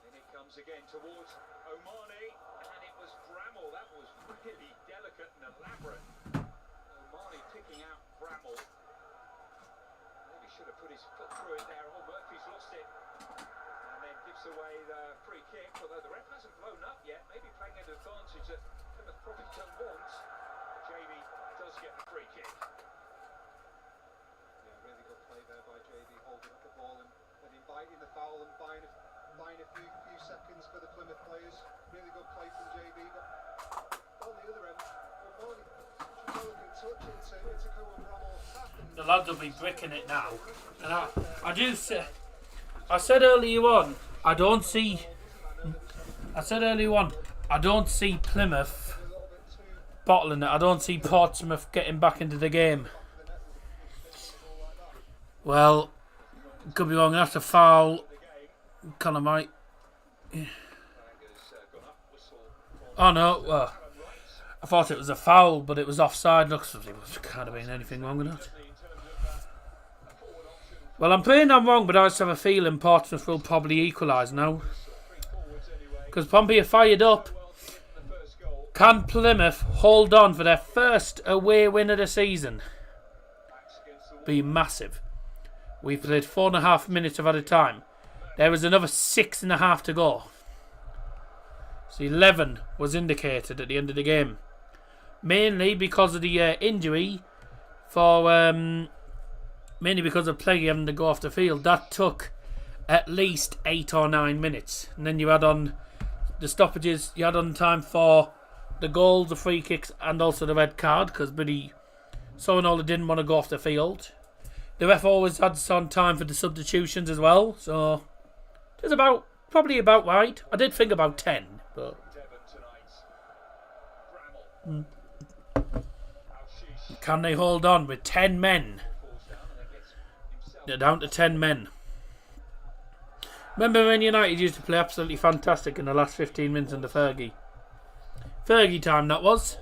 In it comes again towards Omani and it was Bramall. That was really delicate and elaborate. Omani picking out Bramall. Should have put his foot through it there. Oh, Murphy's lost it. And then gives away the free kick. Although the ref hasn't blown up yet. Maybe playing an advantage that Plymouth probably don't want. JB does get the free kick. Yeah, really good play there by JB. Holding up the ball and inviting the foul and buying a few seconds for the Plymouth players. Really good play from JB. But on the other end, O'Malley, such a delicate touch into Cohen Bramall. The lads will be bricking it now. And I do say, I said earlier on, I don't see Plymouth bottling it. I don't see Portsmouth getting back into the game. Well, could be wrong. That's a foul. Connor might. Yeah. Oh no, well, I thought it was a foul, but it was offside. Looks like there can't have been anything wrong with that. Well, I'm praying I'm wrong, but I just have a feeling Portsmouth will probably equalise now. Because Pompey are fired up. Can Plymouth hold on for their first away win of the season? Be massive. We've played 4.5 minutes of added time. There was another 6.5 to go. So 11 was indicated at the end of the game. Mainly because of the injury for... mainly because of Pleggy having to go off the field. That took at least 8 or 9 minutes. And then you add on the stoppages. You add on time for the goals, the free kicks, and also the red card. Because Billy Sovinola didn't want to go off the field. The ref always had some time for the substitutions as well. So it was probably about right. I did think about 10. But can they hold on with 10 men? They're down to 10 men. Remember when United used to play absolutely fantastic in the last 15 minutes under Fergie? Fergie time that was.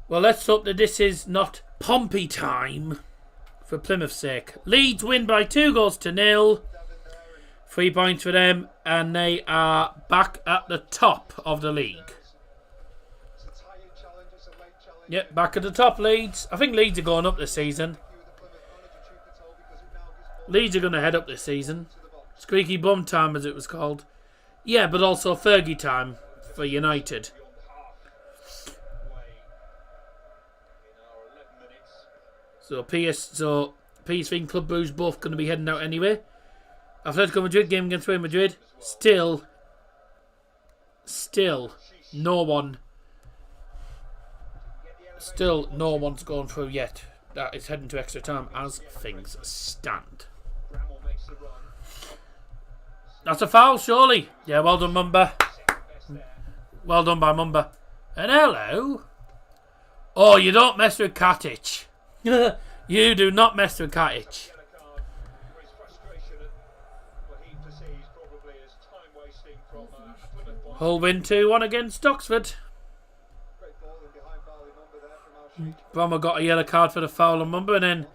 Well, let's hope that this is not Pompey time for Plymouth's sake. Leeds win by 2-0. 3 points for them, and they are back at the top of the league. Yep, back at the top, Leeds. I think Leeds are going up this season. Leeds are going to head up this season. Squeaky bum time, as it was called. Yeah, but also Fergie time for United. So PSV and Club Brugge both going to be heading out anyway. Atletico Madrid game against Real Madrid. Still no one's gone through yet. That is heading to extra time as things stand. That's a foul, surely. Yeah, well done, Mumba. Well done by Mumba. And hello. Oh, you don't mess with Katic. You do not mess with Katic. Hull win 2-1 against Oxford. Brommer got a yellow card for the foul on Mumba, and then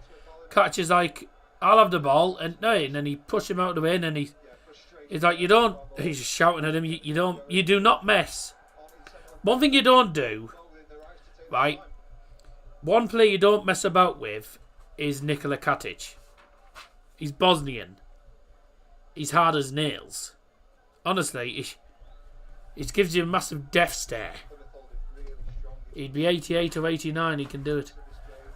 Katic is like, I'll have the ball, and then he pushed him out of the way, and then he's like, he's just shouting at him, you do not mess. One thing you don't do, right? One player you don't mess about with is Nikola Katic. He's Bosnian. He's hard as nails. Honestly, it gives you a massive death stare. He'd be 88 or 89, he can do it.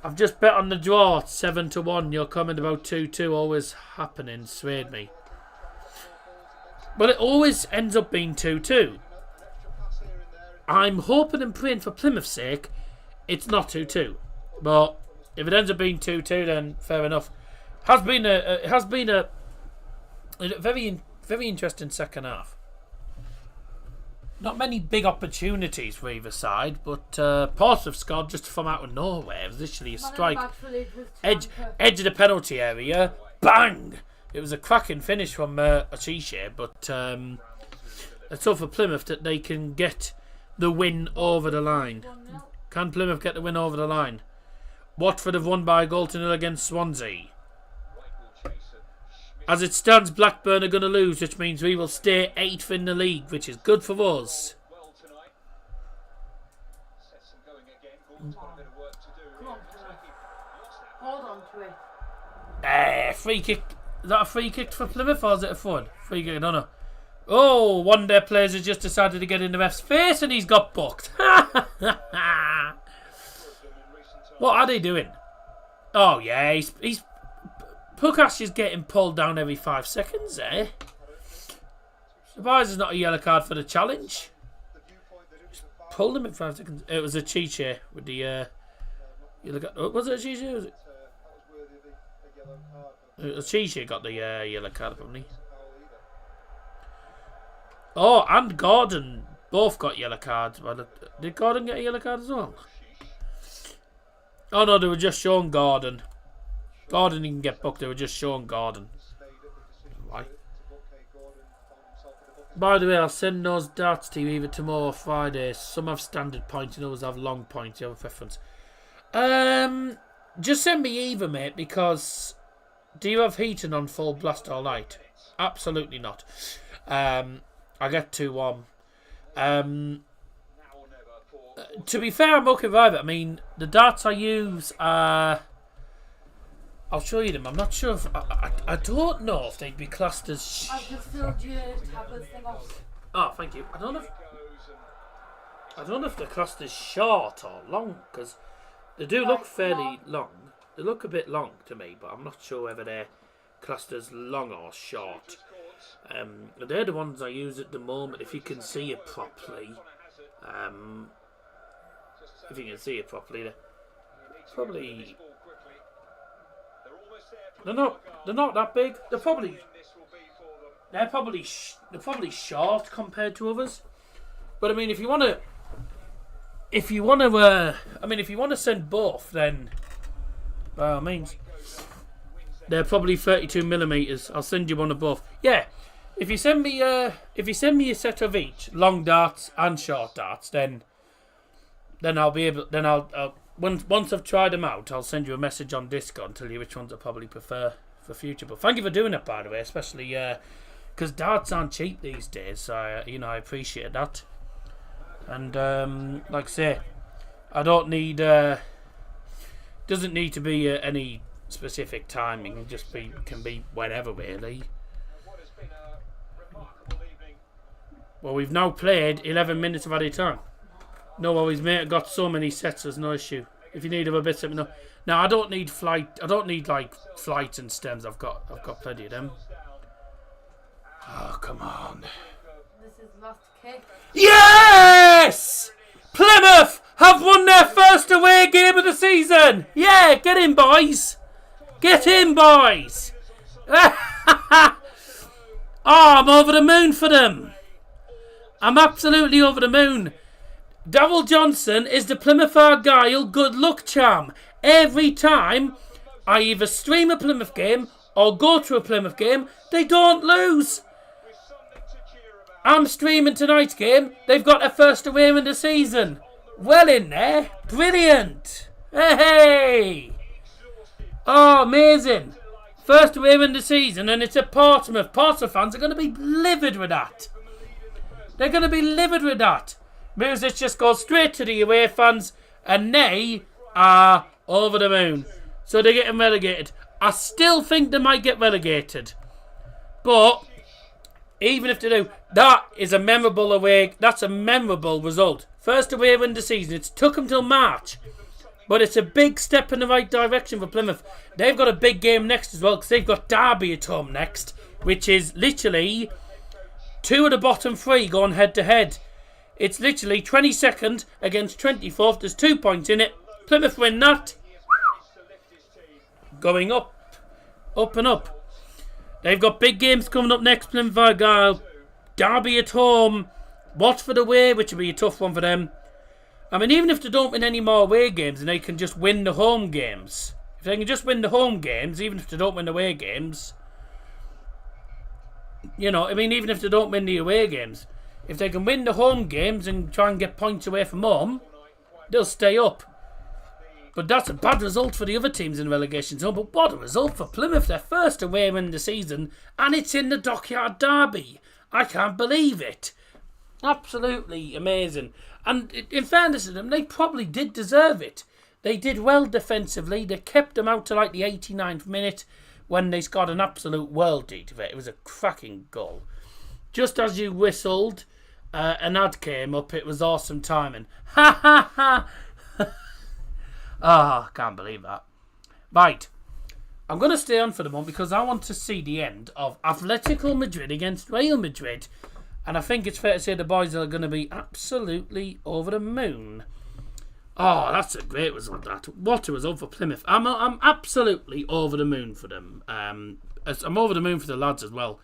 I've just bet on the draw, 7-1. Your comment about 2-2 always happening swayed me. But it always ends up being 2-2. I'm hoping and praying for Plymouth's sake it's not 2-2. But if it ends up being 2-2, then fair enough. It has been a very, very interesting second half. Not many big opportunities for either side, but Portsmouth scored just from out of nowhere. It was literally a strike. Edge of the penalty area. Bang! It was a cracking finish from Ashiche, but it's all for Plymouth that they can get the win over the line. Can Plymouth get the win over the line? Watford have won by a goal to 0 against Swansea. As it stands, Blackburn are going to lose, which means we will stay 8th in the league, which is good for us. Hold on to it. Free kick. Is that a free kick for Plymouth or is it a forward? Free kick, I don't know. Oh, one of their players has just decided to get in the ref's face and he's got booked. What are they doing? Oh yeah, he's Pukash is getting pulled down every 5 seconds there. Surprised there's not a yellow card for the challenge. Just pulled him in 5 seconds. It was a Chiche with the... was it a Chiche? Chichi got the yellow card, probably. Oh, and Gordon both got yellow cards. Did Gordon get a yellow card as well? Oh no, they were just showing Gordon. Gordon didn't get booked, they were just showing Gordon. Why? By the way, I'll send those darts to you either tomorrow or Friday. Some have standard points and others have long points. You have a preference? Just send me either, mate, because do you have heating on full blast all night? Absolutely not. I get too warm. To be fair, I'm okay with either. I mean, the darts I use are... I'll show you them. I'm not sure if... I don't know if they'd be classed as... I've just filled your tablet thing off. Oh, thank you. I don't know if they're classed as short or long, because they do look fairly long. They look a bit long to me, but I'm not sure whether they're classed as long or short. They're the ones I use at the moment, if you can see it properly. If you can see it properly, they're probably... They're not that big. They're probably short compared to others. But I mean, if you want to send both, then by all means. They're probably 32mm. I'll send you one of both. Yeah, if you send me a set of each, long darts and short darts, then I'll be able. Then I'll once I've tried them out, I'll send you a message on Discord and tell you which ones I probably prefer for future. But thank you for doing it, by the way, especially because darts aren't cheap these days. So I appreciate that. And like I say, I don't need. Doesn't need to be any specific timing. Can be whenever really. Well, we've now played 11 minutes of added time. No worries, mate. I've got so many sets. There's no issue. If you need other bits, let me know. Now I don't need flight. I don't need like flights and stems. I've got plenty of them. Oh come on. This is last kick. Yes! Plymouth have won their first away game of the season. Yeah, get in, boys. Get in, boys. Oh, I'm over the moon for them. I'm absolutely over the moon. Darryl Johnson is the Plymouth Argyle good luck charm. Every time I either stream a Plymouth game or go to a Plymouth game, they don't lose. I'm streaming tonight's game. They've got their first away in the season. Well in there. Brilliant. Hey. Oh, amazing. First away in the season, and it's at Portsmouth. Portsmouth fans are going to be livid with that. They're going to be livid with that. Music just goes straight to the away fans, and they are over the moon. So they're getting relegated. I still think they might get relegated. But even if they do, that is a memorable away. That's a memorable result. First away win the season. It's took them till March. But it's a big step in the right direction for Plymouth. They've got a big game next as well, because they've got Derby at home next, which is literally 2 of the bottom 3 going head to head. It's literally 22nd against 24th. There's 2 points in it. Plymouth win that. Going up. Up and up. They've got big games coming up next. Plymouth Argyle. Derby at home. Watford away, which will be a tough one for them. I mean, even if they don't win any more away games and they can just win the home games. If they can just win the home games, even if they don't win the away games. Even if they don't win the away games. If they can win the home games and try and get points away from home, they'll stay up. But that's a bad result for the other teams in the relegation zone. But what a result for Plymouth. Their first away win the season. And it's in the Dockyard Derby. I can't believe it. Absolutely amazing. And in fairness to them, they probably did deserve it. They did well defensively. They kept them out to like the 89th minute when they scored an absolute worldie of it. It was a cracking goal. Just as you whistled, an ad came up. It was awesome timing. Ha ha ha. I can't believe that. Right. I'm going to stay on for the moment because I want to see the end of Atletico Madrid against Real Madrid. And I think it's fair to say the boys are going to be absolutely over the moon. Oh, that's a great result. That what a result for Plymouth. I'm absolutely over the moon for them. I'm over the moon for the lads as well.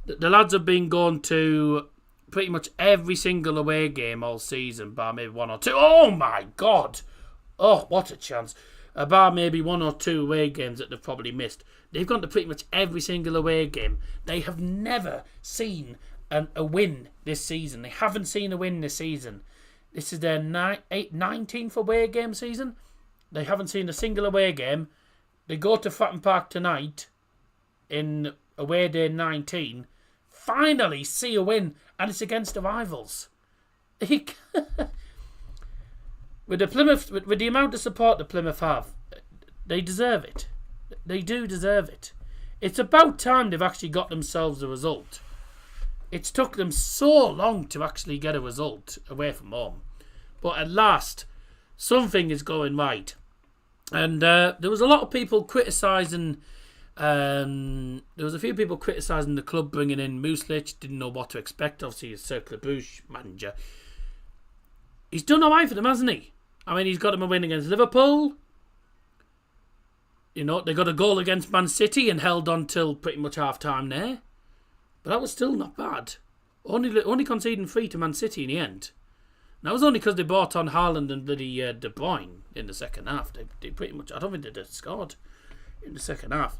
The lads have been going to pretty much every single away game all season, bar maybe one or two. Oh my God! Oh, what a chance! Bar maybe one or two away games that they've probably missed. They've gone to pretty much every single away game. They have never seen a win this season. They haven't seen a win this season. This is their 19th away game season. They haven't seen a single away game. They go to Fratton Park tonight in away day 19. Finally see a win, and it's against the rivals. With the Plymouth, with the amount of support that Plymouth have, they deserve it. They do deserve it. It's about time they've actually got themselves a result. It's took them so long to actually get a result away from home. But at last, something is going right. And there was a lot of people criticising... there was a few people criticising the club bringing in Muslich. Didn't know what to expect. Obviously, he's Cercle Bruges manager. He's done alright for them, hasn't he? I mean, he's got them a win against Liverpool. You know, they got a goal against Man City and held on till pretty much half-time there. But that was still not bad. Only conceding 3 to Man City in the end. And that was only because they bought on Haaland and bloody De Bruyne in the second half. They pretty much... I don't think they scored in the second half.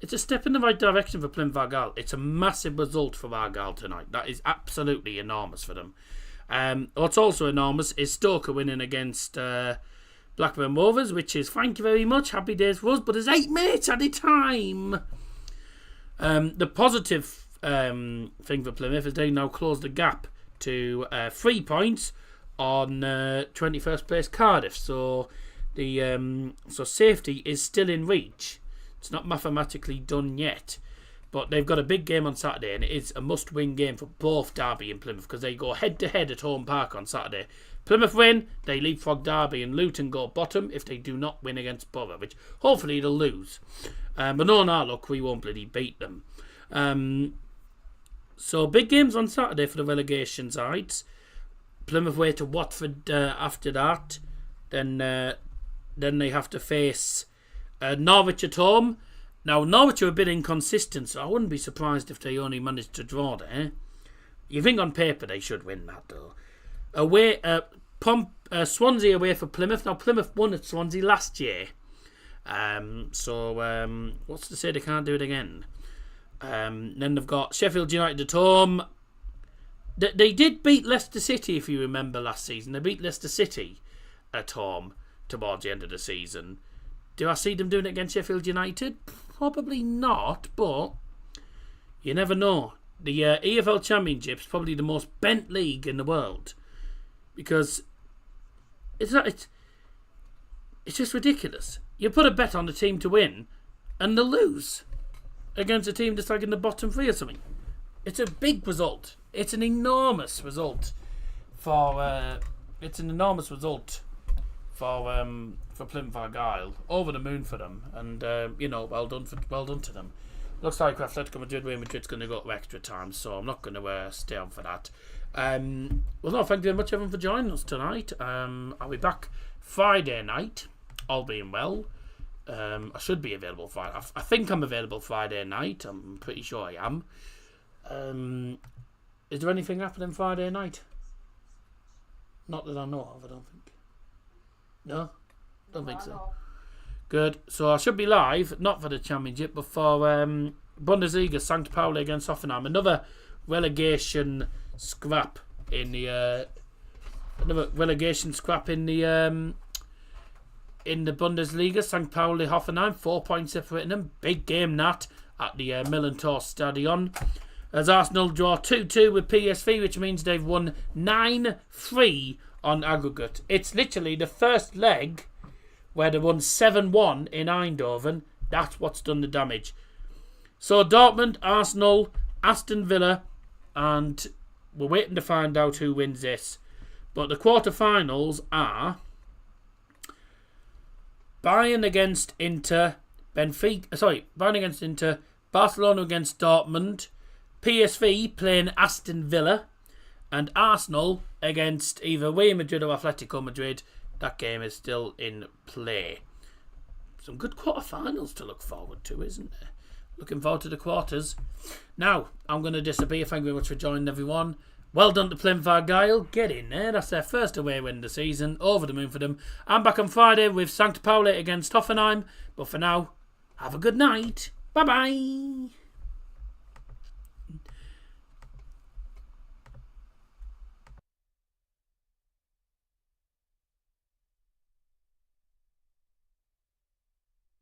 It's a step in the right direction for Plymouth Argyle. It's a massive result for Argyle tonight. That is absolutely enormous for them. What's also enormous is Stoker winning against Blackburn Rovers, which is thank you very much, happy days for us, but there's 8 minutes at a time. The positive thing for Plymouth is they now close the gap to 3 points on 21st place Cardiff. So the safety is still in reach. It's not mathematically done yet, but they've got a big game on Saturday, and it is a must-win game for both Derby and Plymouth because they go head-to-head at home park on Saturday. Plymouth win, they leapfrog Derby, and Luton go bottom if they do not win against Borough, which hopefully they'll lose. But knowing our luck, we won't bloody beat them. So big games on Saturday for the relegation sides. Plymouth way to Watford after that. Then they have to face Norwich at home. Now, Norwich are a bit inconsistent, so I wouldn't be surprised if they only managed to draw there. You think on paper they should win that, though. Away, Swansea away for Plymouth. Now, Plymouth won at Swansea last year. So what's to say they can't do it again? Then they've got Sheffield United at home. They did beat Leicester City, if you remember last season. They beat Leicester City at home towards the end of the season. Do I see them doing it against Sheffield United? Probably not, but you never know. The EFL Championship is probably the most bent league in the world because it's just ridiculous. You put a bet on the team to win and they'll lose against a team that's like in the bottom 3 or something. It's a big result. It's an enormous result for Plymouth Argyle. Over the moon for them, and well done to them. Looks like Atletico Madrid's going to go to extra time, so I'm not going to stay on for that. Thank you very much everyone for joining us tonight. I'll be back Friday night, all being well. I should be available Friday. I think I'm available Friday night. I'm pretty sure I am. Is there anything happening Friday night? Not that I know of, I don't think. No? Don't think so. Good. So I should be live, not for the Championship, but for Bundesliga, St. Pauli against Hoffenheim. Another relegation scrap in the Bundesliga. St. Pauli, Hoffenheim, 4 points separating them. Big game that at the Millantor Stadion. As Arsenal draw 2-2 with PSV, which means they've won 9-3 on aggregate. It's literally the first leg where they won 7-1 in Eindhoven. That's what's done the damage. So Dortmund, Arsenal, Aston Villa, and we're waiting to find out who wins this. But the quarterfinals are Bayern against Inter, Barcelona against Dortmund, PSV playing Aston Villa, And Arsenal against either Real Madrid or Atletico Madrid. That game is still in play. Some good quarterfinals to look forward to, isn't there? Looking forward to the quarters. Now, I'm going to disappear. Thank you very much for joining, everyone. Well done to Plymouth Argyle. Get in there. That's their first away win of the season. Over the moon for them. I'm back on Friday with St. Pauli against Hoffenheim. But for now, have a good night. Bye-bye.